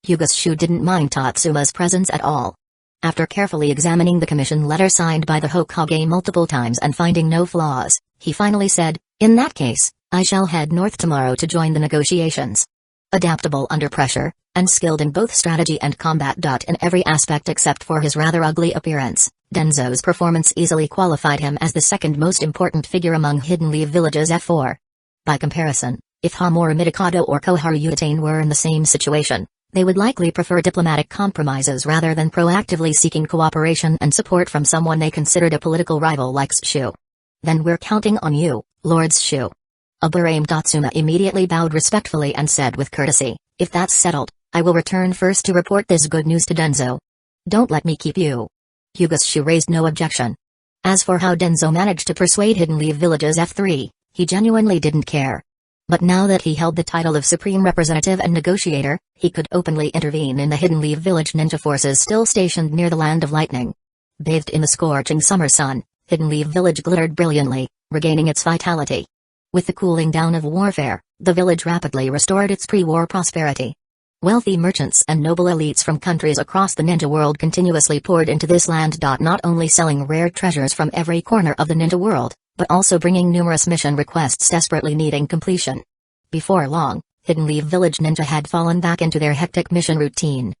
Hyuga Shu didn't mind Tatsuma's presence at all. After carefully examining the commission letter signed by the Hokage multiple times and finding no flaws, he finally said, "In that case, I shall head north tomorrow to join the negotiations." Adaptable under pressure, and skilled in both strategy and combat. In every aspect except for his rather ugly appearance, Denzo's performance easily qualified him as the second most important figure among Hidden Leaf Village's F4. By comparison, if Hamura Midokado or Koharu Utain were in the same situation, they would likely prefer diplomatic compromises rather than proactively seeking cooperation and support from someone they considered a political rival like Shu. "Then we're counting on you, Lord Shu." Aburame Tatsuma immediately bowed respectfully and said with courtesy, "If that's settled, I will return first to report this good news to Denzo. Don't let me keep you." Hyuga Shu raised no objection. As for how Denzo managed to persuade Hidden Leaf Village's F3, he genuinely didn't care. But now that he held the title of Supreme Representative and Negotiator, he could openly intervene in the Hidden Leaf Village ninja forces still stationed near the Land of Lightning. Bathed in the scorching summer sun, Hidden Leaf Village glittered brilliantly, regaining its vitality. With the cooling down of warfare, the village rapidly restored its pre-war prosperity. Wealthy merchants and noble elites from countries across the ninja world continuously poured into this land. Not only selling rare treasures from every corner of the ninja world, but also bringing numerous mission requests desperately needing completion. Before long, Hidden Leaf Village ninja had fallen back into their hectic mission routine.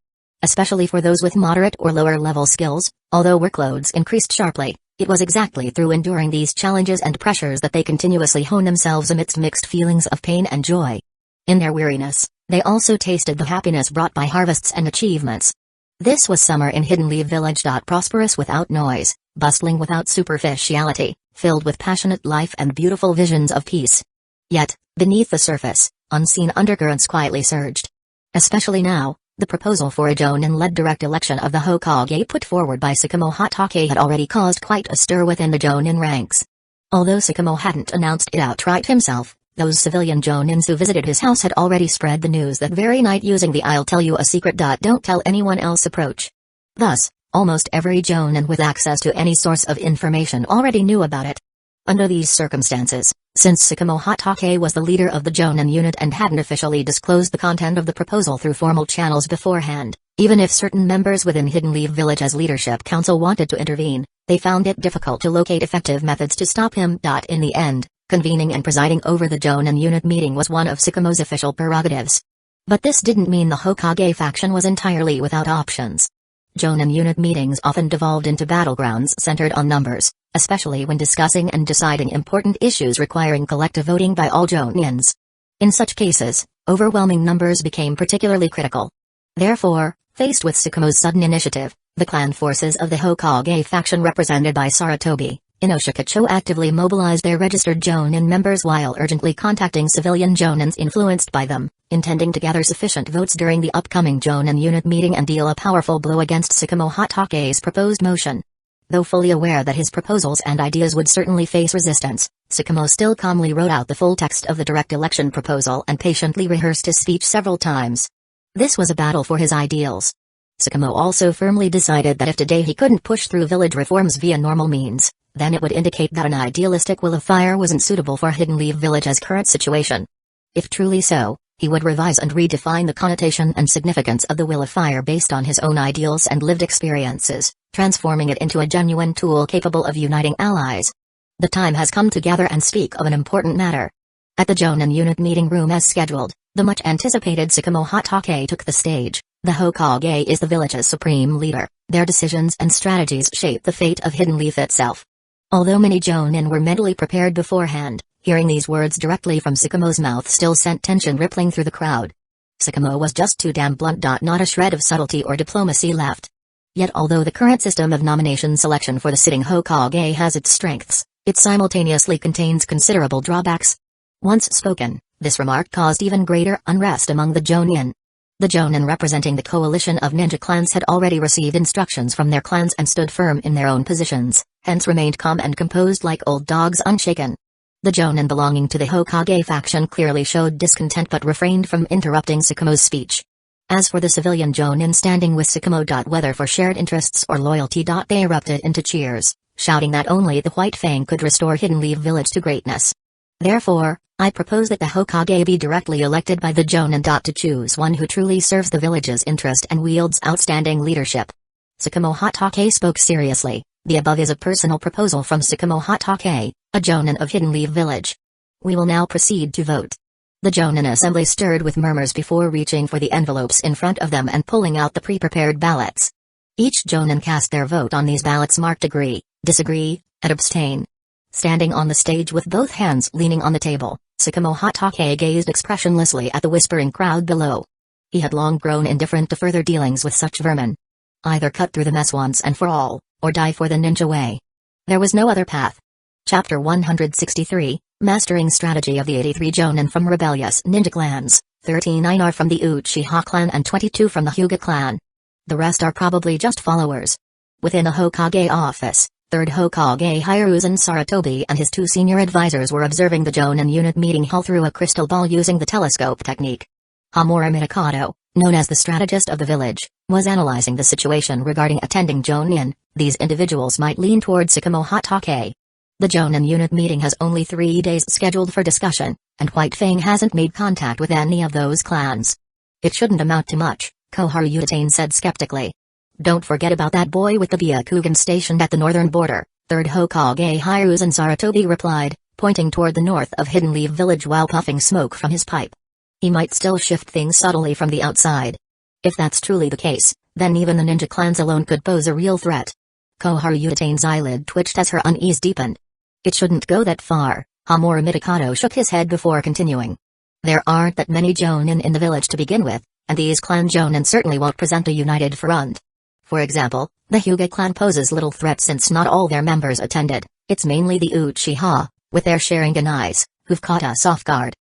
Especially for those with moderate or lower level skills, although workloads increased sharply, it was exactly through enduring these challenges and pressures that they continuously honed themselves amidst mixed feelings of pain and joy. In their weariness, they also tasted the happiness brought by harvests and achievements. This was summer in Hidden Leaf Village. Prosperous without noise, bustling without superficiality, filled with passionate life and beautiful visions of peace. Yet, beneath the surface, unseen undercurrents quietly surged. Especially now, the proposal for a Jonin-led direct election of the Hokage put forward by Sakamo Hatake had already caused quite a stir within the Jonin ranks. Although Sakamo hadn't announced it outright himself, those civilian Jonins who visited his house had already spread the news that very night using the "I'll tell you a secret. Don't tell anyone else" approach. Thus, almost every Jonin with access to any source of information already knew about it. Under these circumstances, since Sakamo Hatake was the leader of the Jonin unit and hadn't officially disclosed the content of the proposal through formal channels beforehand, even if certain members within Hidden Leaf Village's leadership council wanted to intervene, they found it difficult to locate effective methods to stop him. In the end, convening and presiding over the Jonin unit meeting was one of Sakamo's official prerogatives. But this didn't mean the Hokage faction was entirely without options. Jonin unit meetings often devolved into battlegrounds centered on numbers, especially when discussing and deciding important issues requiring collective voting by all Jonins. In such cases, overwhelming numbers became particularly critical. Therefore, faced with Sakamo's sudden initiative, the clan forces of the Hokage faction represented by Saratobi, Inoshikacho actively mobilized their registered Jonin members while urgently contacting civilian Jonins influenced by them, intending to gather sufficient votes during the upcoming Jonin unit meeting and deal a powerful blow against Sakamo Hatake's proposed motion. Though fully aware that his proposals and ideas would certainly face resistance, Sakamo still calmly wrote out the full text of the direct election proposal and patiently rehearsed his speech several times. This was a battle for his ideals. Sakamo also firmly decided that if today he couldn't push through village reforms via normal means, then it would indicate that an idealistic will of fire wasn't suitable for Hidden Leaf Village's current situation. If truly so, he would revise and redefine the connotation and significance of the will of fire based on his own ideals and lived experiences, transforming it into a genuine tool capable of uniting allies. The time has come to gather and speak of an important matter. At the Jonin unit meeting room as scheduled, The much anticipated Tsukumo Hatake took the stage. The Hokage is the village's supreme leader. Their decisions and strategies shape the fate of Hidden Leaf itself. Although many Jonin were mentally prepared beforehand, hearing these words directly from Tsukumo's mouth still sent tension rippling through the crowd. Tsukumo was just too damn blunt. Not a shred of subtlety or diplomacy left. Yet although the current system of nomination selection for the sitting Hokage has its strengths, it simultaneously contains considerable drawbacks. Once spoken, this remark caused even greater unrest among the Jonin. The Jonin representing the coalition of ninja clans had already received instructions from their clans and stood firm in their own positions, hence remained calm and composed like old dogs unshaken. The Jonin belonging to the Hokage faction clearly showed discontent but refrained from interrupting Tsukumo's speech. As for the civilian Jonin standing with Tsukumo, whether for shared interests or loyalty, they erupted into cheers, shouting that only the White Fang could restore Hidden Leaf Village to greatness. Therefore, I propose that the Hokage be directly elected by the Jonin. To choose one who truly serves the village's interest and wields outstanding leadership. Tsukumo Hatake spoke seriously. The above is a personal proposal from Tsukumo Hatake, a Jonin of Hidden Leaf Village. We will now proceed to vote. The Jonin assembly stirred with murmurs before reaching for the envelopes in front of them and pulling out the pre-prepared ballots. Each Jonin cast their vote on these ballots marked agree, disagree, and abstain. Standing on the stage with both hands leaning on the table, Tsukumo Hatake gazed expressionlessly at the whispering crowd below. He had long grown indifferent to further dealings with such vermin. Either cut through the mess once and for all, or die for the ninja way. There was no other path. Chapter 163, Mastering Strategy of the 83 Jonin from Rebellious Ninja Clans, 39 are from the Uchiha clan and 22 from the Hyuga clan. The rest are probably just followers. Within a Hokage office, 3rd Hokage Hiruzen Sarutobi and his 2 senior advisors were observing the Jonin unit meeting hall through a crystal ball using the telescope technique. Hamura Mitakato, known as the strategist of the village, was analyzing the situation regarding attending Jonin. These individuals might lean toward Tsukumo Hatake. The Jonin unit meeting has only 3 days scheduled for discussion, and White Fang hasn't made contact with any of those clans. It shouldn't amount to much, Koharu Yutane said skeptically. Don't forget about that boy with the Byakugan stationed at the northern border, 3rd Hokage Hiruzen Sarutobi replied, pointing toward the north of Hidden Leaf Village while puffing smoke from his pipe. He might still shift things subtly from the outside. If that's truly the case, then even the ninja clans alone could pose a real threat. Koharu Yutane's eyelid twitched as her unease deepened. It shouldn't go that far, Hamura Mitakato shook his head before continuing. There aren't that many Jonin in the village to begin with, and these clan Jonin certainly won't present a united front. For example, the Hyuga clan poses little threat since not all their members attended. It's mainly the Uchiha, with their Sharingan eyes, who've caught us off guard.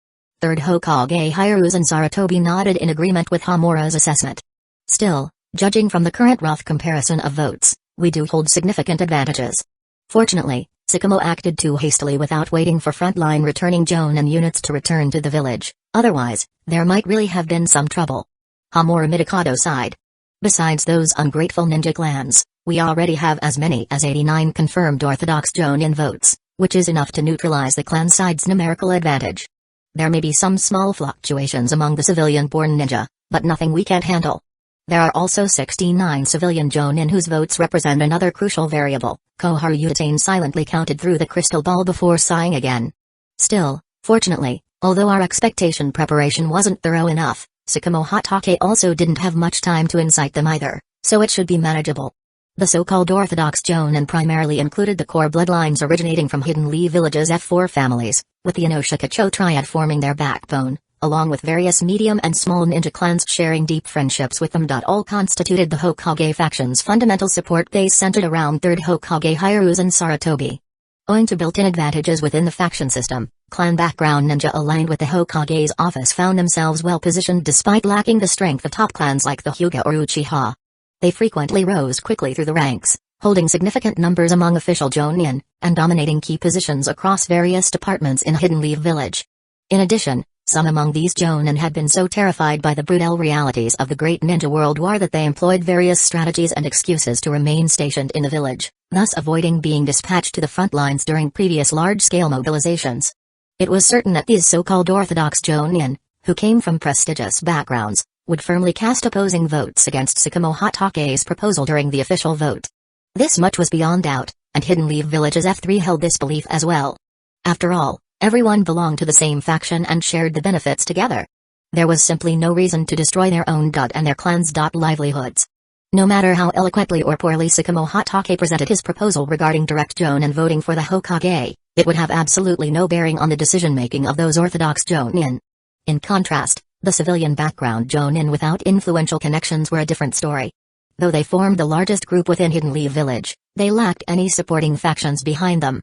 3rd Hokage Hiruzen Sarutobi nodded in agreement with Hamura's assessment. Still, judging from the current rough comparison of votes, we do hold significant advantages. Fortunately, Tsukumo acted too hastily without waiting for frontline returning Jonin units to return to the village, otherwise, there might really have been some trouble. Hamura Mitakato sighed. Besides those ungrateful ninja clans, we already have as many as 89 confirmed Orthodox Jonin votes, which is enough to neutralize the clan side's numerical advantage. There may be some small fluctuations among the civilian-born ninja, but nothing we can't handle. There are also 69 civilian Jonin whose votes represent another crucial variable. Koharu Yutane silently counted through the crystal ball before sighing again. Still, fortunately, although our expectation preparation wasn't thorough enough, Tsukumo Hatake also didn't have much time to incite them either, so it should be manageable. The so-called Orthodox Jonin primarily included the core bloodlines originating from Hidden Leaf Village's F4 families, with the Inoshikacho triad forming their backbone, along with various medium and small ninja clans sharing deep friendships with them. All constituted the Hokage faction's fundamental support base centered around 3rd Hokage Hiruzen Sarutobi. Owing to built-in advantages within the faction system, clan background ninja aligned with the Hokage's office found themselves well positioned despite lacking the strength of top clans like the Hyuga or Uchiha. They frequently rose quickly through the ranks, holding significant numbers among official Jonin, and dominating key positions across various departments in Hidden Leaf Village. In addition, some among these Jonin had been so terrified by the brutal realities of the Great Ninja World War that they employed various strategies and excuses to remain stationed in the village, thus avoiding being dispatched to the front lines during previous large-scale mobilizations. It was certain that these so-called Orthodox Jonin, who came from prestigious backgrounds, would firmly cast opposing votes against Tsukumo Hatake's proposal during the official vote. This much was beyond doubt, and Hidden Leaf Village's F3 held this belief as well. After all, everyone belonged to the same faction and shared the benefits together. There was simply no reason to destroy their own and their clan's livelihoods. No matter how eloquently or poorly Tsukumo Hatake presented his proposal regarding direct Jonin voting for the Hokage, it would have absolutely no bearing on the decision-making of those orthodox Jonin. In contrast, the civilian background Jonin without influential connections were a different story. Though they formed the largest group within Hidden Leaf Village, they lacked any supporting factions behind them.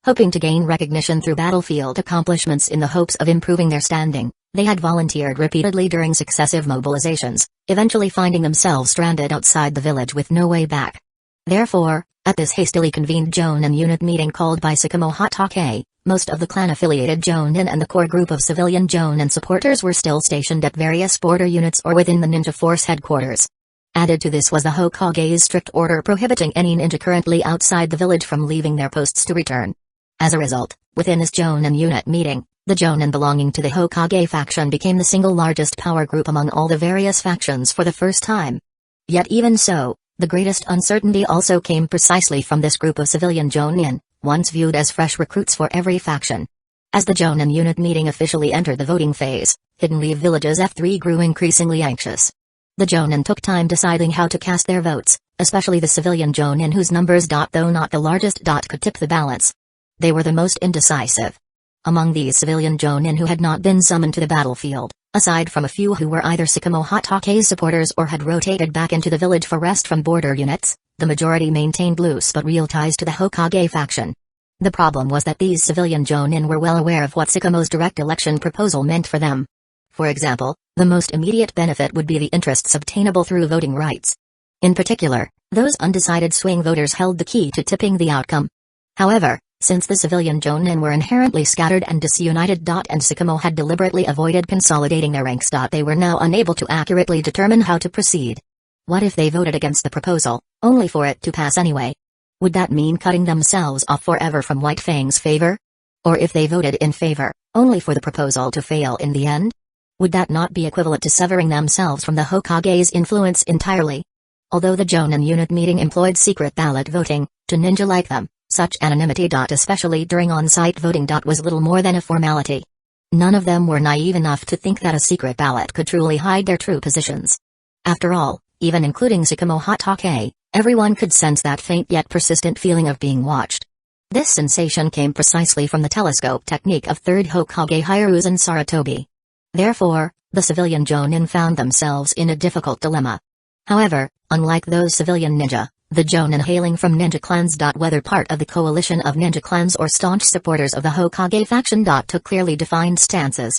Hoping to gain recognition through battlefield accomplishments in the hopes of improving their standing, they had volunteered repeatedly during successive mobilizations, eventually finding themselves stranded outside the village with no way back. Therefore, at this hastily convened Jonin unit meeting called by Tsukumo Hatake, most of the clan-affiliated Jonin and the core group of civilian Jonin supporters were still stationed at various border units or within the ninja force headquarters. Added to this was the Hokage's strict order prohibiting any ninja currently outside the village from leaving their posts to return. As a result, within this Jonin unit meeting, the Jonin belonging to the Hokage faction became the single largest power group among all the various factions for the first time. Yet even so, the greatest uncertainty also came precisely from this group of civilian Jonin, once viewed as fresh recruits for every faction. As the Jonin unit meeting officially entered the voting phase, Hidden Leaf Village's F3 grew increasingly anxious. The Jonin took time deciding how to cast their votes, especially the civilian Jonin whose numbers though not the largest could tip the balance. They were the most indecisive. Among these civilian Jonin who had not been summoned to the battlefield, aside from a few who were either Tsukumo Hatake's supporters or had rotated back into the village for rest from border units, the majority maintained loose but real ties to the Hokage faction. The problem was that these civilian Jonin were well aware of what Tsukumo's direct election proposal meant for them. For example, the most immediate benefit would be the interests obtainable through voting rights. In particular, those undecided swing voters held the key to tipping the outcome. However, since the civilian Jonin were inherently scattered and disunited and Tsukumo had deliberately avoided consolidating their ranks they were now unable to accurately determine how to proceed. What if they voted against the proposal, only for it to pass anyway? Would that mean cutting themselves off forever from White Fang's favor? Or if they voted in favor, only for the proposal to fail in the end? Would that not be equivalent to severing themselves from the Hokage's influence entirely? Although the Jonin unit meeting employed secret ballot voting, to ninja like them, such anonymity especially during on-site voting was little more than a formality. None of them were naive enough to think that a secret ballot could truly hide their true positions. After all, even including Tsukumo Hatake, everyone could sense that faint yet persistent feeling of being watched. This sensation came precisely from the telescope technique of 3rd Hokage Hiruzen Sarutobi. Therefore, the civilian Jonin found themselves in a difficult dilemma. However, unlike those civilian ninja, the Jonin hailing from ninja clans whether part of the coalition of ninja clans or staunch supporters of the Hokage faction took clearly defined stances.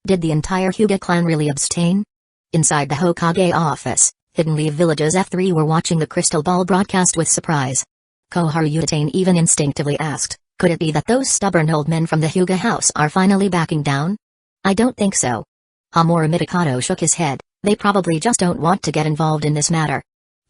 Did the entire Hyuga clan really abstain? Inside the Hokage office, Hidden Leaf Village's F3 were watching the crystal ball broadcast with surprise. Koharu Utatane even instinctively asked, could it be that those stubborn old men from the Hyuga house are finally backing down? I don't think so. Hamura Mitakato shook his head, they probably just don't want to get involved in this matter.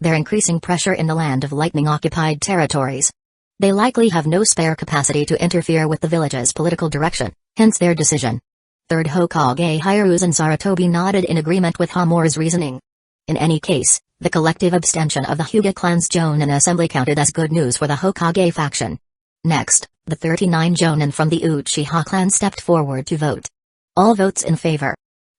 They're increasing pressure in the Land of Lightning-occupied territories. They likely have no spare capacity to interfere with the village's political direction, hence their decision. 3rd Hokage Hiruzen Sarutobi nodded in agreement with Hamura's reasoning. In any case, the collective abstention of the Hyuga clan's Jonin assembly counted as good news for the Hokage faction. Next, the 39 Jonin from the Uchiha clan stepped forward to vote. All votes in favor.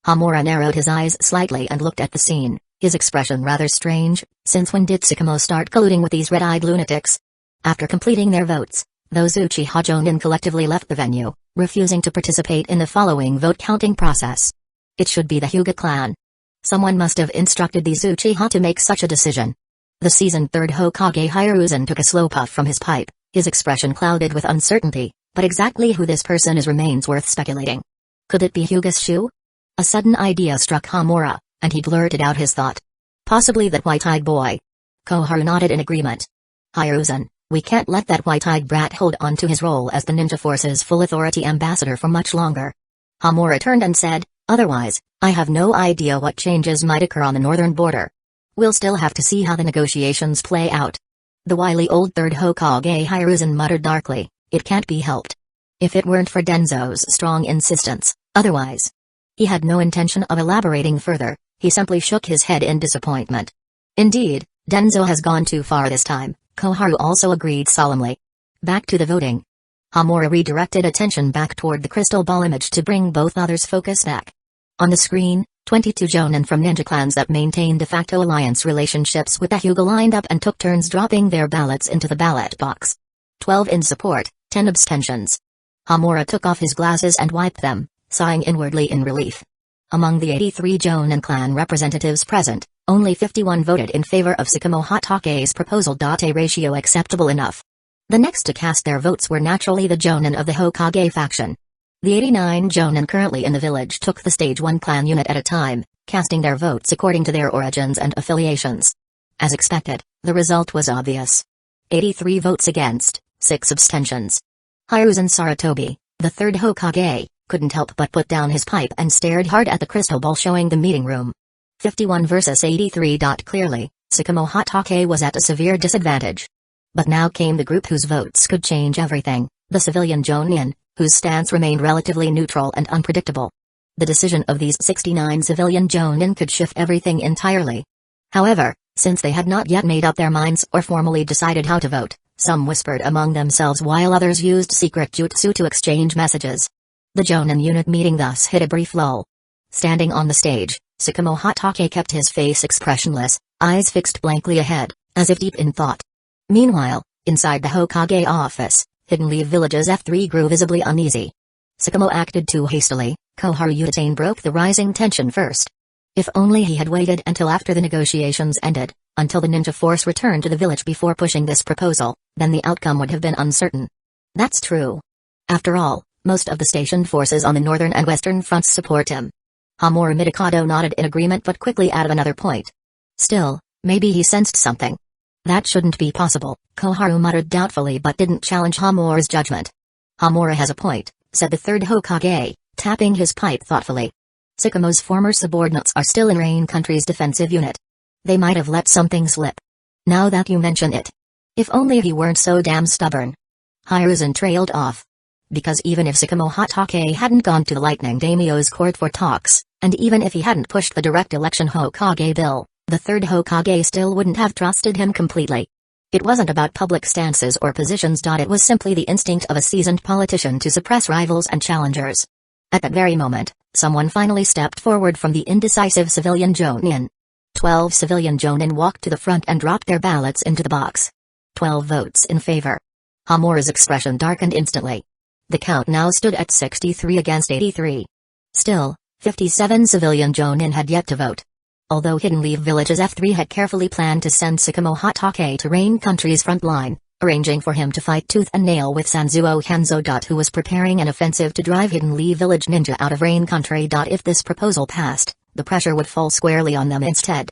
Hamura narrowed his eyes slightly and looked at the scene, his expression rather strange, since when did Tsukumo start colluding with these red-eyed lunatics? After completing their votes, those Uchiha Jonin collectively left the venue, refusing to participate in the following vote-counting process. It should be the Hyuga clan. Someone must have instructed these Uchiha to make such a decision. The seasoned 3rd Hokage Hiruzen took a slow puff from his pipe, his expression clouded with uncertainty, but exactly who this person is remains worth speculating. Could it be Hyuga's Shu? A sudden idea struck Hamura, and he blurted out his thought. Possibly that white-eyed boy. Koharu nodded in agreement. Hiruzen, we can't let that white-eyed brat hold on to his role as the ninja force's full authority ambassador for much longer. Hamura turned and said, otherwise, I have no idea what changes might occur on the northern border. We'll still have to see how the negotiations play out. The wily old 3rd Hokage Hiruzen muttered darkly, it can't be helped. If it weren't for Denzo's strong insistence, otherwise. He had no intention of elaborating further, he simply shook his head in disappointment. Indeed, Denzo has gone too far this time, Koharu also agreed solemnly. Back to the voting. Hamura redirected attention back toward the crystal ball image to bring both others' focus back. On the screen, 22 Jonin from ninja clans that maintained de facto alliance relationships with the Hyuga lined up and took turns dropping their ballots into the ballot box. 12 in support, 10 abstentions. Homura took off his glasses and wiped them, sighing inwardly in relief. Among the 83 Jonin clan representatives present, only 51 voted in favor of Tsukumo Hatake's proposal. A ratio acceptable enough. The next to cast their votes were naturally the Jonin of the Hokage faction. The 89 Jonin currently in the village took the stage one clan unit at a time, casting their votes according to their origins and affiliations. As expected, the result was obvious. 83 votes against, 6 abstentions. Hiruzen Sarutobi, the third Hokage, couldn't help but put down his pipe and stared hard at the crystal ball showing the meeting room. 51 versus 83. Clearly, Tsukumo Hatake was at a severe disadvantage. But now came the group whose votes could change everything, the civilian Jonin, whose stance remained relatively neutral and unpredictable. The decision of these 69 civilian Jonin could shift everything entirely. However, since they had not yet made up their minds or formally decided how to vote, some whispered among themselves while others used secret jutsu to exchange messages. The Jonin unit meeting thus hit a brief lull. Standing on the stage, Tsukumo Hatake kept his face expressionless, eyes fixed blankly ahead, as if deep in thought. Meanwhile, inside the Hokage office, Hidden Leaf Village's F3 grew visibly uneasy. Tsukumo acted too hastily. Koharu Utatane broke the rising tension first. If only he had waited until after the negotiations ended, until the ninja force returned to the village before pushing this proposal, then the outcome would have been uncertain. That's true. After all, most of the stationed forces on the northern and western fronts support him. Homura Mikado nodded in agreement but quickly added another point. Still, maybe he sensed something. That shouldn't be possible, Koharu muttered doubtfully but didn't challenge Homura's judgment. Homura has a point, said the third Hokage, tapping his pipe thoughtfully. Tsukumo's former subordinates are still in Rain Country's defensive unit. They might have let something slip. Now that you mention it. If only he weren't so damn stubborn. Hiruzen trailed off. Because even if Tsukumo Hatake hadn't gone to the Lightning Daimyo's court for talks, and even if he hadn't pushed the direct election Hokage bill, the third Hokage still wouldn't have trusted him completely. It wasn't about public stances or positions. It was simply the instinct of a seasoned politician to suppress rivals and challengers. At that very moment, someone finally stepped forward from the indecisive civilian Jonin. 12 civilian Jonin walked to the front and dropped their ballots into the box. 12 votes in favor. Homura's expression darkened instantly. The count now stood at 63 against 83. Still, 57 civilian Jonin had yet to vote. Although Hidden Leaf Village's F3 had carefully planned to send Tsukumo Hatake to Rain Country's front line, arranging for him to fight tooth and nail with Sanzuo Hanzo. Who was preparing an offensive to drive Hidden Leaf Village ninja out of Rain Country. If this proposal passed, the pressure would fall squarely on them instead.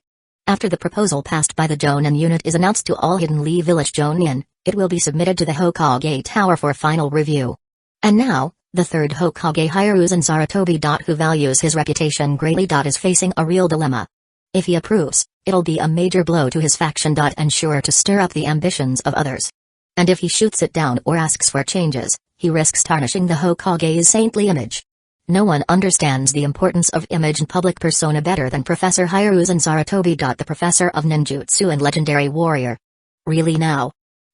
After the proposal passed by the Jonin unit is announced to all Hidden Leaf Village Jonin, it will be submitted to the Hokage Tower for final review. And now, the third Hokage Hiruzen Sarutobi. Who values his reputation greatly. Is facing a real dilemma. If he approves, it'll be a major blow to his faction. And sure to stir up the ambitions of others. And if he shoots it down or asks for changes, he risks tarnishing the Hokage's saintly image. No one understands the importance of image and public persona better than Professor Hiruzen Sarutobi. The professor of ninjutsu and legendary warrior. Really now?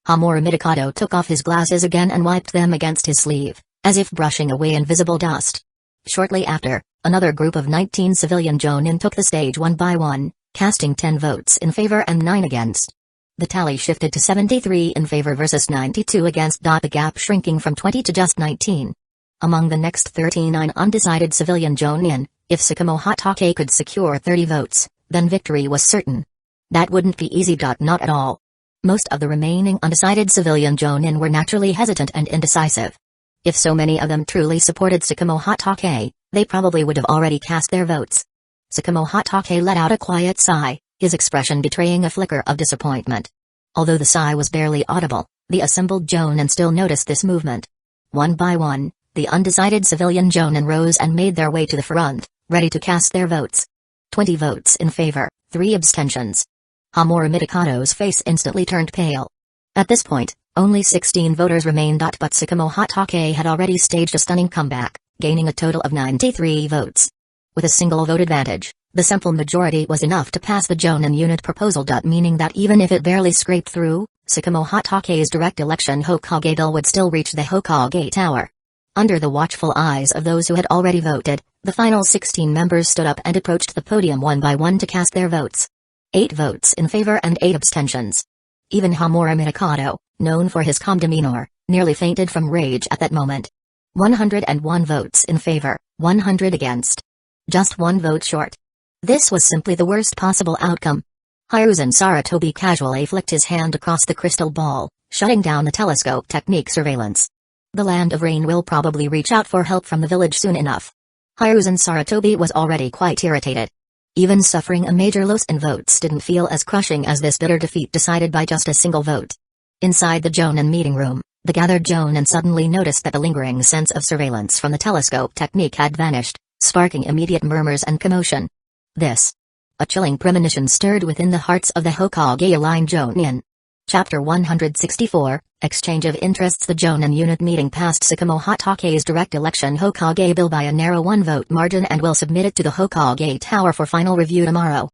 Homura Mikado took off his glasses again and wiped them against his sleeve, as if brushing away invisible dust. Shortly after, another group of 19 civilian Jonin took the stage one by one, casting 10 votes in favor and 9 against. The tally shifted to 73 in favor versus 92 against. The gap shrinking from 20 to just 19. Among the next 39 undecided civilian Jonin, if Tsukumo Hatake could secure 30 votes, then victory was certain. That wouldn't be easy. Not at all. Most of the remaining undecided civilian Jonin were naturally hesitant and indecisive. If so many of them truly supported Tsukumo Hatake, they probably would have already cast their votes. Tsukumo Hatake let out a quiet sigh, his expression betraying a flicker of disappointment. Although the sigh was barely audible, the assembled Jonin still noticed this movement. One by one, the undecided civilian Jonin rose and made their way to the front, ready to cast their votes. 20 votes in favor, 3 abstentions. Homura Mikado's face instantly turned pale. At this point, only 16 voters remained. But Tsukumo Hatake had already staged a stunning comeback, gaining a total of 93 votes. With a single vote advantage, the simple majority was enough to pass the Jonin unit proposal. Meaning that even if it barely scraped through, Tsukumo Hatake's direct election Hokage bill would still reach the Hokage Tower. Under the watchful eyes of those who had already voted, the final 16 members stood up and approached the podium one by one to cast their votes. 8 votes in favor and 8 abstentions. Even Homura Mitakato, known for his calm demeanor, nearly fainted from rage at that moment. 101 votes in favor, 100 against. Just 1 vote short. This was simply the worst possible outcome. Hyuga Saratobi casually flicked his hand across the crystal ball, shutting down the telescope technique surveillance. The Land of Rain will probably reach out for help from the village soon enough. Hyuga Saratobi was already quite irritated. Even suffering a major loss in votes didn't feel as crushing as this bitter defeat decided by just a single vote. Inside the Jonin meeting room, the gathered Jonin suddenly noticed that the lingering sense of surveillance from the telescope technique had vanished, sparking immediate murmurs and commotion. A chilling premonition stirred within the hearts of the Hokage-aligned Jonin. Chapter 164, Exchange of Interests. The Jonin unit meeting passed Sakamo Hatake's direct election Hokage bill by a narrow 1-vote margin and will submit it to the Hokage Tower for final review tomorrow.